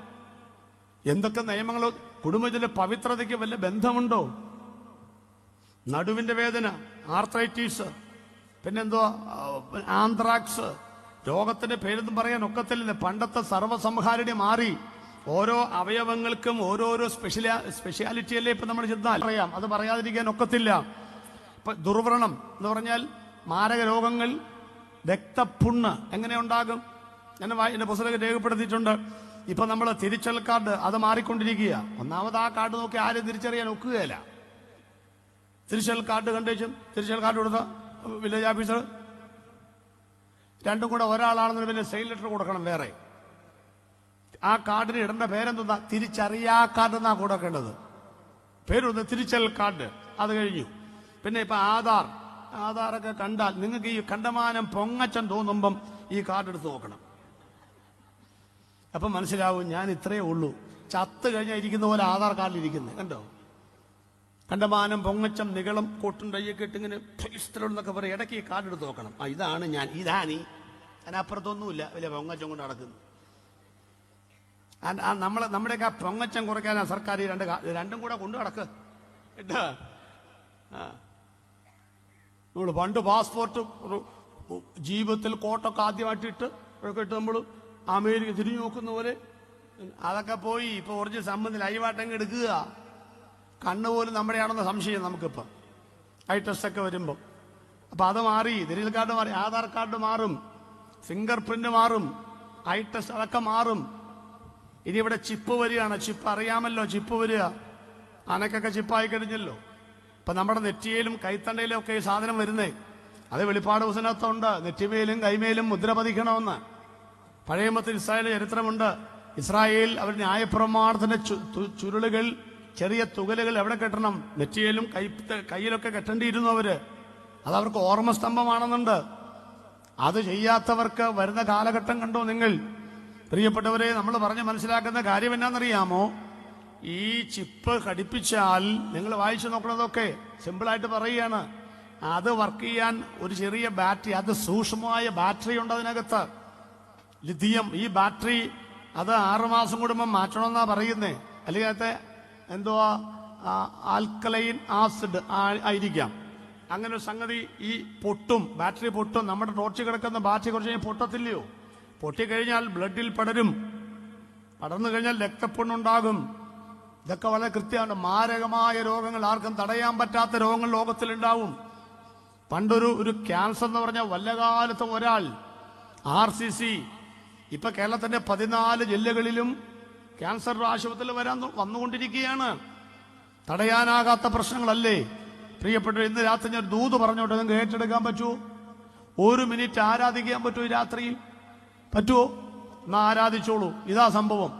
എന്തൊക്കെ നിയമങ്ങളോ? കുടുംബത്തിന്റെ പവിത്രതയ്ക്ക് വല്ല ബന്ധമുണ്ടോ? നടുവിന്റെ വേദന, ആർത്രൈറ്റീസ്, പിന്നെന്തോ ആന്ത്രാക്സ്, രോഗത്തിന്റെ പേരൊന്നും പറയാൻ ഒക്കത്തില്ല. പണ്ടത്തെ സർവ്വസംഹാരണി മാറി. ഓരോ അവയവങ്ങൾക്കും ഓരോരോ സ്പെഷ്യാലിറ്റിയല്ലേ ഇപ്പൊ നമ്മൾ ചെന്നാൽ പറയാം. അത് പറയാതിരിക്കാൻ ഒക്കത്തില്ല. ഇപ്പൊ ദുർവ്രണം എന്ന് പറഞ്ഞാൽ മാരക രോഗങ്ങൾ, രക്തപുണ്ണ് എങ്ങനെ ഉണ്ടാകും? ഞാൻ എന്റെ പുസ്തകം രേഖപ്പെടുത്തിയിട്ടുണ്ട്. ഇപ്പൊ നമ്മൾ തിരിച്ചൽ കാർഡ് അത് മാറിക്കൊണ്ടിരിക്കുക. ഒന്നാമത് ആ കാർഡ് നോക്കി ആരും തിരിച്ചറിയാൻ ഒക്കുകയില്ല. തിരിച്ചൽ കാർഡ് കണ്ടേച്ചും തിരിച്ചൽ കാർഡ് കൊടുത്ത വില്ലേജ് ഓഫീസർ രണ്ടും കൂടെ ഒരാളാണെന്ന് പിന്നെ സെയിൽ ലെറ്റർ കൊടുക്കണം വേറെ. ആ കാർഡിന് ഇടേണ്ട പേരെന്താ? തിരിച്ചറിയാ കാർഡ് എന്നാ കൊടുക്കേണ്ടത്. പേരൊന്ന് തിരിച്ചൽ കാർഡ്. അത് കഴിഞ്ഞു. പിന്നെ ഇപ്പൊ ആധാറൊക്കെ കണ്ടാൽ നിങ്ങൾക്ക് ഈ കണ്ടമാനം പൊങ്ങച്ചം തോന്നുമ്പം ഈ കാർഡ് എടുത്ത് നോക്കണം. അപ്പം മനസ്സിലാവും ഞാൻ ഇത്രയേ ഉള്ളൂ. ചത്ത് കഴിഞ്ഞാൽ ഇരിക്കുന്ന പോലെ ആധാർ കാർഡിൽ ഇരിക്കുന്നത് കണ്ടോ? കണ്ടമാനം പൊങ്ങച്ചം നികളം കോട്ടും കയ്യൊക്കെ ഇട്ട് ഇങ്ങനെ എന്നൊക്കെ പറയും. ഇടയ്ക്ക് ഈ കാർഡ് എടുത്ത് നോക്കണം. ഇതാണ് ഞാൻ, ഇതാണീ. അതിനപ്പുറത്തൊന്നുമില്ല, വലിയ പൊങ്ങച്ചം കൊണ്ട് നടക്കുന്നു. നമ്മുടെയൊക്കെ ആ പൊങ്ങച്ചം കുറയ്ക്കാനാണ് സർക്കാർ ഈ രണ്ടും കൂടെ കൊണ്ടു നടക്കുക കേട്ടാ. നമ്മൾ പണ്ട് പാസ്പോർട്ട് ജീവിതത്തിൽ കോട്ടൊക്കെ ആദ്യമായിട്ട് ഇട്ട് നമ്മൾ അമേരിക്ക തിരിഞ്ഞു നോക്കുന്ന പോലെ അതൊക്കെ പോയി. ഇപ്പൊ ഒറിജിനൽ സംബന്ധം ലൈവായിട്ടങ്ങ് എടുക്കുക. കണ്ണുപോലും നമ്മുടെയാണെന്ന സംശയം നമുക്കിപ്പം ഐ ടെസ്റ്റ് ഒക്കെ വരുമ്പം. അപ്പൊ അത് മാറി, തിരിച്ചൽ കാർഡ് മാറി, ആധാർ കാർഡ് മാറും, ഫിംഗർ പ്രിന്റ് മാറും, ഐ ടെസ്റ്റ് അതൊക്കെ മാറും. ഇനി ഇവിടെ ചിപ്പ് വരികയാണ്. ചിപ്പ് അറിയാമല്ലോ, ചിപ്പ് വരിക. അനക്കൊക്കെ ചിപ്പായി കഴിഞ്ഞല്ലോ. ഇപ്പൊ നമ്മുടെ നെറ്റിയിലും കൈത്തണ്ടയിലും ഒക്കെ ഈ സാധനം വരുന്നേ. അത് വെളിപ്പാട് പുസ്തകത്തുണ്ട്. നെറ്റിമേലും കൈമേലും മുദ്ര പതിക്കണമെന്ന്. പഴയ നിയമത്തിൽ ഇസ്രായേൽ ചരിത്രമുണ്ട്. ഇസ്രായേൽ അവർ ന്യായപ്രമാണത്തിന്റെ ചുരുളുകൾ, ചെറിയ തുകലുകൾ എവിടെ കെട്ടണം? നെറ്റിയിലും കയ്യിലൊക്കെ കെട്ടേണ്ടിയിരുന്നു അവര്. അതവർക്ക് ഓർമ്മസ്തംഭമാണെന്നുണ്ട്. അത് ചെയ്യാത്തവർക്ക് വരുന്ന കാലഘട്ടം കണ്ടോ നിങ്ങൾ? പ്രിയപ്പെട്ടവരെ, നമ്മൾ പറഞ്ഞ് മനസ്സിലാക്കുന്ന കാര്യം എന്നാണെന്നറിയാമോ? ഈ ചിപ്പ് ഘടിപ്പിച്ചാൽ നിങ്ങൾ വായിച്ചു നോക്കണതൊക്കെ സിമ്പിളായിട്ട് പറയുകയാണ്. അത് വർക്ക് ചെയ്യാൻ ഒരു ചെറിയ ബാറ്ററി, അത് സൂക്ഷ്മമായ ബാറ്ററി ഉണ്ട് അതിനകത്ത്, ലിഥിയം. ഈ ബാറ്ററി അത് 6 മാസം കൂടുമ്പോൾ മാറ്റണമെന്നാ പറയുന്നേ. അല്ലെങ്കിൽ അതിനകത്തെ എന്തുവാ ആൽക്കലൈൻ ആസിഡ് ആയിരിക്കാം. അങ്ങനെ ഒരു സംഗതി ഈ പൊട്ടും, ബാറ്ററി പൊട്ടും. നമ്മുടെ ടോർച്ച് കിടക്കുന്ന ബാറ്ററി കുറച്ച് കഴിഞ്ഞാൽ പൊട്ടത്തില്ലയോ? പൊട്ടിക്കഴിഞ്ഞാൽ ബ്ലഡിൽ പടരും. പടർന്നു കഴിഞ്ഞാൽ രക്തപ്പുണ്ണുണ്ടാകും. ഇതൊക്കെ വളരെ കൃത്യമാണ്. മാരകമായ രോഗങ്ങൾ, ആർക്കും തടയാൻ പറ്റാത്ത രോഗങ്ങൾ ലോകത്തിലുണ്ടാവും. പണ്ടൊരു ക്യാൻസർ എന്ന് പറഞ്ഞാൽ വല്ല കാലത്തും ഒരാൾ RCC, ഇപ്പൊ കേരളത്തിന്റെ 14 ജില്ലകളിലും ക്യാൻസർ ആശുപത്രിയിൽ വന്നുകൊണ്ടിരിക്കുകയാണ്. തടയാനാകാത്ത പ്രശ്നങ്ങളല്ലേ പ്രിയപ്പെട്ട? ഇന്ന് രാത്രി ഞാൻ ദൂത് പറഞ്ഞോട്ടെ, നിങ്ങൾക്ക് ഏറ്റെടുക്കാൻ പറ്റുമോ? 1 മിനിറ്റ് ആരാധിക്കാൻ പറ്റുമോ ഈ രാത്രിയിൽ? പറ്റുമോ? എന്നാ ആരാധിച്ചോളൂ. ഇതാ സംഭവം.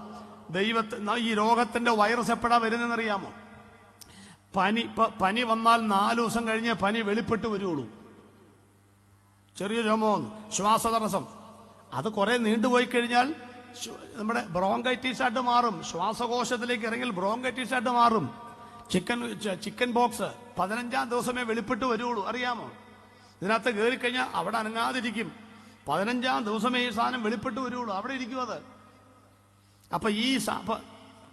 ഈ രോഗത്തിന്റെ വൈറസ് എപ്പോഴാ വരുന്നതെന്നറിയാമോ? പനി വന്നാൽ 4 ദിവസം കഴിഞ്ഞ് പനി വെളിപ്പെട്ട് വരുള്ളൂ. ചെറിയ ചുമ, ശ്വാസതടസ്സം, അത് കുറെ നീണ്ടുപോയി കഴിഞ്ഞാൽ നമ്മുടെ ബ്രോങ്കൈറ്റിസ് ആയിട്ട് മാറും. ശ്വാസകോശത്തിലേക്ക് ഇറങ്ങിയാൽ ബ്രോങ്കൈറ്റിസ് ആയിട്ട് മാറും. ചിക്കൻ ബോക്സ് 15-ാം ദിവസമേ വെളിപ്പെട്ട് വരുള്ളൂ. അറിയാമോ? ഇതിനകത്ത് കയറിക്കഴിഞ്ഞാൽ അവിടെ അനങ്ങാതിരിക്കും. 15-ാം ദിവസമേ ഈ സാധനം വെളിപ്പെട്ട് വരുള്ളൂ. അവിടെ ഇരിക്കും അത്. അപ്പൊ ഈ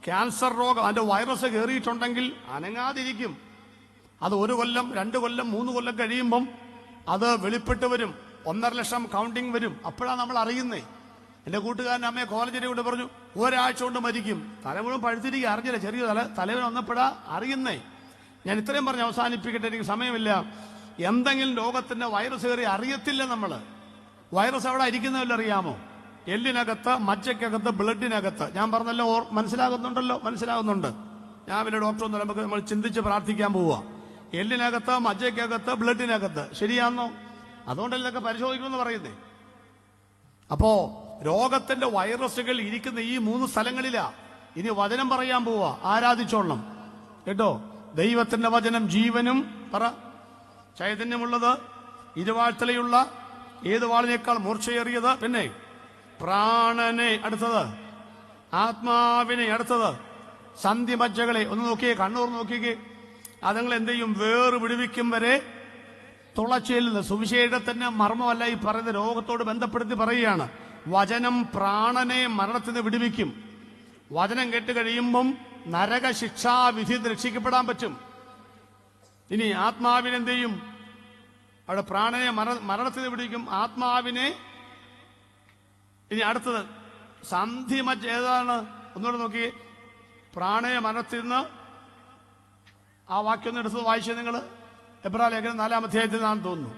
ക്യാൻസർ രോഗം, അതിന്റെ വൈറസ് കയറിയിട്ടുണ്ടെങ്കിൽ അനങ്ങാതിരിക്കും. അത് 1 കൊല്ലം 2 കൊല്ലം 3 കൊല്ലം കഴിയുമ്പം അത് വെളിപ്പെട്ട് വരും. 1.5 ലക്ഷം കൗണ്ടിങ് വരും. അപ്പോഴാണ് നമ്മൾ അറിയുന്നേ. എന്റെ കൂട്ടുകാരൻ അമ്മയെ കോളേജിനെ കൊണ്ട് പറഞ്ഞു 1 ആഴ്ച കൊണ്ട് മരിക്കും. തല മുഴുവൻ പഴുത്തിരിക്കുക, അറിഞ്ഞില്ല. ചെറിയ തലവേദന വന്നപ്പോഴാ അറിയുന്നേ. ഞാൻ ഇത്രയും പറഞ്ഞ് അവസാനിപ്പിക്കട്ടെ, എനിക്ക് സമയമില്ല. എന്തെങ്കിലും രോഗത്തിന്റെ വൈറസ് കയറി അറിയത്തില്ല നമ്മള്. വൈറസ് അവിടെ ഇരിക്കുന്നവല്ലോ അറിയാമോ? എല്ലിനകത്ത്, മജ്ജയ്ക്കകത്ത്, ബ്ലഡിനകത്ത്. ഞാൻ പറഞ്ഞല്ലോ, മനസ്സിലാകുന്നുണ്ടല്ലോ? മനസ്സിലാകുന്നുണ്ട്. ഞാൻ പിന്നെ ഡോക്ടർ ഒന്നും നമുക്ക് നമ്മൾ ചിന്തിച്ച് പ്രാർത്ഥിക്കാൻ പോവുക. എല്ലിനകത്ത്, മജ്ജയ്ക്കകത്ത്, ബ്ലഡിനകത്ത്. ശരിയാണോ? അതുകൊണ്ടല്ലേ ഇതൊക്കെ പരിശോധിക്കണമെന്ന് പറയുന്നേ. അപ്പോ രോഗത്തിന്റെ വൈറസുകൾ ഇരിക്കുന്ന ഈ 3 സ്ഥലങ്ങളിലാ. ഇനി വചനം പറയാൻ പോവാ. ആരാധിച്ചോളണം കേട്ടോ. ദൈവത്തിന്റെ വചനം ജീവനും ചൈതന്യമുള്ളത്, ഇരുവാഴ്ത്തലയുള്ള, ഏത് വാളിനേക്കാൾ മൂർച്ചയേറിയത്, പിന്നെ പ്രാണനെ, അടുത്തത് ആത്മാവിനെ, അടുത്തത് സന്ധിമജ്ജകളെ. ഒന്ന് നോക്കിയേ, കണ്ണൂർ നോക്കിയേ. അതുങ്ങൾ എന്ത് ചെയ്യും? വേറ് വിടുവിക്കും വരെ തുളച്ചേലുന്നത്. സുവിശേഷത്തിന്റെ മർമ്മമല്ല ഈ പറയുന്ന, രോഗത്തോട് ബന്ധപ്പെടുത്തി പറയുകയാണ്. വചനം പ്രാണനെ മരണത്തിൽ നിന്ന് വിടുവിക്കും. വചനം കേട്ട് കഴിയുമ്പം നരക ശിക്ഷാവിധി രക്ഷിക്കപ്പെടാൻ പറ്റും. ഇനി ആത്മാവിനെന്ത് ചെയ്യും? അവിടെ പ്രാണനെ മരണത്തിൽ നിന്ന് വിടുവിക്കും, ആത്മാവിനെ ഇനി അടുത്തത് സന്ധി മജ്ജ ഏതാണ്? ഒന്നുകൂടെ നോക്കി. പ്രാണയ മനത്തിന്ന് ആ വാക്യം ഒന്ന് എടുത്ത് വായിച്ചത് നിങ്ങൾ. എബ്രായ ലേഖനം 4-ാം അധ്യായത്തിൽ നാം തോന്നുന്നു.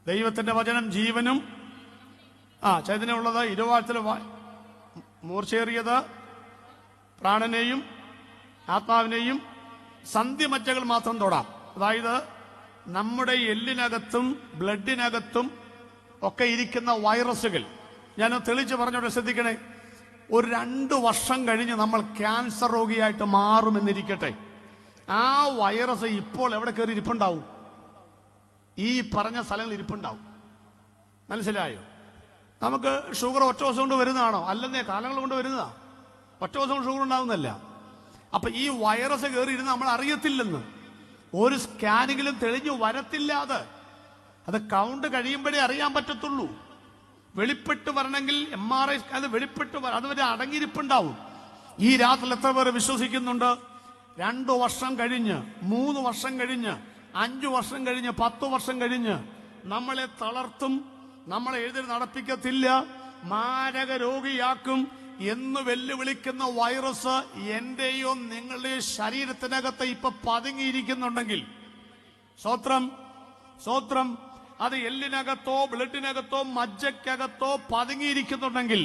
ദൈവത്തിന്റെ വചനം ജീവനും ചൈതന്യമുള്ളത്, ഇരുവാഴ്ചയിൽ മൂർച്ചയേറിയത്, പ്രാണനെയും ആത്മാവിനെയും സന്ധിമജ്ജകൾ മാത്രം തൊടാം. അതായത് നമ്മുടെ എല്ലിനകത്തും ബ്ലഡിനകത്തും ഒക്കെ ഇരിക്കുന്ന വൈറസുകൾ. ഞാൻ തെളിച്ച് പറഞ്ഞോട്ടെ, ശ്രദ്ധിക്കണേ. ഒരു 2 വർഷം കഴിഞ്ഞ് നമ്മൾ ക്യാൻസർ രോഗിയായിട്ട് മാറുമെന്നിരിക്കട്ടെ. ആ വൈറസ് ഇപ്പോൾ എവിടെ കയറി ഇരിപ്പുണ്ടാവും? ഈ പറഞ്ഞ സ്ഥലങ്ങളിൽ ഇരിപ്പുണ്ടാവും. മനസ്സിലായോ? നമുക്ക് ഷുഗർ ഒറ്റ ദിവസം കൊണ്ട് വരുന്നതാണോ? അല്ലെന്നേ, കാലങ്ങൾ കൊണ്ട് വരുന്നതാ. ഒറ്റ ദിവസം കൊണ്ട് ഷുഗർ ഉണ്ടാവുന്നല്ല. അപ്പൊ ഈ വൈറസ് കയറി ഇരുന്ന് നമ്മൾ അറിയത്തില്ലെന്ന്. ഒരു സ്കാനിങ്ങിലും തെളിഞ്ഞു വരത്തില്ല. അത് കൗണ്ട് കഴിയുമ്പോഴേ അറിയാൻ പറ്റത്തുള്ളൂ. വെളിപ്പെട്ട് വരണമെങ്കിൽ MRI അത് വെളിപ്പെട്ട് അതുവരെ അടങ്ങിയിരിപ്പുണ്ടാവും. ഈ രാത്രി എത്ര പേർ വിശ്വസിക്കുന്നുണ്ട്? 2 വർഷം കഴിഞ്ഞ്, 3 വർഷം കഴിഞ്ഞ്, 5 വർഷം കഴിഞ്ഞ്, 10 വർഷം കഴിഞ്ഞ് നമ്മളെ തളർത്തും, നമ്മളെ എഴുതി നടപ്പിക്കത്തില്ല, മാരക രോഗിയാക്കും എന്ന് വെല്ലുവിളിക്കുന്ന വൈറസ് എന്റെയോ നിങ്ങളുടെയോ ശരീരത്തിനകത്ത് ഇപ്പൊ പതുങ്ങിയിരിക്കുന്നുണ്ടെങ്കിൽ, സ്വത്രം അത് എല്ലിനകത്തോ ബ്ലഡിനകത്തോ മജ്ജയ്ക്കകത്തോ പതുങ്ങിയിരിക്കുന്നുണ്ടെങ്കിൽ,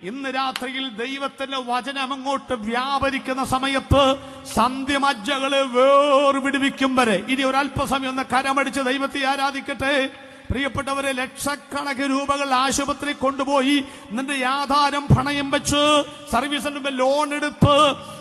ഇന്ന് രാത്രിയിൽ ദൈവത്തിന്റെ വചനം അങ്ങോട്ട് വ്യാപരിക്കുന്ന സമയത്ത് സന്ധ്യമജ്ജകളെ വേർപിടിവിക്കും വരെ ഇനി ഒരല്പസമയം ഒന്ന് കരമടിച്ച് ദൈവത്തെ ആരാധിക്കട്ടെ. പ്രിയപ്പെട്ടവരെ, ലക്ഷക്കണക്കിന് രൂപകൾ ആശുപത്രി കൊണ്ടുപോയി നിന്റെ ആധാരം പണയം വെച്ച് സർവീസിന് ലോൺ എടുത്ത്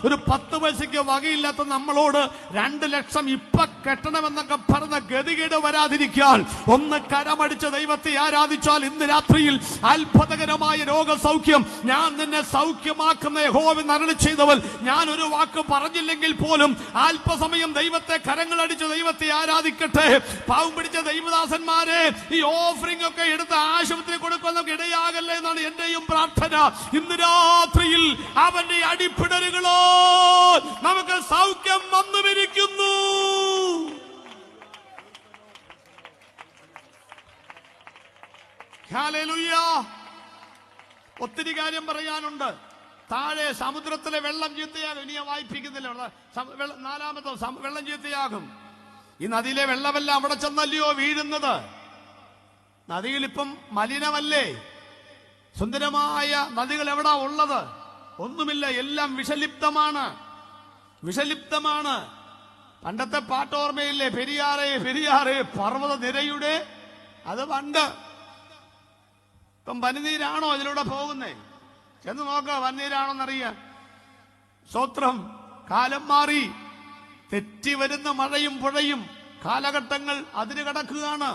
ഒരു 10 പൈസയ്ക്ക് വകയില്ലാത്ത നമ്മളോട് 2 ലക്ഷം ഇപ്പൊ കെട്ടണമെന്നൊക്കെ പറഞ്ഞ ഗതികേട് വരാതിരിക്കാൻ ഒന്ന് കരമടിച്ച് ദൈവത്തെ ആരാധിച്ചാൽ ഇന്ന് രാത്രിയിൽ അത്ഭുതകരമായ രോഗസൗഖ്യം, ഞാൻ നിന്നെ സൗഖ്യമാക്കുന്ന യഹോവ അരുളി ചെയ്തവൻ, ഞാൻ ഒരു വാക്ക് പറഞ്ഞില്ലെങ്കിൽ പോലും അല്പസമയം ദൈവത്തെ കരങ്ങളടിച്ച് ദൈവത്തെ ആരാധിക്കട്ടെ. പാവം പിടിച്ച ദൈവദാസന്മാരെ, ഈ ഓഫറിംഗ് ഒക്കെ എടുത്ത് ആശുപത്രി കൊടുക്കുന്നൊക്കെ ഇടയാകല്ലേ എന്നാണ് എന്റെയും പ്രാർത്ഥന. ഇന്ന് രാത്രിയിൽ അവന്റെ അടിപ്പിടലുകളോ നമുക്ക് സൗഖ്യം വന്നുമിരിക്കുന്നു. ഹല്ലേലൂയ. ഒത്തിരി കാര്യം പറയാനുണ്ട്. താഴെ സമുദ്രത്തിലെ വെള്ളം ചീത്തയാകും. ഇനി ഞാൻ വായിപ്പിക്കുന്നില്ല. 4-ാമത്തെ വെള്ളം ചീത്തയാകും. ഈ നദിയിലെ വെള്ളമെല്ലാം അവിടെ ചെന്നല്ലയോ വീഴുന്നത്? നദികൾ ഇപ്പം മലിനമല്ലേ? സുന്ദരമായ നദികൾ എവിടാ ഉള്ളത്? ഒന്നുമില്ല, എല്ലാം വിഷലിപ്തമാണ്. പണ്ടത്തെ പാട്ട് ഓർമ്മയില്ലേ? പെരിയാറേ പർവ്വത നിരയുടെ, അത് പണ്ട്. ഇപ്പം പനിനീരാണോ അതിലൂടെ പോകുന്നേ? ചെന്ന് നോക്ക, പനിനീരാണോന്നറിയാൻ. സ്വത്രം. കാലം മാറി, തെറ്റി വരുന്ന മഴയും പുഴയും, കാലഘട്ടങ്ങൾ അതിന് കടക്കുകയാണ്.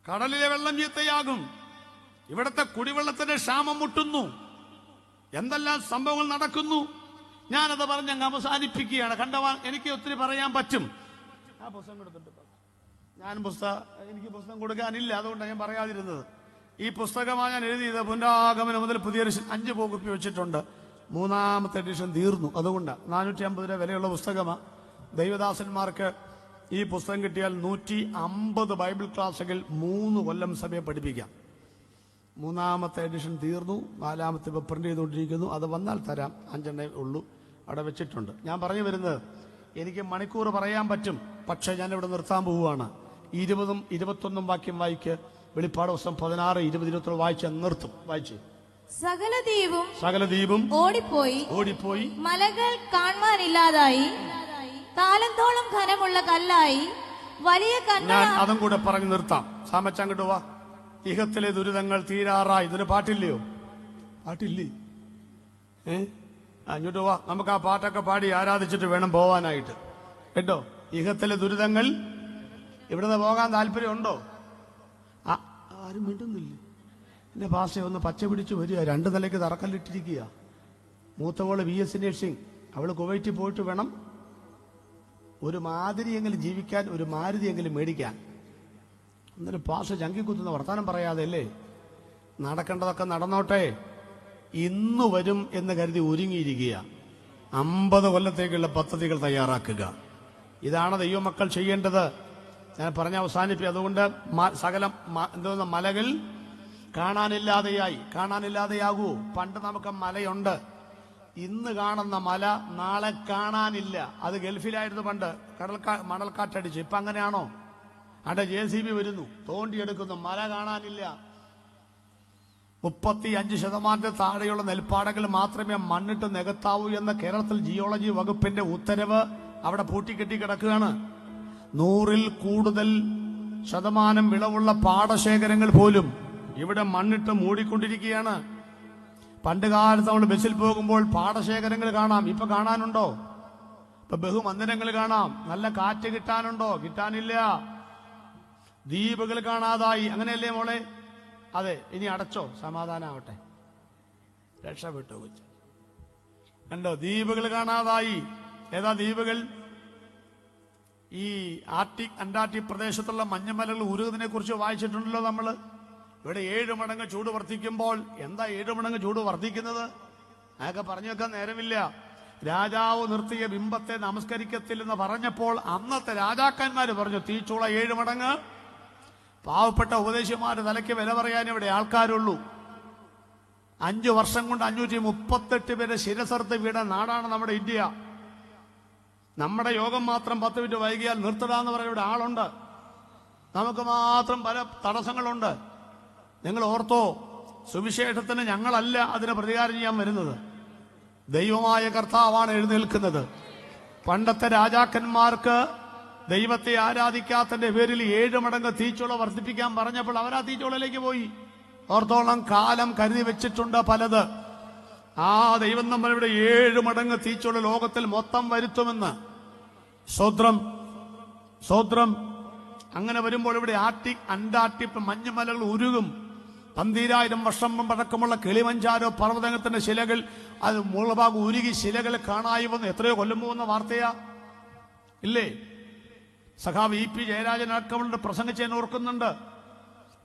കടലിലെ വെള്ളം ചീത്തയാകും. ഇവിടുത്തെ കുടിവെള്ളത്തിന്റെ ക്ഷാമം മുട്ടുന്നു. എന്തെല്ലാം സംഭവങ്ങൾ നടക്കുന്നു. ഞാനത് പറഞ്ഞങ്ങ് അവസാനിപ്പിക്കുകയാണ്. കണ്ടവാൻ എനിക്ക് ഒത്തിരി പറയാൻ പറ്റും. ആ പുസ്തകം കൊടുത്തിട്ട് എനിക്ക് പുസ്തകം കൊടുക്കാനില്ല, അതുകൊണ്ടാണ് ഞാൻ പറയാതിരുന്നത്. ഈ പുസ്തകമാണ് ഞാൻ എഴുതിയത്. പുനരാഗമനം മുതൽ പുതിയൊരു 5 കോപ്പി വെച്ചിട്ടുണ്ട്. 3-ാമത്തെ എഡിഷൻ തീർന്നു. അതുകൊണ്ട് 450 രൂപ വിലയുള്ള പുസ്തകമാണ്. ദൈവദാസന്മാർക്ക് ഈ പുസ്തകം കിട്ടിയാൽ 150 ബൈബിൾ ക്ലാസുകൾ 3 കൊല്ലം സമയം പഠിപ്പിക്കാം. 3-ാമത്തെ എഡിഷൻ തീർന്നു. 4-ാമത്തെ ഇപ്പൊ പ്രിന്റ് ചെയ്തുകൊണ്ടിരിക്കുന്നു. അത് വന്നാൽ തരാം. 5 ഉള്ളൂ, അവിടെ വെച്ചിട്ടുണ്ട്. ഞാൻ പറഞ്ഞു വരുന്നത്, എനിക്ക് മണിക്കൂർ പറയാൻ പറ്റും, പക്ഷെ ഞാനിവിടെ നിർത്താൻ പോവുകയാണ്. 20ഉം 21ഉം വാക്യം വായിക്ക്. വെളിപ്പാട് പുസ്തകം 16, 20, 21 വായിച്ച് നിർത്തും. വായിച്ച്. സകല ദ്വീപും ഓടിപ്പോയി മലകൾ കാണാനില്ലാതായി, കാലത്തോളം ഘനമുള്ള കല്ലായി, വലിയ ഞാൻ അതും കൂടെ പറഞ്ഞു നിർത്താം. സാമച്ചങ്ങോട്ട് വാ. ഇഹത്തിലെ ദുരിതങ്ങൾ തീരാറായി. ഇതൊരു പാട്ടില്ലയോ? പാട്ടില്ലേ? അങ്ങോട്ട് വാ. നമുക്ക് ആ പാട്ടൊക്കെ പാടി ആരാധിച്ചിട്ട് വേണം പോവാനായിട്ട് കേട്ടോ. ഇഹത്തിലെ ദുരിതങ്ങൾ. ഇവിടുന്ന് പോകാൻ താല്പര്യമുണ്ടോ? ആരും മിണ്ടുന്നില്ലേ? എന്റെ ഭാഷ ഒന്ന് പച്ച പിടിച്ചു വരിക. 2 നിലയ്ക്ക് തറക്കല്ലിട്ടിരിക്കുക. മൂത്തവള് BSc നഴ്സിംഗ്. അവള് കുവൈറ്റിൽ പോയിട്ട് വേണം ഒരു മാതിരിയെങ്കിലും ജീവിക്കാൻ, ഒരു മാരുതിയെങ്കിലും മേടിക്കാൻ. എന്നാലും പാഷ ചങ്കിക്കുത്തുന്ന വർത്താനം പറയാതെ അല്ലേ? നടക്കേണ്ടതൊക്കെ നടന്നോട്ടെ. ഇന്ന് വരും എന്ന് കരുതി ഒരുങ്ങിയിരിക്കുക. 50 കൊല്ലത്തേക്കുള്ള പദ്ധതികൾ തയ്യാറാക്കുക. ഇതാണ് ദൈവമക്കൾ ചെയ്യേണ്ടത്. ഞാൻ പറഞ്ഞ അവസാനിപ്പി. അതുകൊണ്ട് സകല മലകൾ കാണാനില്ലാതെയാകൂ. പണ്ട് നമുക്ക് മലയുണ്ട്, ഇന്ന് കാണുന്ന മല നാളെ കാണാനില്ല. അത് ഗൾഫിലായിരുന്നു പണ്ട്, മണൽക്കാറ്റടിച്ച്. ഇപ്പൊ അങ്ങനെയാണോ? അവിടെ JCB വരുന്നു, തോണ്ടിയെടുക്കുന്നു, മല കാണാനില്ല. 35% താഴെയുള്ള നെൽപ്പാടങ്ങൾ മാത്രമേ മണ്ണിട്ട് നികത്താവൂ എന്ന കേരളത്തിൽ ജിയോളജി വകുപ്പിന്റെ ഉത്തരവ് അവിടെ പൂട്ടിക്കെട്ടി കിടക്കുകയാണ്. 100-ൽ കൂടുതൽ ശതമാനം വിളവുള്ള പാടശേഖരങ്ങൾ പോലും ഇവിടെ മണ്ണിട്ട് മൂടിക്കൊണ്ടിരിക്കുകയാണ്. പണ്ട് കാലത്ത് നമ്മൾ ബസ്സിൽ പോകുമ്പോൾ പാടശേഖരങ്ങൾ കാണാം, ഇപ്പൊ കാണാനുണ്ടോ? ഇപ്പൊ ബഹുമന്ദിരങ്ങൾ കാണാം, നല്ല കാറ്റ് കിട്ടാനുണ്ടോ? കിട്ടാനില്ല. ദ്വീപുകൾ കാണാതായി. അങ്ങനെയല്ലേ മോളെ? അതെ, ഇനി അടച്ചോ, സമാധാനാവട്ടെ, രക്ഷപ്പെട്ടു കൊച്ചു. കണ്ടോ, ദ്വീപുകൾ കാണാതായി. ഏതാ ദ്വീപുകൾ? ഈ ആർട്ടിക് അന്റാർട്ടിക് പ്രദേശത്തുള്ള മഞ്ഞുമലകൾ ഉരുകുന്നതിനെ കുറിച്ച് വായിച്ചിട്ടുണ്ടല്ലോ നമ്മള്. ഇവിടെ 7 മടങ്ങ് ചൂട് വർദ്ധിക്കുമ്പോൾ എന്താ 7 മടങ്ങ് ചൂട് വർദ്ധിക്കുന്നത്? അതൊക്കെ പറഞ്ഞു വെക്കാൻ നേരമില്ല. രാജാവ് നിർത്തിയ ബിംബത്തെ നമസ്കരിക്കത്തില്ലെന്ന് പറഞ്ഞപ്പോൾ അന്നത്തെ രാജാക്കന്മാര് പറഞ്ഞു തീച്ചൂള 7 മടങ്ങ്. പാവപ്പെട്ട ഉപദേശിമാര് തലയ്ക്ക് വില പറയാൻ ഇവിടെ ആൾക്കാരുള്ളൂ. 5 വർഷം കൊണ്ട് 538 പേരെ ശിരസർത്ത് വീണ നാടാണ് നമ്മുടെ ഇന്ത്യ. നമ്മുടെ യോഗം മാത്രം 10 മിനിറ്റ് വൈകിയാൽ നിർത്തടാന്ന് പറയാൻ ഇവിടെ ആളുണ്ട്. നമുക്ക് മാത്രം പല തടസ്സങ്ങളുണ്ട്. നിങ്ങൾ ഓർത്തോ, സുവിശേഷത്തിന് ഞങ്ങളല്ല അതിന് പ്രതികാരം ചെയ്യാൻ വരുന്നത്, ദൈവമായ കർത്താവാണ് എഴുന്നേൽക്കുന്നത്. പണ്ടത്തെ രാജാക്കന്മാർക്ക് ദൈവത്തെ ആരാധിക്കാത്തതിന്റെ പേരിൽ 7 മടങ്ങ് തീച്ചൂള വർദ്ധിപ്പിക്കാൻ പറഞ്ഞപ്പോൾ അവർ ആ തീച്ചൂളയിലേക്ക് പോയി. ഓർത്തോളം കാലം കരുതി വെച്ചിട്ടുണ്ട് പലത്. ആ ദൈവം നമ്മളിവിടെ 7 മടങ്ങ് തീച്ചൂള ലോകത്തിൽ മൊത്തം വരുത്തുമെന്ന്. സ്വോത്രം. അങ്ങനെ വരുമ്പോൾ ഇവിടെ ആർട്ടിക് അന്റാർട്ടിക് മഞ്ഞുമലകൾ ഉരുകും. 12000 വർഷം പഴക്കമുള്ള കിളിമഞ്ചാരോ പർവ്വതത്തിന്റെ ശിലകൾ, അത് മുളഭാഗം ഉരുകി ശിലകൾ കാണായി വന്ന് എത്രയോ കൊല്ലം പോകുന്ന വാർത്തയാ ഇല്ലേ? സഖാവ് EP ജയരാജൻ അടക്കമുള്ള പ്രസംഗിച്ചതിന് ഓർക്കുന്നുണ്ട്.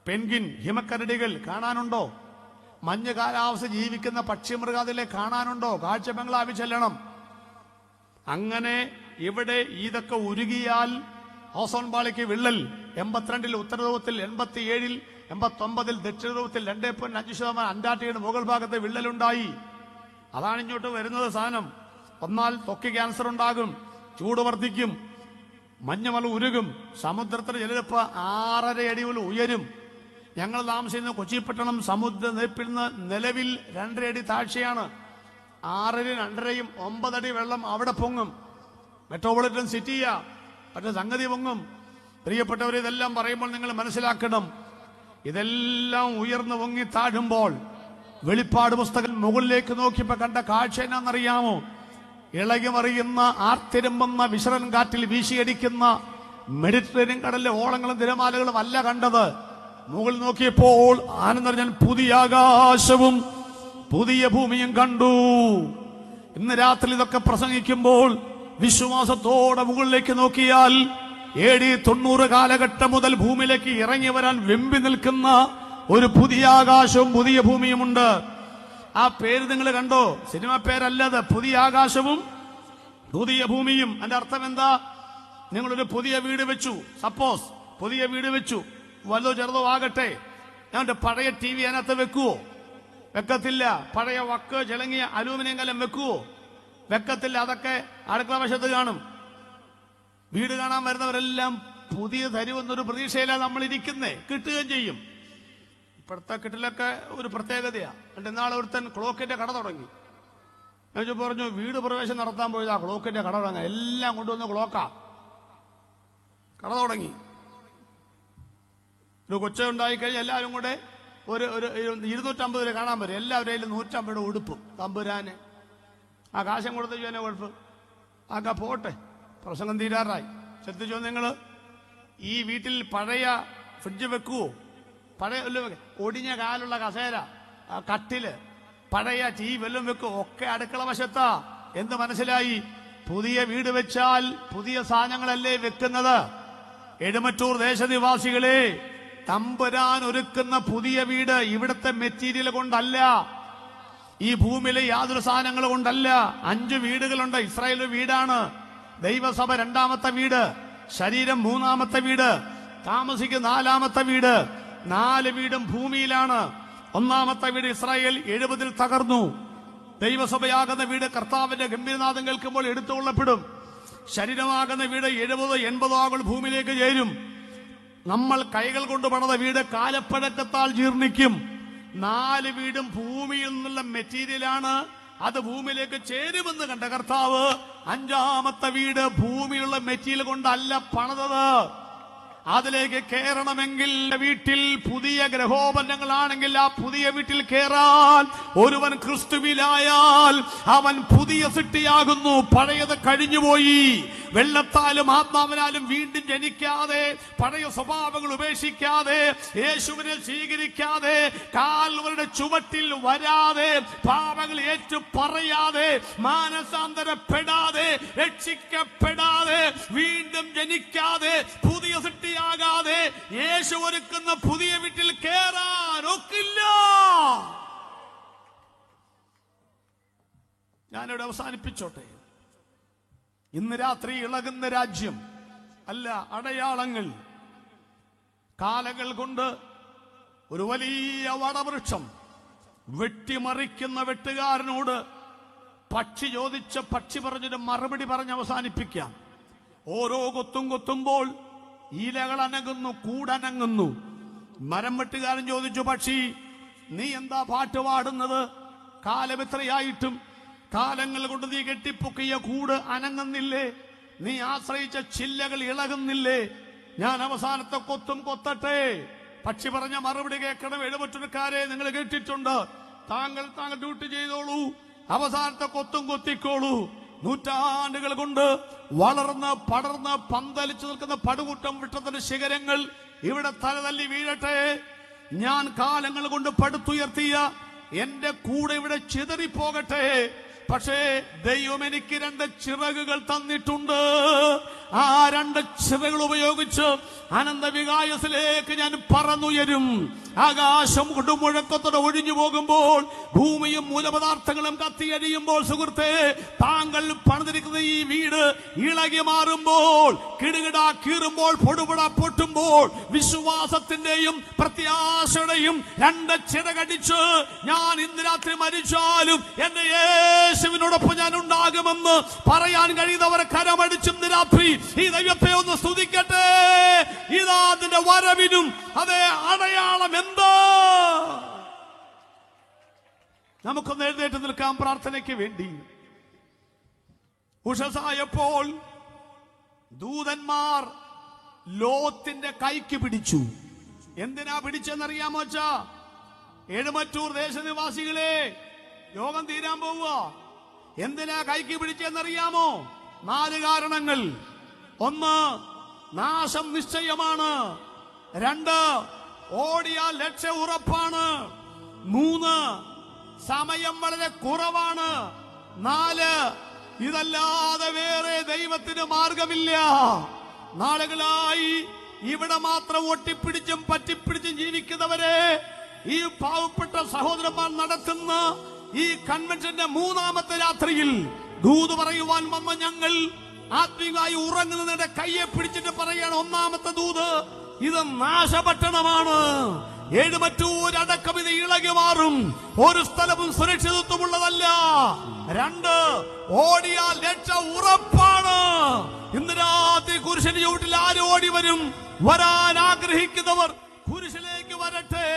പെൻഗിൻ, ഹിമക്കരടികൾ കാണാനുണ്ടോ? മഞ്ഞ് കാലാവസ്ഥ ജീവിക്കുന്ന പക്ഷിമൃഗാദികളെ കാണാനുണ്ടോ? കാഴ്ച ബംഗ്ലാവിൽ ചെല്ലണം. അങ്ങനെ ഇവിടെ ഇതൊക്കെ ഉരുകിയാൽ ഓസോൺ പാളിക്ക് വിള്ളൽ 82-ൽ ഉത്തര ധ്രുവത്തിൽ, 87-ൽ, 89-ൽ ദക്ഷിണ ധ്രുവത്തിൽ 2.5% അന്റാർട്ടിക്കയുടെ മുകൾ ഭാഗത്ത് വിള്ളലുണ്ടായി. അതാണ് ഇങ്ങോട്ട് വരുന്നത് സാധനം. വന്നാൽ ത്വക്ക് ക്യാൻസർ ഉണ്ടാകും, ചൂട് വർദ്ധിക്കും, മഞ്ഞുമല ഉരുകും, സമുദ്രത്തിന്റെ ജലനിരപ്പ് 6.5 അടി ഉയരും. ഞങ്ങൾ താമസിക്കുന്ന കൊച്ചിപ്പട്ടണം സമുദ്രനിരപ്പിൽ നിന്ന് നിലവിൽ 2.5 അടി താഴ്ചയാണ്. 6-ലും 2.5-യും 9 അടി വെള്ളം അവിടെ പൊങ്ങും. മെട്രോപൊളിറ്റൻ സിറ്റിയാ, പക്ഷെ സംഗതി പൊങ്ങും. പ്രിയപ്പെട്ടവർ, ഇതെല്ലാം പറയുമ്പോൾ നിങ്ങൾ മനസ്സിലാക്കണം, ഇതെല്ലാം ഉയർന്നു പൊങ്ങി താഴുമ്പോൾ വെളിപ്പാട് പുസ്തകം മുകളിലേക്ക് നോക്കിയപ്പോ കണ്ട കാഴ്ച എന്നാണെന്നറിയാമോ? ഇളകി മറിയുന്ന ആർത്തിരമ്പുന്ന വിശ്രൻ കാറ്റിൽ വീശിയടിക്കുന്ന മെഡിറ്ററേനിയൻ കടലിലെ ഓളങ്ങളും തിരമാലകളും അല്ല കണ്ടത്. മുകളിൽ നോക്കിയപ്പോൾ ആനന്ദർ ഞാൻ പുതിയ ആകാശവും പുതിയ ഭൂമിയും കണ്ടു. ഇന്ന് രാത്രി ഇതൊക്കെ പ്രസംഗിക്കുമ്പോൾ വിശ്വാസത്തോടെ മുകളിലേക്ക് നോക്കിയാൽ AD 90 കാലഘട്ടം മുതൽ ഭൂമിയിലേക്ക് ഇറങ്ങി വരാൻ വെമ്പി നിൽക്കുന്ന ഒരു പുതിയ ആകാശവും പുതിയ ഭൂമിയുമുണ്ട്. ആ പേര് നിങ്ങൾ കണ്ടോ? സിനിമ പേരല്ലത്. പുതിയ ആകാശവും പുതിയ ഭൂമിയും. അതിന്റെ അർത്ഥം എന്താ? നിങ്ങളൊരു പുതിയ വീട് വെച്ചു, സപ്പോസ് പുതിയ വീട് വെച്ചു, വലുതോ ചെറുതോ ആകട്ടെ. ഞാൻ പഴയ TV അതിനകത്ത് വെക്കുവോ? വെക്കത്തില്ല. പഴയ വക്ക് ചിളങ്ങിയ അലൂമിനിയം കലം വെക്കുവോ? വെക്കത്തില്ല. അതൊക്കെ അടുക്കള വശത്ത് കാണും. വീട് കാണാൻ വരുന്നവരെല്ലാം പുതിയ തരുമെന്നൊരു പ്രതീക്ഷയിലാണ് നമ്മൾ ഇരിക്കുന്നേ. കിട്ടുകയും ചെയ്യും. ഇപ്പോഴത്തെ കിട്ടലൊക്കെ ഒരു പ്രത്യേകതയാ. എന്നിട്ട് ഇന്നാളെ ഒരുത്തൻ ക്ലോക്കിന്റെ കട തുടങ്ങി. ഞാൻ പറഞ്ഞു, വീട് പ്രവേശനം നടത്താൻ പോയതാ ക്ലോക്കിന്റെ കട തുടങ്ങാൻ. എല്ലാം കൊണ്ടുവന്ന് ക്ലോക്കാ കട തുടങ്ങി. ഒരു കൊച്ച ഉണ്ടായിക്കഴിഞ്ഞാൽ എല്ലാവരും കൂടെ ഒരു 250 രൂപ കാണാൻ പറ്റും. എല്ലാവരും 150 ഉടുപ്പും തമ്പുരാന്. ആ കാശം കൊടുത്ത് ചെയ്യുന്ന കുഴപ്പം ആക്കാ പോട്ടെ, പ്രസംഗം തീരാറായി. ശ്രദ്ധിച്ചോ നിങ്ങൾ? ഈ വീട്ടിൽ പഴയ ഫ്രിഡ്ജ് വെക്കുവോ? പഴയ ഒടിഞ്ഞ കാലുള്ള കസേര, കട്ടില്, പഴയ TV വല്ലതും വെക്കുവോ? ഒക്കെ അടുക്കള വശത്താ. എന്ത് മനസ്സിലായി? പുതിയ വീട് വെച്ചാൽ പുതിയ സാധനങ്ങളല്ലേ വെക്കുന്നത്. എഴുമറ്റൂർ ദേശനിവാസികളെ, തമ്പുരാൻ ഒരുക്കുന്ന പുതിയ വീട് ഇവിടുത്തെ മെറ്റീരിയൽ കൊണ്ടല്ല, ഈ ഭൂമിയിലെ യാതൊരു സാധനങ്ങൾ കൊണ്ടല്ല. 5 വീടുകളുണ്ട്. ഇസ്രായേൽ വീടാണ്, ദൈവസഭ 2ാമത്തെ വീട്, ശരീരം 3ാമത്തെ വീട്, താമസിക്കുന്ന 4ാമത്തെ വീട്. 4 വീടും ഭൂമിയിലാണ്. ഒന്നാമത്തെ വീട് ഇസ്രായേൽ 70 തകർന്നു. ദൈവസഭയാകുന്ന വീട് കർത്താവിന്റെ ഗംഭീരനാദം കേൾക്കുമ്പോൾ എടുത്തുകൊള്ളപ്പെടും. ശരീരമാകുന്ന വീട് 70-80 ആകുമ്പോൾ ഭൂമിയിലേക്ക് ചേരും. നമ്മൾ കൈകൾ കൊണ്ട് പണിത വീട് കാലപ്പഴക്കത്താൽ ജീർണിക്കും. 4 വീടും ഭൂമിയിൽ നിന്നുള്ള മെറ്റീരിയലാണ്. അത് ഭൂമിയിലേക്ക് ചേരുമെന്ന് കണ്ട കർത്താവ് 5ാമത്തെ വീട് ഭൂമിയിലുള്ള മെറ്റീരിയൽ കൊണ്ടല്ല പണിതത്. അതിലേക്ക് കയറണമെങ്കിൽ വീട്ടിൽ പുതിയ ഗ്രഹോപകരണങ്ങളാണെങ്കിൽ ആ പുതിയ വീട്ടിൽ കയറാൻ ഒരുവൻ ക്രിസ്തുവിലായാൽ അവൻ പുതിയ സൃഷ്ടിയാകുന്നു. പഴയത് കഴിഞ്ഞുപോയി. വെള്ളത്താലും ആത്മാവിനാലും വീണ്ടും ജനിക്കാതെ, പഴയ സ്വഭാവങ്ങൾ ഉപേക്ഷിക്കാതെ, യേശുവിനെ സ്വീകരിക്കാതെ, കാൽവരുടെ ചുവട്ടിൽ വരാതെ, പാപങ്ങൾ ഏറ്റു പറയാതെ, മാനസാന്തരപ്പെടാതെ, രക്ഷിക്കപ്പെടാതെ, വീണ്ടും ജനിക്കാതെ, പുതിയ സൃഷ്ടിയാകാതെ യേശു ഒരുക്കുന്ന പുതിയ വീട്ടിൽ കയറാൻ ഒക്കില്ല. ഞാനിവിടെ അവസാനിപ്പിച്ചോട്ടെ. ഇന്ന് രാത്രി ഇളകുന്ന രാജ്യം അല്ല, അടയാളങ്ങൾ. കാലങ്ങൾ കൊണ്ട് ഒരു വലിയ വടവൃക്ഷം വെട്ടിമറിക്കുന്ന വെട്ടുകാരനോട് പക്ഷി ചോദിച്ച പക്ഷി പറഞ്ഞൊരു മറുപടി പറഞ്ഞ് അവസാനിപ്പിക്കാം. ഓരോ കൊത്തുമ്പോൾ ഇലകൾ അനങ്ങുന്നു, കൂടനങ്ങുന്നു. മരം വെട്ടുകാരൻ ചോദിച്ചു, പക്ഷി നീ എന്താ പാട്ട് പാടുന്നത്? കാലം എത്രയായിട്ടും കാലങ്ങൾ കൊണ്ട് നീ കെട്ടിപ്പൊക്കിയ കൂട് അനങ്ങുന്നില്ലേ? നീ ആശ്രയിച്ച ചില്ലകൾ ഇളകുന്നില്ലേ? ഞാൻ അവസാനത്തെ കൊത്തും കൊത്തട്ടെ. പക്ഷി പറഞ്ഞ മറുപടി കേൾക്കണം. എഴുപറ്റുകാരെ, നിങ്ങൾ കേട്ടിട്ടുണ്ട്. താങ്കൾ ഡ്യൂട്ടി ചെയ്തോളൂ, അവസാനത്തെ കൊത്തും കൊത്തിക്കോളൂ. നൂറ്റാണ്ടുകൾ കൊണ്ട് വളർന്ന് പടർന്ന് പന്തലിച്ചു നിൽക്കുന്ന പടുകൂട്ടം വൃക്ഷത്തിന്റെ ശിഖരങ്ങൾ ഇവിടെ തലതല്ലി വീഴട്ടെ. ഞാൻ കാലങ്ങൾ കൊണ്ട് പടുത്തുയർത്തിയ എന്റെ കൂടെ ഇവിടെ ചിതറിപ്പോകട്ടെ. പക്ഷേ ദൈവം എനിക്ക് 2 ചിറകുകൾ തന്നിട്ടുണ്ട്. ആ 2 ചിറകുകൾ ഉപയോഗിച്ച് അനന്തവികായസിലേക്ക് ഞാൻ പറന്നുയരും. ആകാശം കൊടുമുഴക്കത്തോടെ ഒഴിഞ്ഞു പോകുമ്പോൾ, ഭൂമിയും മൂലപദാർത്ഥങ്ങളും കത്തിയഴിയുമ്പോൾ, സുഹൃത്തെ, താങ്കൾ പണിതിരിക്കുന്ന ഈ വീട് ഇളകി മാറുമ്പോൾ, കിടുകിട കീറുമ്പോൾ, പൊടുപുട പൊട്ടുമ്പോൾ, വിശ്വാസത്തിന്റെയും പ്രത്യാശയുടെയും 2 ചിറകടിച്ച് ഞാൻ ഇന്ന് രാത്രി മരിച്ചാലും എന്റെ യേശുവിനോടൊപ്പം ഞാൻ ഉണ്ടാകുമെന്ന് പറയാൻ കഴിയുന്നവർ കരമടിച്ചും രാത്രി ഈ ദൈവത്തെ ഒന്ന് സ്തുതിക്കട്ടെ. ഇതാ അതിന്റെ വരവിനും അതേ അടയാളം എന്താ? നമുക്കൊന്ന് എഴുന്നേറ്റ് നിൽക്കാം പ്രാർത്ഥനയ്ക്ക് വേണ്ടി. ഉഷസായപ്പോൾ ദൂതന്മാർ ലോത്തിന്റെ കൈക്ക് പിടിച്ചു. എന്തിനാ പിടിച്ചെന്നറിയാമോ? എഴുമറ്റൂർ ദേശനിവാസികളെ, യോഗം തീരാൻ പോവുക. എന്തിനാ കൈക്ക് പിടിച്ചെന്നറിയാമോ? 4 കാരണങ്ങൾ. 1, നാശം നിശ്ചയമാണ്. 2, ഓടിയാൽ ലക്ഷ്യം ഉറപ്പാണ്. 3, സമയം വളരെ കുറവാണ്. 4, ഇതല്ലാതെ വേറെ ദൈവത്തിന് മാർഗമില്ല. നാളുകളായി ഇവിടെ മാത്രം ഒട്ടിപ്പിടിച്ചും പറ്റിപ്പിടിച്ചും ജീവിക്കുന്നവരെ, ഈ പാവപ്പെട്ട സഹോദരന്മാർ നടത്തുന്ന ഈ കൺവെൻഷന്റെ 3ാമത്തെ രാത്രിയിൽ ദൂത് പറയുവാൻ വന്ന ഞങ്ങൾ ആത്മീയമായി ഉറങ്ങുന്നതിന്റെ കയ്യെ പിടിച്ചിട്ട് പറയാണ്, 1ാമത്തെ ദൂത്, ഇത് നാശപട്ടണമാണ്. എഴുമറ്റൂരടക്കം ഇത് ഇളകി മാറും. ഒരു സ്ഥലവും സുരക്ഷിതത്വമുള്ളതല്ല. 2, ഓടിയാൽ രക്ഷ ഉറപ്പാണ്. ഇന്ന് രാത്രി കുരിശിന്റെ ചുവട്ടിൽ ആര് ഓടി വരും? വരാൻ ആഗ്രഹിക്കുന്നവർ കുരിശിലേക്ക് വരട്ടെ.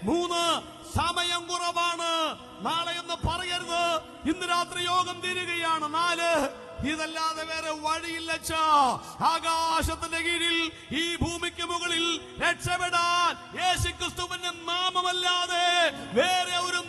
3, സമയം കുറവാണ്. നാളെ എന്ന് പറയരുത്. ഇന്ന് രാത്രി യോഗം തീരുകയാണ്. 4, ഇതല്ലാതെ വേറെ വഴിയില്ല. ആകാശത്തിന്റെ കീഴിൽ ഈ ഭൂമിക്ക് മുകളിൽ രക്ഷപ്പെടാൻ യേശുക്രിസ്തുവിന്റെ നാമമല്ലാതെ വേറെ ഒരു